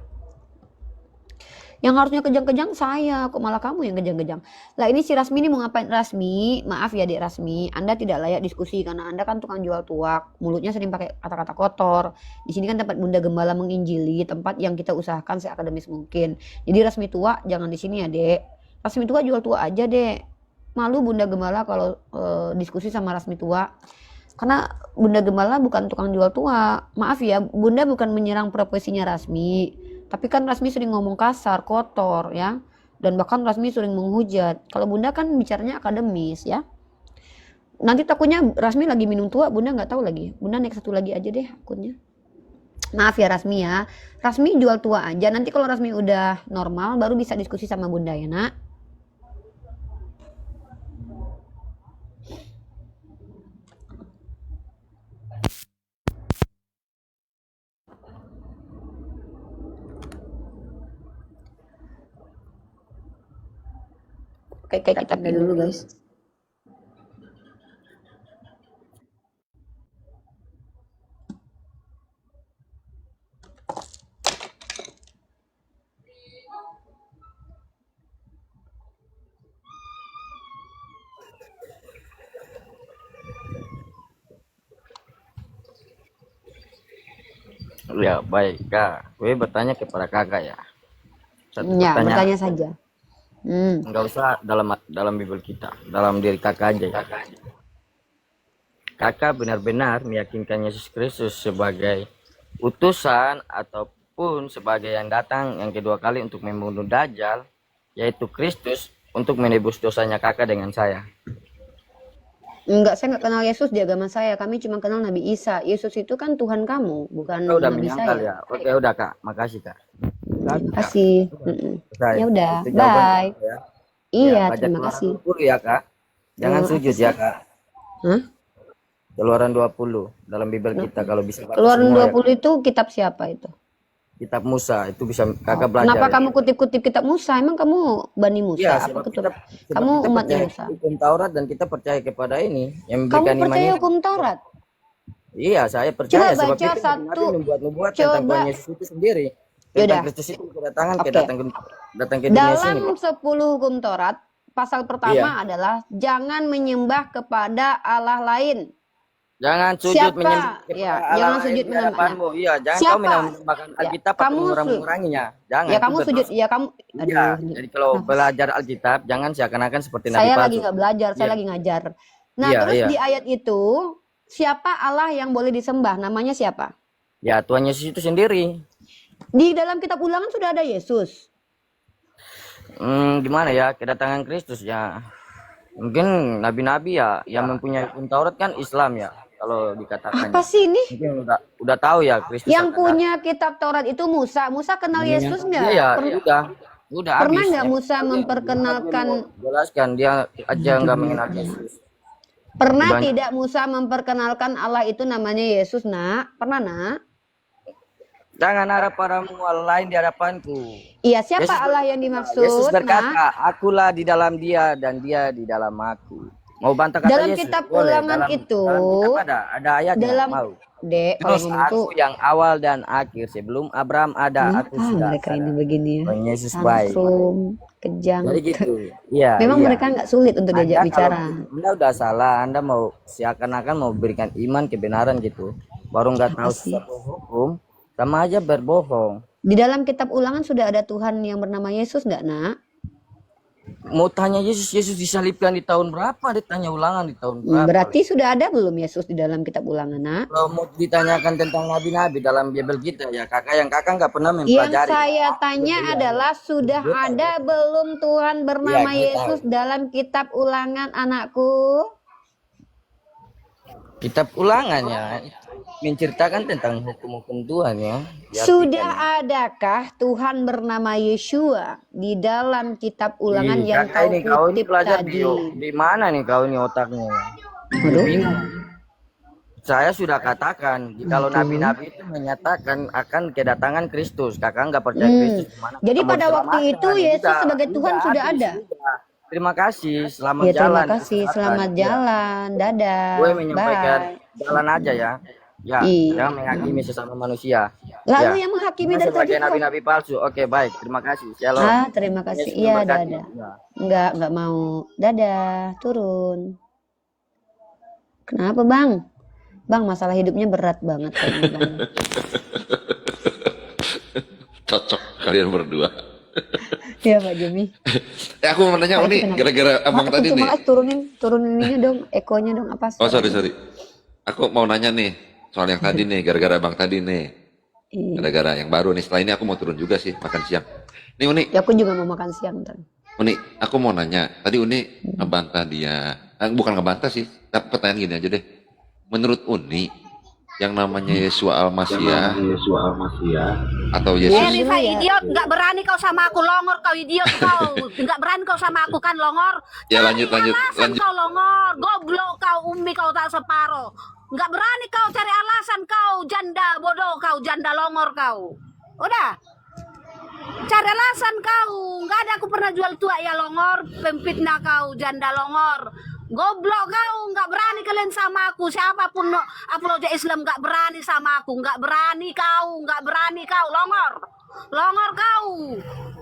[SPEAKER 2] yang harusnya kejang-kejang saya, kok malah kamu yang kejang-kejang. Lah ini si Rasmi ini mau ngapain? Rasmi, maaf ya Dek Rasmi, Anda tidak layak diskusi karena Anda kan tukang jual tuak, mulutnya sering pakai kata-kata kotor. Di sini kan tempat Bunda Gembala menginjili, tempat yang kita usahakan seakademis mungkin. Jadi Rasmi tua jangan di sini ya Dek. Rasmi tua jual tua aja Dek. Malu Bunda Gembala kalau diskusi sama Rasmi tua. Karena Bunda Gembala bukan tukang jual tua. Maaf ya, Bunda bukan menyerang profesinya Rasmi. Tapi kan Rasmi sering ngomong kasar, kotor ya. Dan bahkan Rasmi sering menghujat. Kalau Bunda kan bicaranya akademis ya. Nanti takutnya Rasmi lagi minum tua, Bunda nggak tahu lagi. Bunda naik satu lagi aja deh akunnya. Maaf ya Rasmi ya. Rasmi jual tua aja. Nanti kalau Rasmi udah normal baru bisa diskusi sama Bunda ya nak. Kayak kita dulu guys.
[SPEAKER 6] Ya baik Kak, gue bertanya kepada Kakak ya. Satu
[SPEAKER 2] Ya,
[SPEAKER 6] pertanyaan.
[SPEAKER 2] bertanya saja.
[SPEAKER 6] Enggak usah dalam Bible kita, dalam diri Kakak aja ya. Kakak benar-benar meyakinkan Yesus Kristus sebagai utusan ataupun sebagai yang datang yang kedua kali untuk membunuh Dajjal, yaitu Kristus untuk menebus dosanya Kakak dengan saya.
[SPEAKER 2] Enggak, saya nggak kenal Yesus di agama saya. Kami cuma kenal Nabi Isa. Yesus itu kan Tuhan kamu, bukan
[SPEAKER 6] Kakak udah
[SPEAKER 2] Nabi
[SPEAKER 6] menyangkal
[SPEAKER 2] saya.
[SPEAKER 6] ya. Oke udah Kak, makasih Kak.
[SPEAKER 2] Terima kasih.
[SPEAKER 6] Selesai.
[SPEAKER 2] Ya udah,
[SPEAKER 6] Itu jawaban
[SPEAKER 2] bye.
[SPEAKER 6] Kakak ya.
[SPEAKER 2] Iya,
[SPEAKER 6] baca
[SPEAKER 2] terima
[SPEAKER 6] Keluaran
[SPEAKER 2] kasih.
[SPEAKER 6] 20 ya Kak. Jangan sujud ya Kak.
[SPEAKER 2] Hah?
[SPEAKER 6] Keluaran 20 dalam Bible kita kalau bisa baca
[SPEAKER 2] Keluaran
[SPEAKER 6] semua ya.
[SPEAKER 2] 20 itu kitab siapa itu?
[SPEAKER 6] Kitab Musa itu bisa Kakak belajar.
[SPEAKER 2] Kenapa
[SPEAKER 6] ya.
[SPEAKER 2] kamu kutip-kutip kitab Musa? Emang kamu Bani Musa?
[SPEAKER 6] Iya,
[SPEAKER 2] apa
[SPEAKER 6] sebab
[SPEAKER 2] keturunan?
[SPEAKER 6] sebab
[SPEAKER 2] Kamu
[SPEAKER 6] kita
[SPEAKER 2] umatnya
[SPEAKER 6] percaya
[SPEAKER 2] Musa.
[SPEAKER 6] hukum Taurat dan kita percaya kepada ini yang
[SPEAKER 2] Kamu
[SPEAKER 6] memberikan iman
[SPEAKER 2] percaya
[SPEAKER 6] ini.
[SPEAKER 2] hukum Taurat?
[SPEAKER 6] Iya, saya percaya
[SPEAKER 2] Coba
[SPEAKER 6] sebab
[SPEAKER 2] baca
[SPEAKER 6] itu
[SPEAKER 2] satu.
[SPEAKER 6] membuat nubuat tentang
[SPEAKER 2] Coba.
[SPEAKER 6] Tuhan Yesus itu sendiri.
[SPEAKER 2] Yaudah.
[SPEAKER 6] Tentang Kristus itu kedatangan
[SPEAKER 2] Oke.
[SPEAKER 6] datang ke dunia sini.
[SPEAKER 2] Dalam 10 hukum Taurat, pasal pertama adalah jangan menyembah kepada Allah lain.
[SPEAKER 6] Jangan sujud
[SPEAKER 2] Siapa?
[SPEAKER 6] menyembah
[SPEAKER 2] Ya,
[SPEAKER 6] kepada
[SPEAKER 2] jangan
[SPEAKER 6] Allah
[SPEAKER 2] sujud
[SPEAKER 6] di hadapanmu. Iya, jangan
[SPEAKER 2] Siapa?
[SPEAKER 6] kau menambahkan
[SPEAKER 2] Ya,
[SPEAKER 6] Alkitab
[SPEAKER 2] kamu
[SPEAKER 6] atau menguranginya. Jangan.
[SPEAKER 2] Ya
[SPEAKER 6] itu
[SPEAKER 2] kamu
[SPEAKER 6] berdosa.
[SPEAKER 2] sujud, ya kamu.
[SPEAKER 6] Iya,
[SPEAKER 2] Aduh,
[SPEAKER 6] jadi kalau belajar Alkitab jangan seakan-akan seperti Nabi
[SPEAKER 2] saya
[SPEAKER 6] palsu.
[SPEAKER 2] lagi nggak belajar, saya
[SPEAKER 6] Iya.
[SPEAKER 2] lagi ngajar. Nah,
[SPEAKER 6] Iya,
[SPEAKER 2] terus
[SPEAKER 6] iya.
[SPEAKER 2] di ayat itu, siapa Allah yang boleh disembah? Namanya siapa?
[SPEAKER 6] Ya, Tuhan Yesus itu sendiri.
[SPEAKER 2] Di dalam kitab Ulangan sudah ada Yesus.
[SPEAKER 6] Gimana ya, kedatangan Kristus ya. Mungkin nabi-nabi ya yang mempunyai hukum Taurat kan Islam ya, kalau dikatakan.
[SPEAKER 2] Apa sih ini?
[SPEAKER 6] Mungkin udah tahu ya Kristus
[SPEAKER 2] Yang
[SPEAKER 6] akan
[SPEAKER 2] punya kitab Taurat itu Musa. Musa kenal
[SPEAKER 6] datang.
[SPEAKER 2] Yesus nggak?
[SPEAKER 6] Iya, udah
[SPEAKER 2] Pernah
[SPEAKER 6] habis
[SPEAKER 2] nggak
[SPEAKER 6] ya.
[SPEAKER 2] Musa memperkenalkan?
[SPEAKER 6] Jelaskan dia aja nggak mengenal Yesus.
[SPEAKER 2] Pernah
[SPEAKER 6] Banyak.
[SPEAKER 2] tidak Musa memperkenalkan Allah itu namanya Yesus, nak? Pernah, nak?
[SPEAKER 6] Jangan harap padamu Allah lain di hadapanku.
[SPEAKER 2] Iya, siapa
[SPEAKER 6] Yesus-
[SPEAKER 2] Allah yang dimaksud?
[SPEAKER 6] Yesus
[SPEAKER 2] nak?
[SPEAKER 6] berkata, akulah di dalam dia dan dia di dalam aku. Mau bantah kata
[SPEAKER 2] Dalam
[SPEAKER 6] Yesus?
[SPEAKER 2] kitab
[SPEAKER 6] Boleh.
[SPEAKER 2] Ulangan itu,
[SPEAKER 6] dalam kitab ada ayatnya.
[SPEAKER 2] dalam-
[SPEAKER 6] Mau.
[SPEAKER 2] Dek, kalau
[SPEAKER 6] Terus
[SPEAKER 2] ngomong tuh,
[SPEAKER 6] aku yang awal dan akhir, sebelum Abraham ada, aku sudah
[SPEAKER 2] mereka ini
[SPEAKER 6] ada.
[SPEAKER 2] begini ya.
[SPEAKER 6] Tuhan Yesus baik.
[SPEAKER 2] Tantrum, kejam.
[SPEAKER 6] Jadi gitu. Iya.
[SPEAKER 2] Memang
[SPEAKER 6] iya.
[SPEAKER 2] mereka nggak sulit untuk diajak
[SPEAKER 6] Anda
[SPEAKER 2] bicara.
[SPEAKER 6] kalau Anda udah salah, Anda mau seakan-akan mau berikan iman kebenaran gitu. Baru nggak tahu
[SPEAKER 2] sih?
[SPEAKER 6] sesuatu hukum, sama aja berbohong.
[SPEAKER 2] Di dalam kitab Ulangan sudah ada Tuhan yang bernama Yesus nggak, nak?
[SPEAKER 6] Mau tanya Yesus disalibkan di tahun berapa? Ditanya Ulangan di tahun berapa?
[SPEAKER 2] Berarti sudah ada belum Yesus di dalam kitab Ulangan, nak?
[SPEAKER 6] Kalau mau ditanyakan tentang nabi-nabi dalam Bible kita ya kakak nggak pernah
[SPEAKER 2] Yang
[SPEAKER 6] mempelajari.
[SPEAKER 2] saya tanya adalah sudah ada belum Tuhan bernama
[SPEAKER 6] Iya, kita
[SPEAKER 2] Yesus dalam kitab Ulangan, anakku?
[SPEAKER 6] Kitab Ulangan ya menceritakan tentang hukum-hukum Tuhan ya. Diartikan
[SPEAKER 2] Sudah
[SPEAKER 6] ya.
[SPEAKER 2] adakah Tuhan bernama Yeshua di dalam kitab Ulangan
[SPEAKER 6] Ih,
[SPEAKER 2] yang
[SPEAKER 6] kakak ini kau ini
[SPEAKER 2] kutip
[SPEAKER 6] pelajar
[SPEAKER 2] tadi?
[SPEAKER 6] di mana nih kau ini otaknya?
[SPEAKER 2] Waduh.
[SPEAKER 6] Bingung. Saya sudah katakan, kalau nabi-nabi itu menyatakan akan kedatangan Kristus. Kakak nggak percaya Kristus. Gimana
[SPEAKER 2] Jadi
[SPEAKER 6] kita mau
[SPEAKER 2] pada waktu
[SPEAKER 6] diselamatkan?
[SPEAKER 2] itu Yesus sebagai Tuhan sudah
[SPEAKER 6] habis,
[SPEAKER 2] ada.
[SPEAKER 6] sudah. Terima kasih, selamat
[SPEAKER 2] Ya,
[SPEAKER 6] jalan.
[SPEAKER 2] terima kasih.
[SPEAKER 6] Silakan.
[SPEAKER 2] Selamat
[SPEAKER 6] Ya.
[SPEAKER 2] jalan. Dadah.
[SPEAKER 6] Gue menyampaikan
[SPEAKER 2] Bye.
[SPEAKER 6] jalan aja ya. Ya,
[SPEAKER 2] Iya.
[SPEAKER 6] jangan menghakimi sesama manusia.
[SPEAKER 2] Lalu
[SPEAKER 6] Ya.
[SPEAKER 2] yang menghakimi
[SPEAKER 6] Karena
[SPEAKER 2] dari tadi
[SPEAKER 6] sebagai
[SPEAKER 2] kok.
[SPEAKER 6] nabi-nabi palsu. Oke, baik. Terima kasih. Shalom.
[SPEAKER 2] Ah, terima kasih.
[SPEAKER 6] Yesus
[SPEAKER 2] Iya,
[SPEAKER 6] memberkati.
[SPEAKER 2] dadah.
[SPEAKER 6] Ya.
[SPEAKER 2] Enggak mau. Dadah, turun. Kenapa, Bang? Bang, masalah hidupnya berat banget kayaknya, Bang.
[SPEAKER 5] Cocok kalian berdua.
[SPEAKER 2] Iya, Pak Jemi.
[SPEAKER 5] Aku mau nanya
[SPEAKER 2] Pak,
[SPEAKER 5] Uni,
[SPEAKER 2] itu kenapa?
[SPEAKER 5] gara-gara abang
[SPEAKER 2] Mak,
[SPEAKER 5] tadi
[SPEAKER 2] itu
[SPEAKER 5] nih.
[SPEAKER 2] maaf, turunin ininya dong, ekonya dong, apa?
[SPEAKER 5] Oh sorry. Aku mau nanya nih soal yang tadi nih, gara-gara abang tadi nih.
[SPEAKER 2] Iya.
[SPEAKER 5] Gara-gara yang baru nih. Setelah ini aku mau turun juga sih makan siang. Nih Uni,
[SPEAKER 2] Ya, aku juga mau makan siang ntar.
[SPEAKER 5] Uni, aku mau nanya. Tadi Uni ngebantah dia. Bukan ngebantah sih, tapi pertanyaan gini aja deh. Menurut Uni, yang namanya Yesua Al-Masiyah atau Yesus
[SPEAKER 7] Rifa idiot, nggak berani kau sama aku, longor kau idiot kau, nggak berani kau sama aku kan longor.
[SPEAKER 5] Ya,
[SPEAKER 7] Cari
[SPEAKER 5] lanjut.
[SPEAKER 7] alasan kau longor, goblok kau, umi kau tak separo. Nggak berani kau cari alasan kau, janda bodoh kau, janda longor kau. Udah, cari alasan kau, nggak ada aku pernah jual tua ya longor, pempitnah kau, janda longor. Goblok kau, nggak berani kalian sama aku. Siapapun apologia Islam nggak berani sama aku, nggak berani kau, longor kau.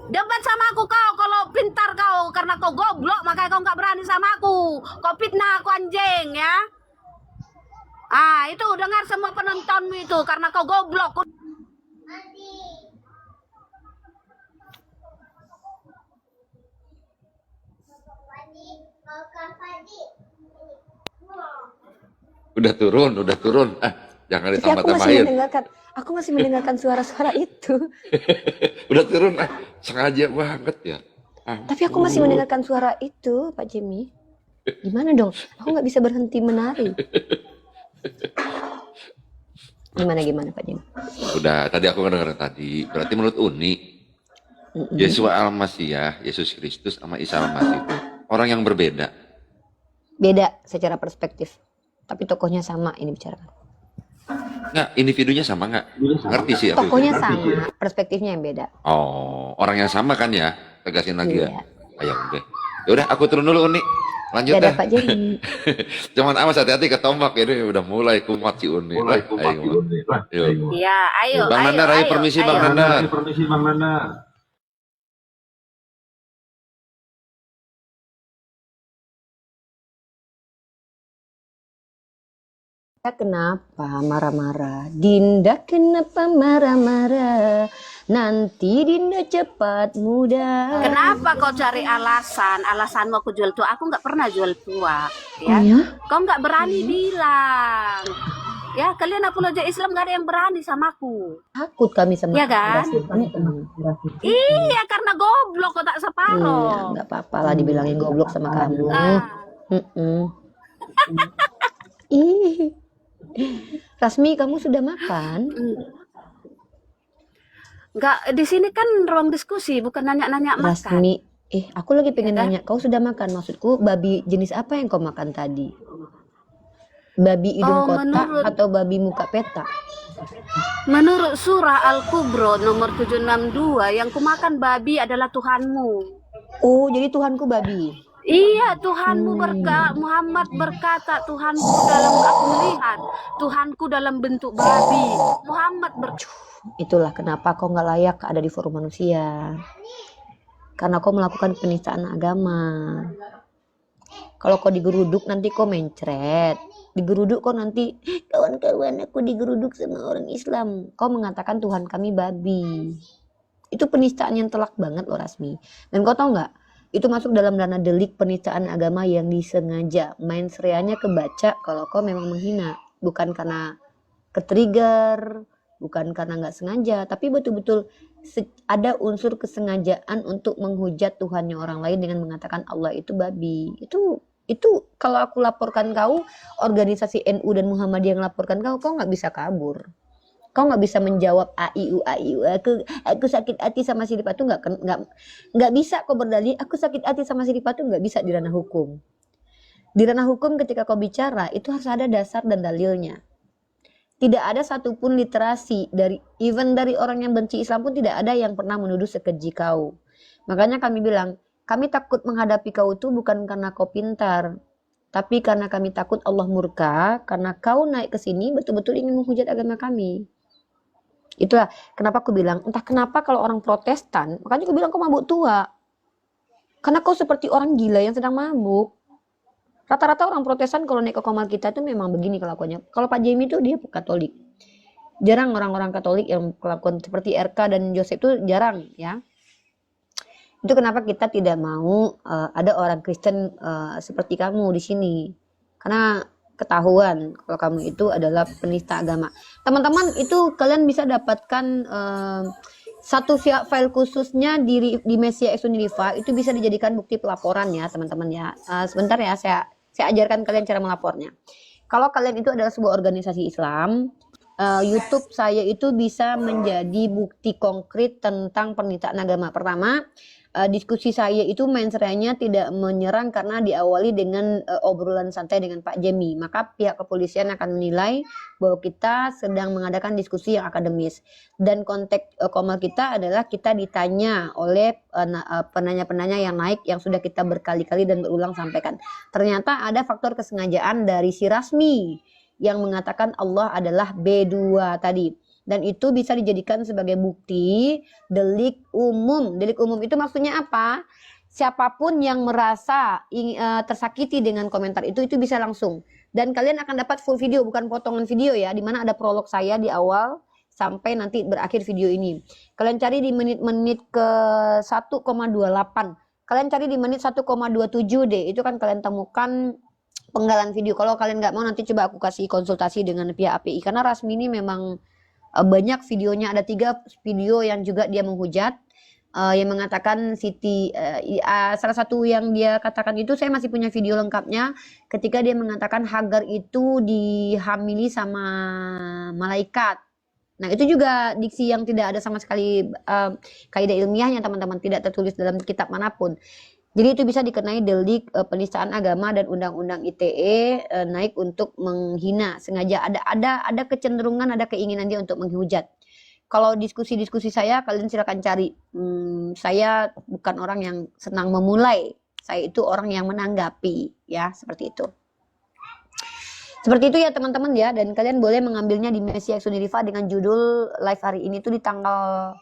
[SPEAKER 7] Debat sama aku kau, kalau pintar kau, karena kau goblok makanya kau nggak berani sama aku. Kau fitnah aku anjing ya. Ah itu dengar semua penontonmu itu, karena kau goblok.
[SPEAKER 5] udah turun. Jangan
[SPEAKER 2] Tapi aku masih
[SPEAKER 5] ditambah-tambahin.
[SPEAKER 2] mendengarkan, suara-suara itu.
[SPEAKER 5] Udah turun, sengaja banget ya.
[SPEAKER 2] Tapi aku masih mendengarkan suara itu, Pak Jimmy. Gimana dong? Aku nggak bisa berhenti menari. Gimana Pak Jimmy?
[SPEAKER 5] Udah, tadi aku ngedengerin tadi. Berarti menurut Uni, Yesua Al-Masiyah, Yesus Kristus sama Isa Al-Masih itu orang yang berbeda.
[SPEAKER 2] Beda secara perspektif. Tapi tokohnya sama ini bicarakan.
[SPEAKER 5] Nggak, individunya sama nggak? Ngerti sih aku.
[SPEAKER 2] Tokohnya sama, perspektifnya yang beda.
[SPEAKER 5] Oh, orang yang sama kan ya? Tegasin lagi
[SPEAKER 2] Iya.
[SPEAKER 5] ya. Ayo udah. Ya udah, aku turun dulu Uni. Lanjut
[SPEAKER 2] Dadah
[SPEAKER 5] dah.
[SPEAKER 2] Pak Jimmy.
[SPEAKER 5] Cuman awas hati-hati ke tombak ini udah mulai kumat si Uni. Ayo.
[SPEAKER 7] Iya, ayo.
[SPEAKER 5] Bang Nandar, ayo permisi Bang Nandar.
[SPEAKER 2] Dinda kenapa marah-marah? Dinda kenapa marah-marah? nanti Dinda cepat muda.
[SPEAKER 7] Kenapa kau cari alasan? Alasanmu aku jual tua. Aku nggak pernah jual tua. Ya.
[SPEAKER 2] Oh ya?
[SPEAKER 7] Kau nggak berani bilang. Ya, kalian apologi Islam nggak ada yang berani sama aku.
[SPEAKER 2] Takut kami sama
[SPEAKER 7] Iya kan? Iya, karena goblok kau tak
[SPEAKER 2] Iya,
[SPEAKER 7] separuh.
[SPEAKER 2] nggak apa-apa lah dibilangin goblok sama kamu.
[SPEAKER 7] Ah.
[SPEAKER 2] Ih. Rasmi, kamu sudah makan?
[SPEAKER 7] Nggak, di sini kan ruang diskusi, bukan nanya-nanya makan.
[SPEAKER 2] Rasmi, aku lagi pengen
[SPEAKER 7] kan?
[SPEAKER 2] nanya, kau sudah makan? Maksudku, babi jenis apa yang kau makan tadi? Babi hidung kotak atau babi muka peta?
[SPEAKER 7] Menurut surah Al-Kubro nomor 762, yang kumakan babi adalah Tuhanmu.
[SPEAKER 2] Oh, jadi Tuhanku babi.
[SPEAKER 7] Iya, Tuhanmu Muhammad berkata, Tuhanku dalam aku melihat, Tuhanku dalam bentuk babi. Muhammad
[SPEAKER 2] Itulah kenapa kau nggak layak ada di forum manusia. Karena kau melakukan penistaan agama. Kalau kau digeruduk nanti kau mencret. Digeruduk kau nanti, kawan-kawan aku digeruduk sama orang Islam. Kau mengatakan Tuhan kami babi. Itu penistaan yang telak banget loh, Rasmi. Dan kau tahu nggak? Itu masuk dalam dana delik penistaan agama yang disengaja. Main serianya kebaca kalau kau memang menghina. Bukan karena ketrigger, bukan karena nggak sengaja, tapi betul-betul ada unsur kesengajaan untuk menghujat Tuhannya orang lain dengan mengatakan Allah itu babi. Itu kalau aku laporkan kau, organisasi NU dan Muhammadiyah yang laporkan kau nggak bisa kabur. Kau nggak bisa menjawab aiu aku sakit hati sama si Ripatu, nggak bisa kau berdalih aku sakit hati sama si Ripatu, nggak bisa di ranah hukum. Di ranah hukum ketika kau bicara itu harus ada dasar dan dalilnya. Tidak ada satupun literasi dari orang yang benci Islam pun tidak ada yang pernah menuduh sekeji kau. Makanya kami bilang, kami takut menghadapi kau itu bukan karena kau pintar, tapi karena kami takut Allah murka karena kau naik ke sini betul-betul ingin menghujat agama kami. Itulah kenapa aku bilang, entah kenapa kalau orang Protestan, makanya aku bilang kau mabuk tua. Karena kau seperti orang gila yang sedang mabuk. Rata-rata orang Protestan kalau naik ke komal kita itu memang begini kelakuannya. Kalau Pak Jamie itu dia Katolik. Jarang orang-orang Katolik yang kelakuan seperti RK dan Joseph itu jarang ya. Itu kenapa kita tidak mau ada orang Kristen seperti kamu di sini. Karena ketahuan kalau kamu itu adalah penista agama. Teman-teman, itu kalian bisa dapatkan satu file khususnya di Mesia X Unilifa, itu bisa dijadikan bukti pelaporan ya teman-teman ya. Sebentar ya, saya ajarkan kalian cara melapornya. Kalau kalian itu adalah sebuah organisasi Islam, YouTube saya itu bisa menjadi bukti konkret tentang penistaan agama. Pertama, diskusi saya itu menseranya tidak menyerang karena diawali dengan obrolan santai dengan Pak Jemi. Maka pihak kepolisian akan menilai bahwa kita sedang mengadakan diskusi yang akademis. Dan konteks komal kita adalah kita ditanya oleh penanya-penanya yang naik yang sudah kita berkali-kali dan berulang sampaikan. Ternyata ada faktor kesengajaan dari si Rasmi yang mengatakan Allah adalah B2 tadi. Dan itu bisa dijadikan sebagai bukti delik umum. Delik umum itu maksudnya apa? Siapapun yang merasa tersakiti dengan komentar itu bisa langsung. Dan kalian akan dapat full video, bukan potongan video ya, di mana ada prolog saya di awal sampai nanti berakhir video ini. Kalian cari di menit-menit ke 1,28. Kalian cari di menit 1,27 deh. Itu kan kalian temukan penggalan video. Kalau kalian nggak mau, nanti coba aku kasih konsultasi dengan pihak API. Karena Rasmi ini memang banyak videonya, ada 3 video yang juga dia menghujat, yang mengatakan Siti, salah satu yang dia katakan itu saya masih punya video lengkapnya ketika dia mengatakan Hagar itu dihamili sama malaikat. Nah itu juga diksi yang tidak ada sama sekali kaidah ilmiahnya teman-teman, tidak tertulis dalam kitab manapun. Jadi itu bisa dikenai delik penistaan agama dan undang-undang ITE naik untuk menghina sengaja. Ada kecenderungan, ada keinginan dia untuk menghujat. Kalau diskusi-diskusi saya, kalian silakan cari. Saya bukan orang yang senang memulai. Saya itu orang yang menanggapi, ya seperti itu. Seperti itu ya teman-teman ya. Dan kalian boleh mengambilnya di Mesia X Unilifa dengan judul live hari ini tuh di tanggal.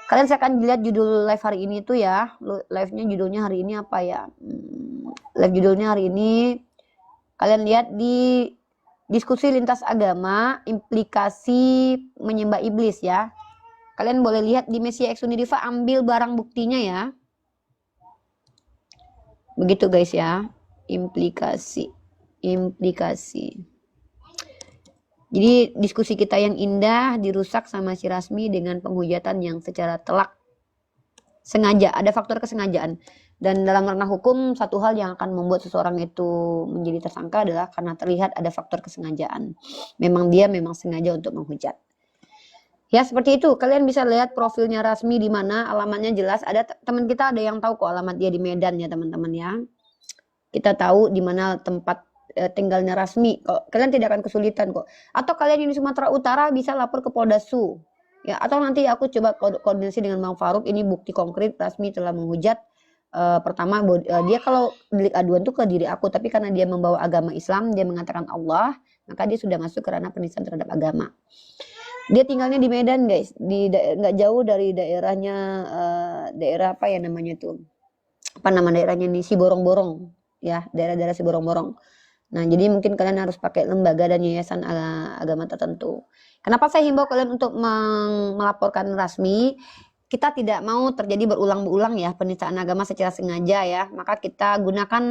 [SPEAKER 2] Kalian saya akan lihat judul live hari ini tuh ya. Live-nya judulnya hari ini apa ya? Live judulnya hari ini. Kalian lihat di diskusi lintas agama, implikasi menyembah iblis ya. Kalian boleh lihat di Mesia X Unidiva, ambil barang buktinya ya. Begitu guys ya. Implikasi. Jadi diskusi kita yang indah dirusak sama si Rasmi dengan penghujatan yang secara telak. Sengaja, ada faktor kesengajaan. Dan dalam ranah hukum, satu hal yang akan membuat seseorang itu menjadi tersangka adalah karena terlihat ada faktor kesengajaan. Dia memang sengaja untuk menghujat. Ya seperti itu, kalian bisa lihat profilnya Rasmi di mana, alamatnya jelas. Ada teman kita ada yang tahu kok alamat dia di Medan ya teman-teman ya. Kita tahu di mana tempat tinggalnya Rasmi. Kalian tidak akan kesulitan kok. Atau kalian yang di Sumatera Utara bisa lapor ke Polda Su. Ya, atau nanti aku coba koordinasi dengan Bang Faruk. Ini bukti konkret Rasmi telah menghujat. Pertama dia kalau delik aduan tuh ke diri aku, tapi karena dia membawa agama Islam, dia mengatakan Allah, maka dia sudah masuk ke ranah penistaan terhadap agama. Dia tinggalnya di Medan guys, nggak jauh dari daerahnya, daerah apa ya namanya tuh, apa nama daerahnya nih, Siborong-Borong ya, daerah-daerah Siborong-Borong. Nah jadi mungkin kalian harus pakai lembaga dan yayasan agama tertentu. Kenapa saya himbau kalian untuk melaporkan Rasmi? Kita tidak mau terjadi berulang-ulang ya penistaan agama secara sengaja ya, maka kita gunakan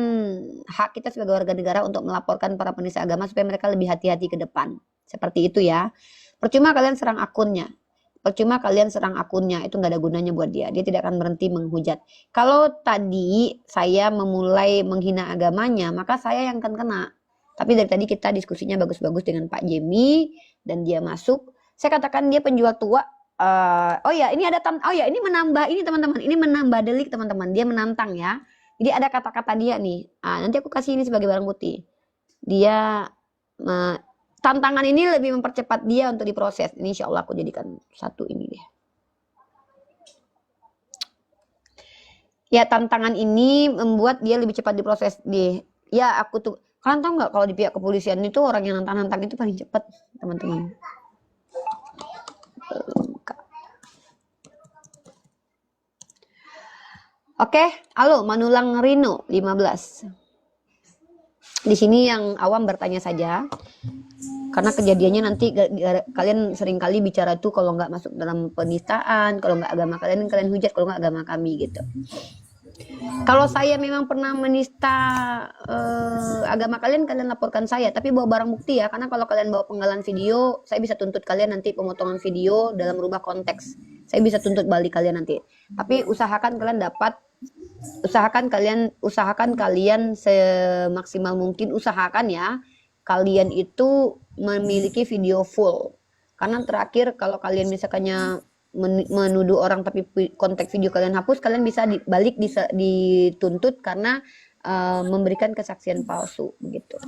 [SPEAKER 2] hak kita sebagai warga negara untuk melaporkan para penista agama supaya mereka lebih hati-hati ke depan. Seperti itu ya. Percuma kalian serang akunnya. Itu nggak ada gunanya buat dia. Dia tidak akan berhenti menghujat. Kalau tadi saya memulai menghina agamanya, maka saya yang akan kena. Tapi dari tadi kita diskusinya bagus-bagus dengan Pak Jemi dan dia masuk. Saya katakan dia penjual tua. Ini menambah ini teman-teman. Ini menambah delik teman-teman. Dia menantang ya. Jadi ada kata-kata dia nih. Nanti aku kasih ini sebagai barang bukti. Dia tantangan ini lebih mempercepat dia untuk diproses. Ini insya Allah aku jadikan satu ini deh. Ya tantangan ini membuat dia lebih cepat diproses deh. Ya aku tuh, kalian tahu nggak kalau di pihak kepolisian itu orang yang nantang-nantang itu paling cepat teman-teman. Oke, halo Manulang Rino 15. Di sini yang awam bertanya saja. Karena kejadiannya nanti kalian sering kali bicara tuh kalau nggak masuk dalam penistaan, kalau nggak agama kalian hujat, kalau nggak agama kami gitu. Kalau saya memang pernah menista agama kalian laporkan saya, tapi bawa barang bukti ya, karena kalau kalian bawa penggalan video, saya bisa tuntut kalian nanti pemotongan video dalam merubah konteks. Saya bisa tuntut balik kalian nanti. Tapi usahakan kalian semaksimal mungkin usahakan ya, kalian itu memiliki video full. Karena terakhir kalau kalian misalkannya menuduh orang tapi konteks video kalian hapus, kalian bisa dituntut karena memberikan kesaksian palsu begitu.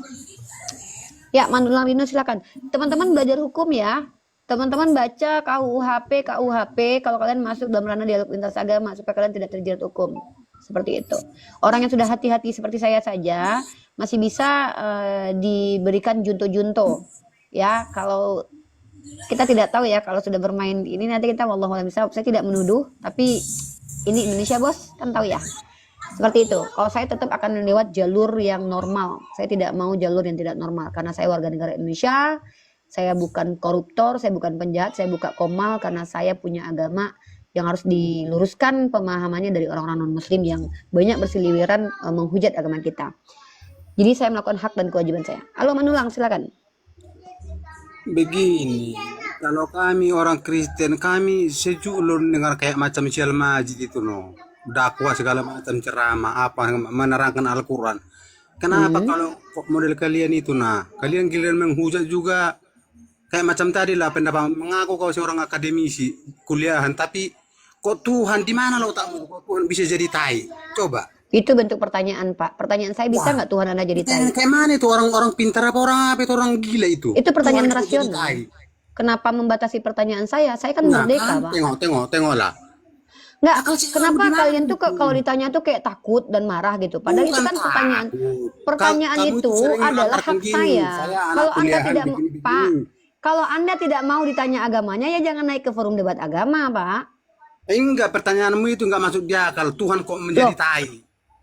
[SPEAKER 2] Ya, Manulang Rino silakan. Teman-teman belajar hukum ya. Teman-teman baca KUHP kalau kalian masuk dalam ranah dialog lintas agama supaya kalian tidak terjerat hukum. Seperti itu. Orang yang sudah hati-hati seperti saya saja masih bisa diberikan junto-junto. Ya, kalau kita tidak tahu ya kalau sudah bermain ini nanti kita wallahualam bisa. Saya tidak menuduh, tapi ini Indonesia bos, kan tahu ya. Seperti itu. Kalau saya tetap akan lewat jalur yang normal. Saya tidak mau jalur yang tidak normal karena saya warga negara Indonesia. Saya bukan koruptor, saya bukan penjahat, saya bukan komal karena saya punya agama yang harus diluruskan pemahamannya dari orang-orang non-muslim yang banyak bersiliweran menghujat agama kita. Jadi saya melakukan hak dan kewajiban saya. Halo Manulang, silakan.
[SPEAKER 8] Begini, kalau kami orang Kristen, kami sejuk loh dengar kayak macam Syal Majid itu no, dakwah segala macam ceramah apa menerangkan Al-Quran. Kenapa kalau model kalian itu kalian giliran menghujat juga kayak macam tadi lah pendapat mengaku kau seorang akademisi kuliahan, tapi kok Tuhan di mana lo tahu kok Tuhan bisa jadi tai? Coba.
[SPEAKER 2] Itu bentuk pertanyaan Pak. Pertanyaan saya, bisa nggak Tuhan Anda jadi tai?
[SPEAKER 8] Kayak mana itu orang-orang pintar apa orang gila itu?
[SPEAKER 2] Itu pertanyaan rasional. Kenapa membatasi pertanyaan saya? Saya kan merdeka Pak.
[SPEAKER 8] Tengok lah.
[SPEAKER 2] Nggak, kenapa kalian tuh kalau ditanya tuh kayak takut dan marah gitu? Padahal itu kan pertanyaan itu adalah hak saya. Kalau Anda tidak Pak, kalau Anda tidak mau ditanya agamanya ya jangan naik ke forum debat agama Pak.
[SPEAKER 8] Enggak, pertanyaanmu itu enggak masuk di akal. Tuhan kok menjadi tai?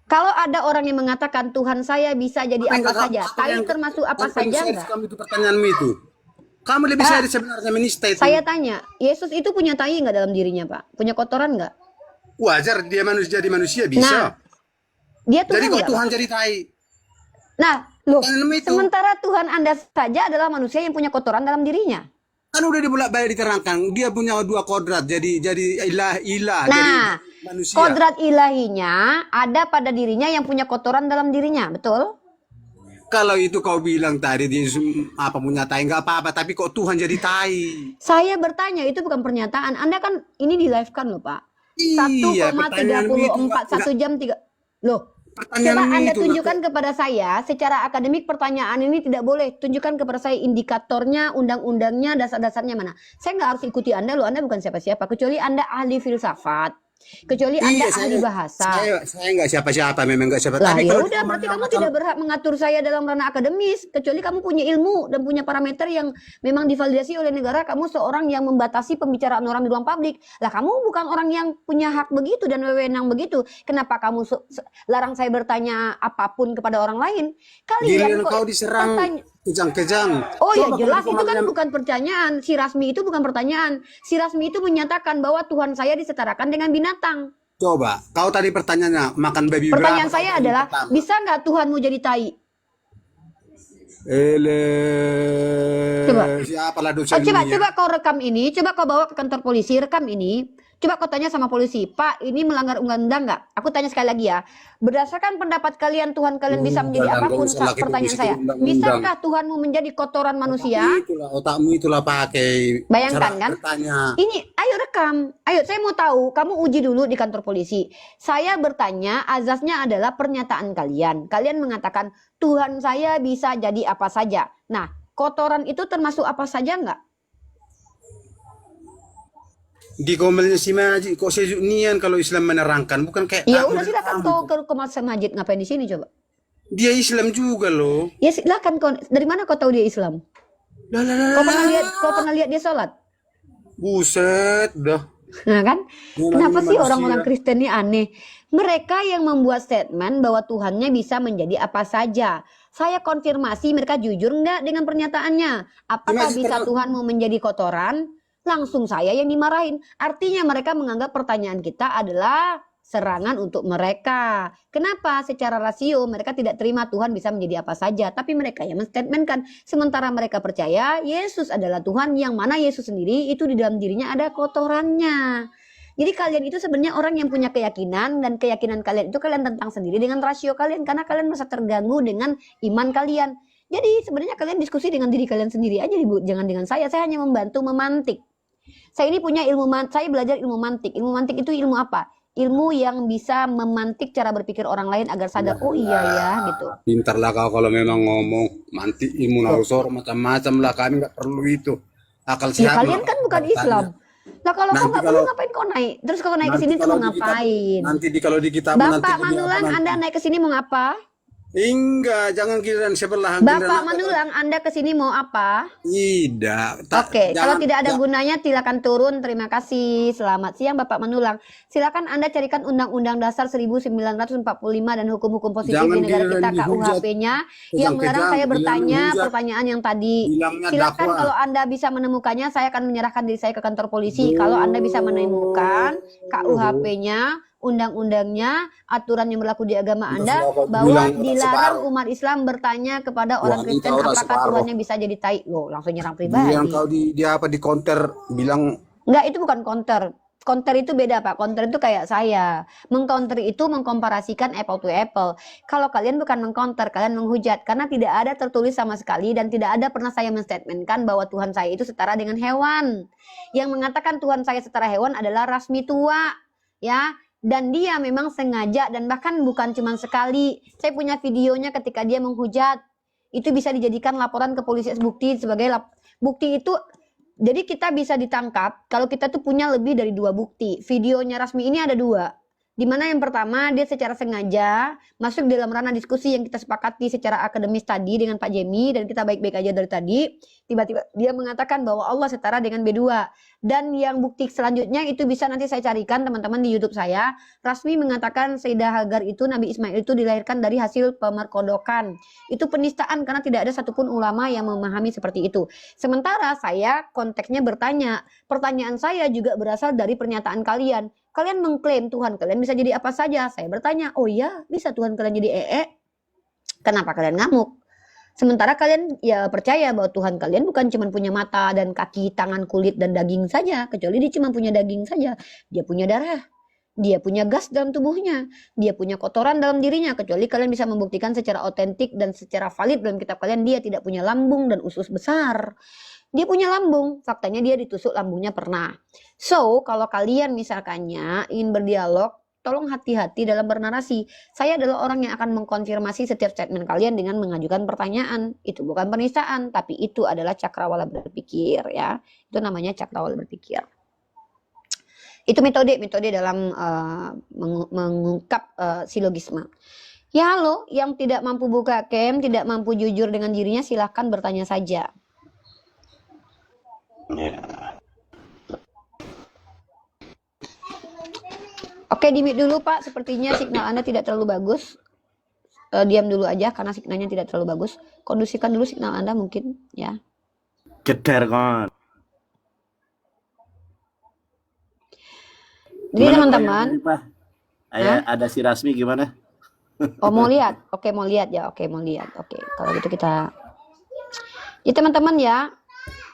[SPEAKER 2] Kalau ada orang yang mengatakan Tuhan saya bisa jadi apa saja, tai termasuk apa saja enggak?
[SPEAKER 8] Kamu itu pertanyaanmu itu. Kamu lebih sadar sebenarnya menista itu.
[SPEAKER 2] Saya tanya, Yesus itu punya tai nggak dalam dirinya, Pak? Punya kotoran nggak?
[SPEAKER 8] Wajar dia manusia jadi manusia bisa.
[SPEAKER 2] Nah, dia Tuhan
[SPEAKER 8] Jadi kok
[SPEAKER 2] nggak,
[SPEAKER 8] Tuhan
[SPEAKER 2] Pak?
[SPEAKER 8] jadi tai?
[SPEAKER 2] Nah, loh,
[SPEAKER 8] Tanam itu.
[SPEAKER 2] sementara Tuhan Anda saja adalah manusia yang punya kotoran dalam dirinya.
[SPEAKER 8] Kan udah dibolak-balik diterangkan. Dia punya dua kodrat. Jadi ilah.
[SPEAKER 2] Nah,
[SPEAKER 8] Jadi manusia.
[SPEAKER 2] kodrat ilahinya ada pada dirinya yang punya kotoran dalam dirinya, betul?
[SPEAKER 8] Kalau itu kau bilang tadi dia apa punya tai nggak apa-apa. Tapi kok Tuhan jadi tai?
[SPEAKER 2] Saya bertanya, itu bukan pernyataan. Anda kan ini di live kan loh, Pak.
[SPEAKER 8] Iya, pertanyaan itu
[SPEAKER 2] 1,34 1 jam 3. Loh,
[SPEAKER 8] pertanyaan
[SPEAKER 2] coba Anda
[SPEAKER 8] itu,
[SPEAKER 2] tunjukkan kepada saya secara akademik pertanyaan ini tidak boleh. Tunjukkan kepada saya indikatornya, undang-undangnya, dasar-dasarnya mana. Saya nggak harus ikuti Anda loh. Anda bukan siapa-siapa. Kecuali Anda ahli filsafat. Kecuali Anda ahli bahasa.
[SPEAKER 8] Saya nggak siapa-siapa, memang nggak siapa.
[SPEAKER 2] Lah
[SPEAKER 8] Tapi
[SPEAKER 2] ya
[SPEAKER 8] kalau
[SPEAKER 2] udah, berarti kamu tidak berhak mengatur saya dalam ranah akademis. Kecuali kamu punya ilmu dan punya parameter yang memang divalidasi oleh negara. Kamu seorang yang membatasi pembicaraan orang di ruang publik. Lah kamu bukan orang yang punya hak begitu dan wewenang begitu. Kenapa kamu larang saya bertanya apapun kepada orang lain?
[SPEAKER 8] giliran kau diserang kejang-kejang.
[SPEAKER 2] Oh ya
[SPEAKER 8] Coba
[SPEAKER 2] jelas,
[SPEAKER 8] kalau
[SPEAKER 2] itu kan
[SPEAKER 8] kemarin-
[SPEAKER 2] bukan pertanyaan. Si Rasmi itu bukan pertanyaan. Si Rasmi itu menyatakan bahwa Tuhan saya disetarakan dengan binatang.
[SPEAKER 8] Coba, kau tadi pertanyaannya makan babi berapa?
[SPEAKER 2] Pertanyaan saya
[SPEAKER 8] Kau tadi
[SPEAKER 2] adalah,
[SPEAKER 8] pertama.
[SPEAKER 2] bisa nggak Tuhanmu jadi tai?
[SPEAKER 8] Coba. Siapalah dosa
[SPEAKER 2] Coba kau rekam ini, coba kau bawa ke kantor polisi, rekam ini. Coba kau tanya sama polisi, Pak, ini melanggar undang-undang nggak? Aku tanya sekali lagi ya. Berdasarkan pendapat kalian, Tuhan kalian bisa menjadi
[SPEAKER 8] jangan
[SPEAKER 2] apapun?
[SPEAKER 8] gak usah lagi
[SPEAKER 2] Pertanyaan
[SPEAKER 8] publis
[SPEAKER 2] saya,
[SPEAKER 8] undang-undang.
[SPEAKER 2] bisakah Tuhanmu menjadi kotoran manusia?
[SPEAKER 8] Otakmu itulah pakai.
[SPEAKER 2] Bayangkan
[SPEAKER 8] cara
[SPEAKER 2] kan?
[SPEAKER 8] bertanya.
[SPEAKER 2] Ini, ayo rekam. Ayo, saya mau tahu. Kamu uji dulu di kantor polisi. Saya bertanya, azasnya adalah pernyataan kalian. Kalian mengatakan, Tuhan saya bisa jadi apa saja. Nah, kotoran itu termasuk apa saja nggak?
[SPEAKER 8] Di komelnya si Majid kok sejuk nian kalau Islam menerangkan, bukan kayak
[SPEAKER 2] Ya
[SPEAKER 8] aku
[SPEAKER 2] udah, silakan kau ke Mas Majid. Ngapain di sini coba?
[SPEAKER 8] dia Islam juga loh.
[SPEAKER 2] Ya silakan kau. Dari mana kau tahu dia Islam?
[SPEAKER 8] Lah, lah, lah,
[SPEAKER 2] Kau
[SPEAKER 8] lah.
[SPEAKER 2] pernah lihat dia sholat?
[SPEAKER 8] Buset dah.
[SPEAKER 2] Nah kan?
[SPEAKER 8] Ya,
[SPEAKER 2] Kenapa
[SPEAKER 8] namanya
[SPEAKER 2] sih
[SPEAKER 8] manusia.
[SPEAKER 2] orang-orang Kristen ini aneh? Mereka yang membuat statement bahwa Tuhannya bisa menjadi apa saja. Saya konfirmasi mereka jujur enggak dengan pernyataannya. Apakah
[SPEAKER 8] Masih
[SPEAKER 2] bisa Tuhan mau menjadi kotoran? Langsung saya yang dimarahin. Artinya mereka menganggap pertanyaan kita adalah serangan untuk mereka. Kenapa? Secara rasio mereka tidak terima Tuhan bisa menjadi apa saja. Tapi mereka yang menstatementkan. Sementara mereka percaya Yesus adalah Tuhan, yang mana Yesus sendiri itu di dalam dirinya ada kotorannya. Jadi kalian itu sebenarnya orang yang punya keyakinan, dan keyakinan kalian itu kalian tentang sendiri dengan rasio kalian, karena kalian merasa terganggu dengan iman kalian. Jadi sebenarnya kalian diskusi dengan diri kalian sendiri aja, jangan dengan saya. Saya hanya membantu memantik. Saya ini punya saya belajar ilmu mantik. Ilmu mantik itu ilmu apa? Ilmu yang bisa memantik cara berpikir orang lain agar sadar, oh iya ya gitu.
[SPEAKER 8] Pintarlah kau kalau memang ngomong mantik ilmu nausor macam-macam lah, kami nggak perlu itu. Akal
[SPEAKER 2] Ya
[SPEAKER 8] sehat.
[SPEAKER 2] kalian kan bukan Islam. Lah kalau kau
[SPEAKER 8] Nanti
[SPEAKER 2] nggak perlu, ngapain kau naik? Terus kau naik ke sini tuh mau ngapain?
[SPEAKER 8] Kalau di kitab
[SPEAKER 2] Bapak Manulang, Anda naik ke sini mau apa?
[SPEAKER 8] Enggak, jangan giliran sebelah.
[SPEAKER 2] Bapak Manulang, Anda ke sini mau apa?
[SPEAKER 8] Tidak.
[SPEAKER 2] Oke, kalau tidak ada gunanya silakan turun. Terima kasih. Selamat siang Bapak Manulang. Silakan Anda carikan Undang-Undang Dasar 1945 dan hukum-hukum positif
[SPEAKER 8] Jangan
[SPEAKER 2] di negara kita,
[SPEAKER 8] giliran dihujat.
[SPEAKER 2] KUHP-nya, yang melarang saya bertanya
[SPEAKER 8] bilangnya
[SPEAKER 2] pertanyaan yang tadi.
[SPEAKER 8] Bilangnya
[SPEAKER 2] Silakan
[SPEAKER 8] dakwah.
[SPEAKER 2] kalau Anda bisa menemukannya, saya akan menyerahkan diri saya ke kantor polisi. Kalau Anda bisa menemukan KUHP-nya, undang-undangnya, aturan yang berlaku di agama Anda, bahwa dilarang umat Islam bertanya kepada orang Kristen apakah Tuhannya bisa jadi tai. Loh, langsung nyerang pribadi.
[SPEAKER 8] Yang kau dia apa di counter bilang
[SPEAKER 2] Enggak, itu bukan counter. Counter itu beda, Pak. Counter itu kayak saya. Mengcounter itu mengkomparasikan apple to apple. Kalau kalian bukan mengcounter, kalian menghujat. Karena tidak ada tertulis sama sekali, dan tidak ada pernah saya menstatementkan bahwa Tuhan saya itu setara dengan hewan. Yang mengatakan Tuhan saya setara hewan adalah Rasmi tua. Ya, dan dia memang sengaja, dan bahkan bukan cuma sekali. Saya punya videonya ketika dia menghujat. Itu bisa dijadikan laporan ke polisi bukti sebagai bukti itu. Jadi kita bisa ditangkap kalau kita tuh punya lebih dari 2 bukti. Videonya Rasmi ini ada 2. Dimana yang pertama dia secara sengaja masuk dalam ranah diskusi yang kita sepakati secara akademis tadi dengan Pak Jemi, dan kita baik-baik aja dari tadi. tiba-tiba dia mengatakan bahwa Allah setara dengan B2. Dan yang bukti selanjutnya itu bisa nanti saya carikan teman-teman di YouTube saya. Rasmi mengatakan Sayyidah Hagar itu, Nabi Ismail itu dilahirkan dari hasil pemerkodokan. Itu penistaan karena tidak ada satupun ulama yang memahami seperti itu. Sementara saya konteksnya bertanya. Pertanyaan saya juga berasal dari pernyataan kalian. Kalian mengklaim Tuhan kalian bisa jadi apa saja. Saya bertanya, oh ya bisa Tuhan kalian jadi Kenapa kalian ngamuk? Sementara kalian ya percaya bahwa Tuhan kalian bukan cuma punya mata dan kaki, tangan, kulit, dan daging saja. Kecuali dia cuma punya daging saja. Dia punya darah. Dia punya gas dalam tubuhnya. Dia punya kotoran dalam dirinya. Kecuali kalian bisa membuktikan secara otentik dan secara valid dalam kitab kalian. Dia tidak punya lambung dan usus besar. Dia punya lambung. Faktanya dia ditusuk lambungnya pernah. So, kalau kalian misalkannya ingin berdialog, tolong hati-hati dalam bernarasi. Saya adalah orang yang akan mengkonfirmasi setiap statement kalian dengan mengajukan pertanyaan. Itu bukan penistaan, tapi itu adalah cakrawala berpikir ya. Itu namanya cakrawala berpikir. Itu metode dalam mengungkap silogisme. Ya halo, yang tidak mampu buka cam, tidak mampu jujur dengan dirinya, silahkan bertanya saja. Oke, di-mute dulu Pak, sepertinya signal Anda tidak terlalu bagus. Diam dulu aja karena signalnya tidak terlalu bagus. Kondisikan dulu signal Anda mungkin ya.
[SPEAKER 3] Ceder kon.
[SPEAKER 2] Jadi teman-teman,
[SPEAKER 3] ada si Rasmi gimana?
[SPEAKER 2] oh mau lihat? Oke mau lihat ya, oke mau lihat. Oke, kalau gitu kita. Jadi teman-teman ya,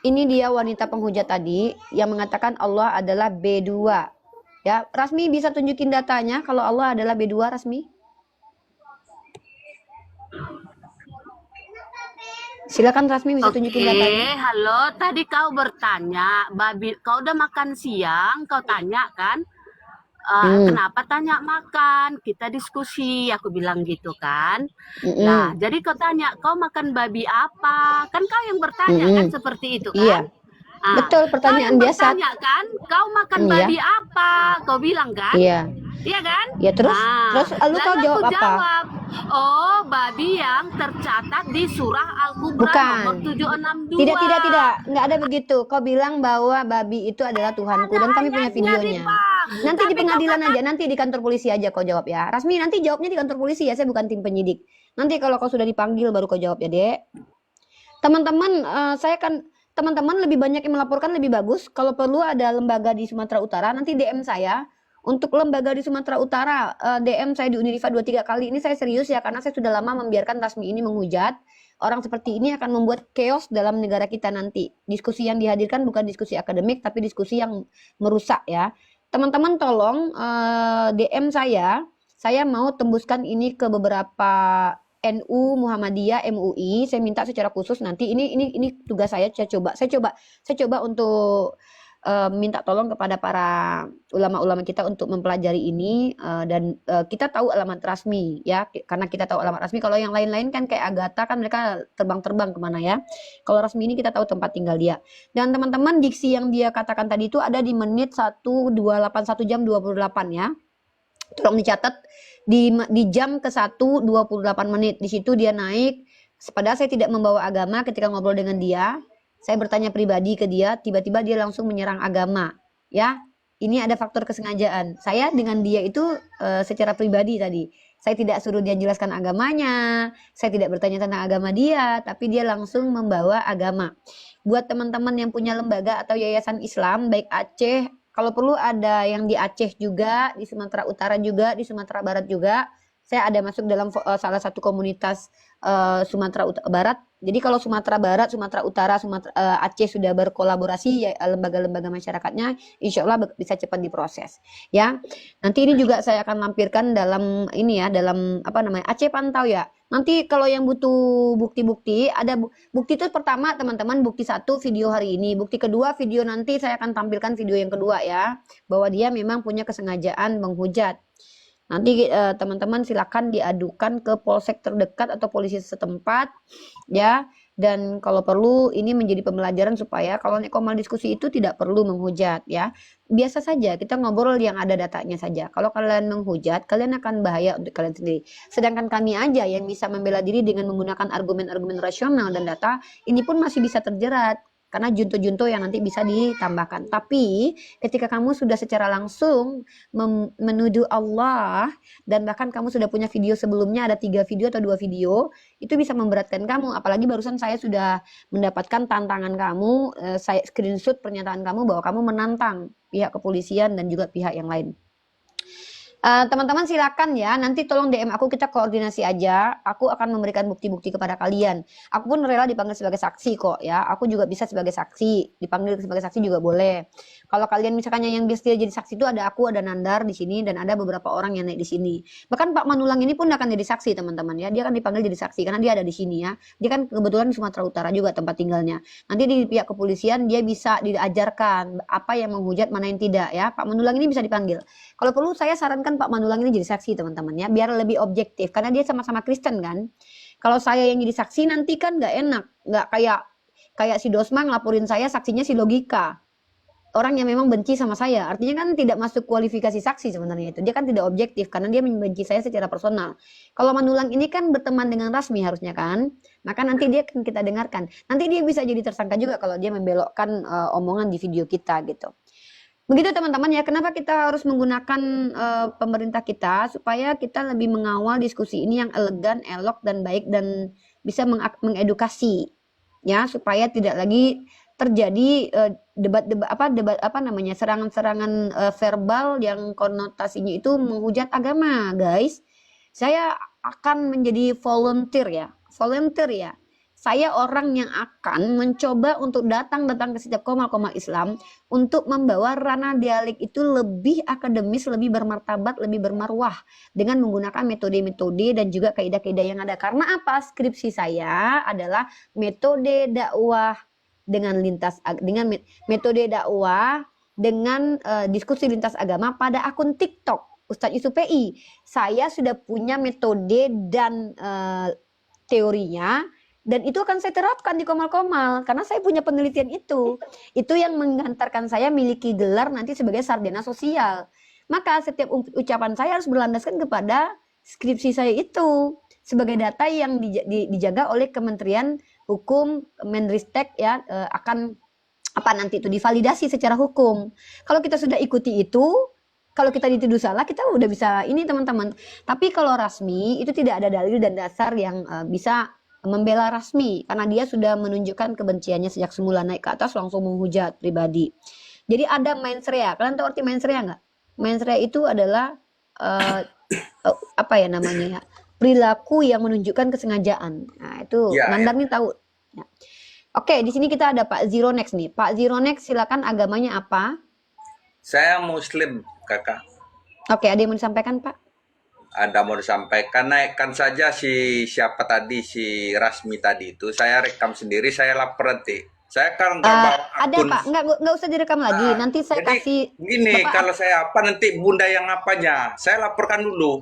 [SPEAKER 2] ini dia wanita penghujat tadi yang mengatakan Allah adalah B2. Ya, Rasmi bisa tunjukin datanya kalau Allah adalah B2, Rasmi? Silakan Rasmi bisa tunjukin datanya.
[SPEAKER 7] Halo, tadi kau bertanya, babi, kau udah makan siang, kau tanya kan? Kenapa tanya makan? Kita diskusi, aku bilang gitu kan. Nah, jadi kau tanya, kau makan babi apa? Kan kau yang bertanya kan seperti itu kan?
[SPEAKER 2] Iya. Betul, pertanyaan biasa.
[SPEAKER 7] Tanya kan, kau makan babi apa? Kau bilang kan?
[SPEAKER 2] Iya.
[SPEAKER 7] Iya kan?
[SPEAKER 2] Ya terus lalu kau jawab apa?
[SPEAKER 7] Jawab, oh babi yang tercatat di surah Al-Qur'an nomor 762.
[SPEAKER 2] Tidak. Nggak ada begitu. Kau bilang bahwa babi itu adalah Tuhanku dan kami punya videonya. Nanti di pengadilan aja, nanti di kantor polisi aja kau jawab ya. Rasmi nanti jawabnya di kantor polisi ya, saya bukan tim penyidik. Nanti kalau kau sudah dipanggil baru kau jawab ya, Dek. Teman-teman, teman-teman lebih banyak yang melaporkan lebih bagus. Kalau perlu ada lembaga di Sumatera Utara, nanti DM saya. Untuk lembaga di Sumatera Utara, DM saya di Uniriva 2-3 kali. Ini saya serius ya, karena saya sudah lama membiarkan Rasmi ini menghujat. Orang seperti ini akan membuat chaos dalam negara kita nanti. Diskusi yang dihadirkan bukan diskusi akademik, tapi diskusi yang merusak ya. Teman-teman tolong DM saya mau tembuskan ini ke beberapa NU, Muhammadiyah, MUI. Saya minta secara khusus nanti ini tugas saya coba untuk minta tolong kepada para ulama-ulama kita untuk mempelajari ini dan kita tahu alamat Rasmi ya, karena kita tahu alamat Rasmi. Kalau yang lain-lain kan kayak Agatha kan mereka terbang-terbang kemana ya. Kalau Rasmi ini kita tahu tempat tinggal dia. Dan teman-teman, diksi yang dia katakan tadi itu ada di menit 1:281 jam 28 ya. Tolong dicatat di jam ke 1:28 menit. Di situ dia naik. Padahal saya tidak membawa agama ketika ngobrol dengan dia. Saya bertanya pribadi ke dia, tiba-tiba dia langsung menyerang agama. Ya, ini ada faktor kesengajaan. Saya dengan dia itu secara pribadi tadi. Saya tidak suruh dia jelaskan agamanya. Saya tidak bertanya tentang agama dia, tapi dia langsung membawa agama. Buat teman-teman yang punya lembaga atau yayasan Islam, baik Aceh, kalau perlu ada yang di Aceh juga, di Sumatera Utara juga, di Sumatera Barat juga. Saya ada masuk dalam salah satu komunitas Sumatera Barat. Jadi kalau Sumatera Barat, Sumatera Utara, Aceh sudah berkolaborasi ya, lembaga-lembaga masyarakatnya, insya Allah bisa cepat diproses. Ya, nanti ini juga saya akan lampirkan dalam ini ya, dalam apa namanya Aceh Pantau ya. Nanti kalau yang butuh bukti-bukti, ada bukti itu pertama teman-teman, bukti 1 video hari ini, bukti kedua video nanti saya akan tampilkan video yang kedua ya, bahwa dia memang punya kesengajaan menghujat. Nanti teman-teman silakan diadukan ke polsek terdekat atau polisi setempat ya. Dan kalau perlu ini menjadi pembelajaran supaya kalau nek Komal diskusi itu tidak perlu menghujat ya. Biasa saja kita ngobrol yang ada datanya saja. Kalau kalian menghujat, kalian akan bahaya untuk kalian sendiri. Sedangkan kami aja yang bisa membela diri dengan menggunakan argumen-argumen rasional dan data, ini pun masih bisa terjerat. Karena junto-junto yang nanti bisa ditambahkan. Tapi ketika kamu sudah secara langsung menuduh Allah, dan bahkan kamu sudah punya video sebelumnya, ada 3 video atau 2 video, itu bisa memberatkan kamu. Apalagi barusan saya sudah mendapatkan tantangan kamu, saya screenshot pernyataan kamu bahwa kamu menantang pihak kepolisian dan juga pihak yang lain. Teman-teman silakan ya, nanti tolong DM aku, kita koordinasi aja. Aku akan memberikan bukti-bukti kepada kalian. Aku pun rela dipanggil sebagai saksi kok ya. Aku juga bisa sebagai saksi, dipanggil sebagai saksi juga boleh. Kalau kalian misalkan yang biasa jadi saksi itu ada aku, ada Nandar di sini, dan ada beberapa orang yang naik di sini. Bahkan Pak Manulang ini pun akan jadi saksi teman-teman ya. Dia akan dipanggil jadi saksi karena dia ada di sini ya. Dia kan kebetulan di Sumatera Utara juga tempat tinggalnya. Nanti di pihak kepolisian dia bisa diajarkan apa yang menghujat, mana yang tidak ya. Pak Manulang ini bisa dipanggil. Kalau perlu saya sarankan Pak Manulang ini jadi saksi teman-teman ya, biar lebih objektif karena dia sama-sama Kristen kan. Kalau saya yang jadi saksi nanti kan nggak enak, nggak kayak si Dosma ngelaporin saya saksinya si Logika, orang yang memang benci sama saya, artinya kan tidak masuk kualifikasi saksi sebenarnya itu. Dia kan tidak objektif karena dia membenci saya secara personal. Kalau Manulang ini kan berteman dengan Rasmi harusnya kan, maka nanti dia akan kita dengarkan. Nanti dia bisa jadi tersangka juga kalau dia membelokkan omongan di video kita gitu. Begitu teman-teman ya, kenapa kita harus menggunakan pemerintah kita supaya kita lebih mengawal diskusi ini yang elegan, elok dan baik dan bisa mengedukasi ya, supaya tidak lagi terjadi serangan-serangan verbal yang konotasinya itu menghujat agama, guys. Saya akan menjadi volunteer ya. Saya orang yang akan mencoba untuk datang ke setiap komal-komal Islam untuk membawa ranah dialek itu lebih akademis, lebih bermartabat, lebih bermarwah dengan menggunakan metode-metode dan juga kaidah-kaidah yang ada. Karena apa? Skripsi saya adalah metode dakwah dengan metode dakwah dengan diskusi lintas agama pada akun TikTok Ustadz Yusuf PI. Saya sudah punya metode dan teorinya. Dan itu akan saya terapkan di komal-komal karena saya punya penelitian itu yang menghantarkan saya miliki gelar nanti sebagai sarjana sosial. Maka setiap ucapan saya harus berlandaskan kepada skripsi saya itu sebagai data yang dijaga oleh Kementerian Hukum, Menristek ya, akan nanti itu divalidasi secara hukum. Kalau kita sudah ikuti itu, kalau kita dituduh salah, kita udah bisa ini teman-teman. Tapi kalau Rasmi itu tidak ada dalil dan dasar yang bisa membela Rasmi karena dia sudah menunjukkan kebenciannya sejak semula, naik ke atas langsung menghujat pribadi. Jadi ada mensrea. Kalian tahu arti mensrea nggak? Mensrea itu adalah perilaku yang menunjukkan kesengajaan. Nah itu Nandar nih tahu. Ya. Oke, di sini kita ada Pak Zironex nih. Pak Zironex silakan, agamanya apa?
[SPEAKER 9] Saya Muslim, Kakak.
[SPEAKER 2] Oke, ada yang mau disampaikan Pak?
[SPEAKER 9] Ada mau disampaikan, naikkan saja si Rasmi tadi itu. Saya rekam sendiri, saya lapor nanti. Saya kan nggak bawa akun.
[SPEAKER 2] Ada Pak, nggak usah direkam lagi. Nanti saya kasih.
[SPEAKER 9] Gini,
[SPEAKER 2] Bapak,
[SPEAKER 9] kalau saya nanti bunda yang apanya, saya laporkan dulu.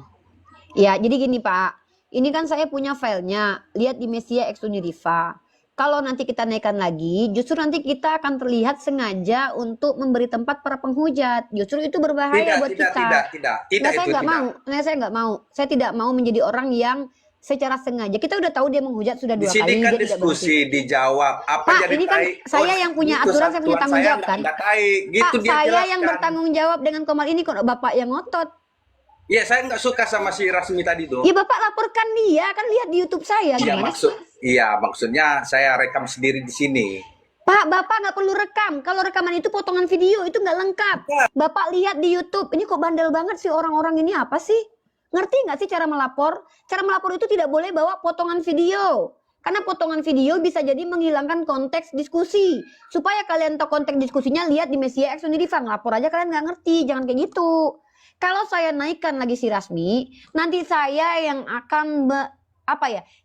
[SPEAKER 2] Ya, jadi gini Pak. Ini kan saya punya filenya. Lihat di Mesia Ex Uniriva. Kalau nanti kita naikkan lagi, justru nanti kita akan terlihat sengaja untuk memberi tempat para penghujat. Justru itu berbahaya buat kita. Tidak. Saya nggak mau. Saya tidak mau menjadi orang yang secara sengaja. Kita udah tahu dia menghujat sudah 2 kali.
[SPEAKER 9] Di sini kan diskusi, dijawab. Apa
[SPEAKER 2] Pak,
[SPEAKER 9] jadi
[SPEAKER 2] ini kan saya yang punya aturan, saya punya tanggung jawab kan.
[SPEAKER 9] Gitu
[SPEAKER 2] Pak, saya yang bertanggung jawab dengan Komal ini, kok Bapak yang ngotot.
[SPEAKER 9] Ya, saya nggak suka sama si Rasmi tadi tuh.
[SPEAKER 2] Ya Bapak laporkan dia, kan lihat di YouTube saya.
[SPEAKER 9] Maksudnya saya rekam sendiri di sini.
[SPEAKER 2] Pak, Bapak nggak perlu rekam. Kalau rekaman itu potongan video, itu nggak lengkap. Bapak lihat di YouTube. Ini kok bandel banget sih orang-orang ini, apa sih? Ngerti nggak sih cara melapor? Cara melapor itu tidak boleh bawa potongan video. Karena potongan video bisa jadi menghilangkan konteks diskusi. Supaya kalian tahu konteks diskusinya, lihat di Mesia Ex Uniriva. Ngelapor aja kalian nggak ngerti, jangan kayak gitu. Kalau saya naikkan lagi si Rasmi, nanti saya yang akan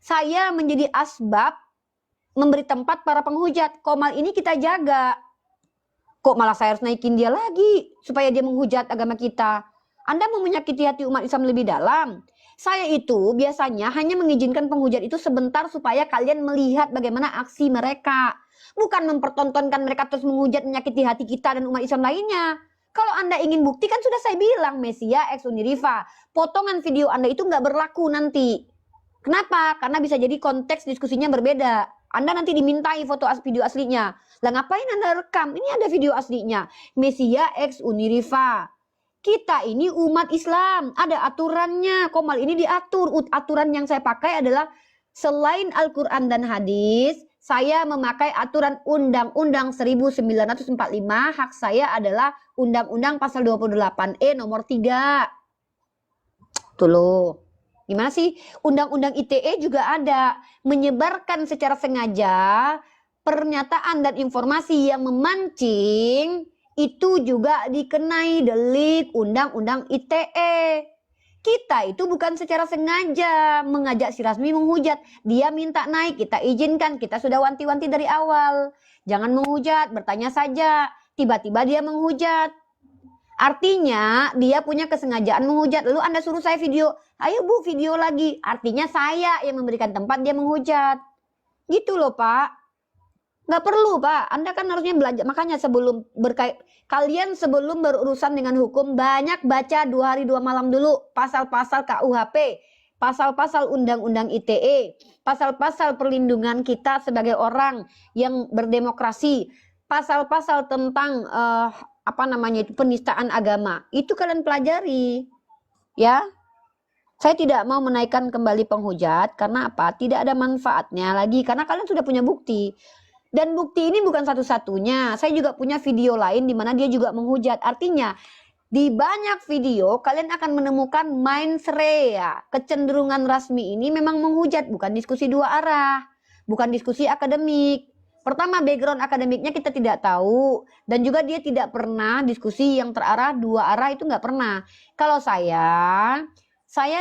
[SPEAKER 2] saya menjadi asbab memberi tempat para penghujat. Komal ini kita jaga. Kok malah saya harus naikin dia lagi supaya dia menghujat agama kita? Anda mau menyakiti hati umat Islam lebih dalam. Saya itu biasanya hanya mengizinkan penghujat itu sebentar supaya kalian melihat bagaimana aksi mereka. Bukan mempertontonkan mereka terus menghujat menyakiti hati kita dan umat Islam lainnya. Kalau Anda ingin bukti kan sudah saya bilang, Mesia X Uniriva. Potongan video Anda itu nggak berlaku nanti. Kenapa? Karena bisa jadi konteks diskusinya berbeda. Anda nanti dimintai foto video aslinya. Lah ngapain Anda rekam? Ini ada video aslinya. Mesia X Uniriva. Kita ini umat Islam, ada aturannya. Komal ini diatur. Aturan yang saya pakai adalah selain Al-Quran dan hadis, saya memakai aturan Undang-Undang 1945. Hak saya adalah Undang-Undang pasal 28E nomor 3. Tuh loh. Gimana sih? Undang-Undang ITE juga ada. Menyebarkan secara sengaja pernyataan dan informasi yang memancing itu juga dikenai delik Undang-Undang ITE. Kita itu bukan secara sengaja mengajak si Rasmi menghujat. Dia minta naik, kita izinkan. Kita sudah wanti-wanti dari awal. Jangan menghujat, bertanya saja. Tiba-tiba dia menghujat. Artinya dia punya kesengajaan menghujat. Lalu Anda suruh saya video. Ayo Bu, video lagi. Artinya saya yang memberikan tempat dia menghujat. Gitu loh Pak. Nggak perlu Pak, Anda kan harusnya belajar. Makanya sebelum kalian sebelum berurusan dengan hukum, banyak baca 2 hari 2 malam dulu pasal-pasal KUHP, pasal-pasal Undang-Undang ITE, pasal-pasal perlindungan kita sebagai orang yang berdemokrasi, pasal-pasal tentang penistaan agama. Itu kalian pelajari, ya. Saya tidak mau menaikkan kembali penghujat karena apa? Tidak ada manfaatnya lagi karena kalian sudah punya bukti. Dan bukti ini bukan satu-satunya. Saya juga punya video lain di mana dia juga menghujat. Artinya di banyak video kalian akan menemukan mensrea. Kecenderungan Rasmi ini memang menghujat, bukan diskusi dua arah, bukan diskusi akademik. Pertama, background akademiknya kita tidak tahu, dan juga dia tidak pernah diskusi yang terarah dua arah, itu nggak pernah. Kalau saya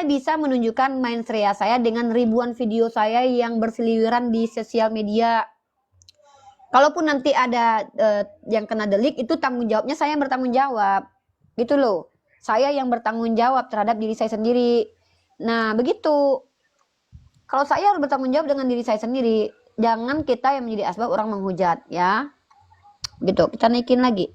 [SPEAKER 2] bisa menunjukkan mensrea saya dengan ribuan video saya yang berseliweran di sosial media. Kalaupun nanti ada yang kena delik, itu tanggung jawabnya saya yang bertanggung jawab. Gitu loh. Saya yang bertanggung jawab terhadap diri saya sendiri. Nah, begitu. Kalau saya harus bertanggung jawab dengan diri saya sendiri. Jangan kita yang menjadi asbab orang menghujat, ya. Gitu, kita naikin lagi.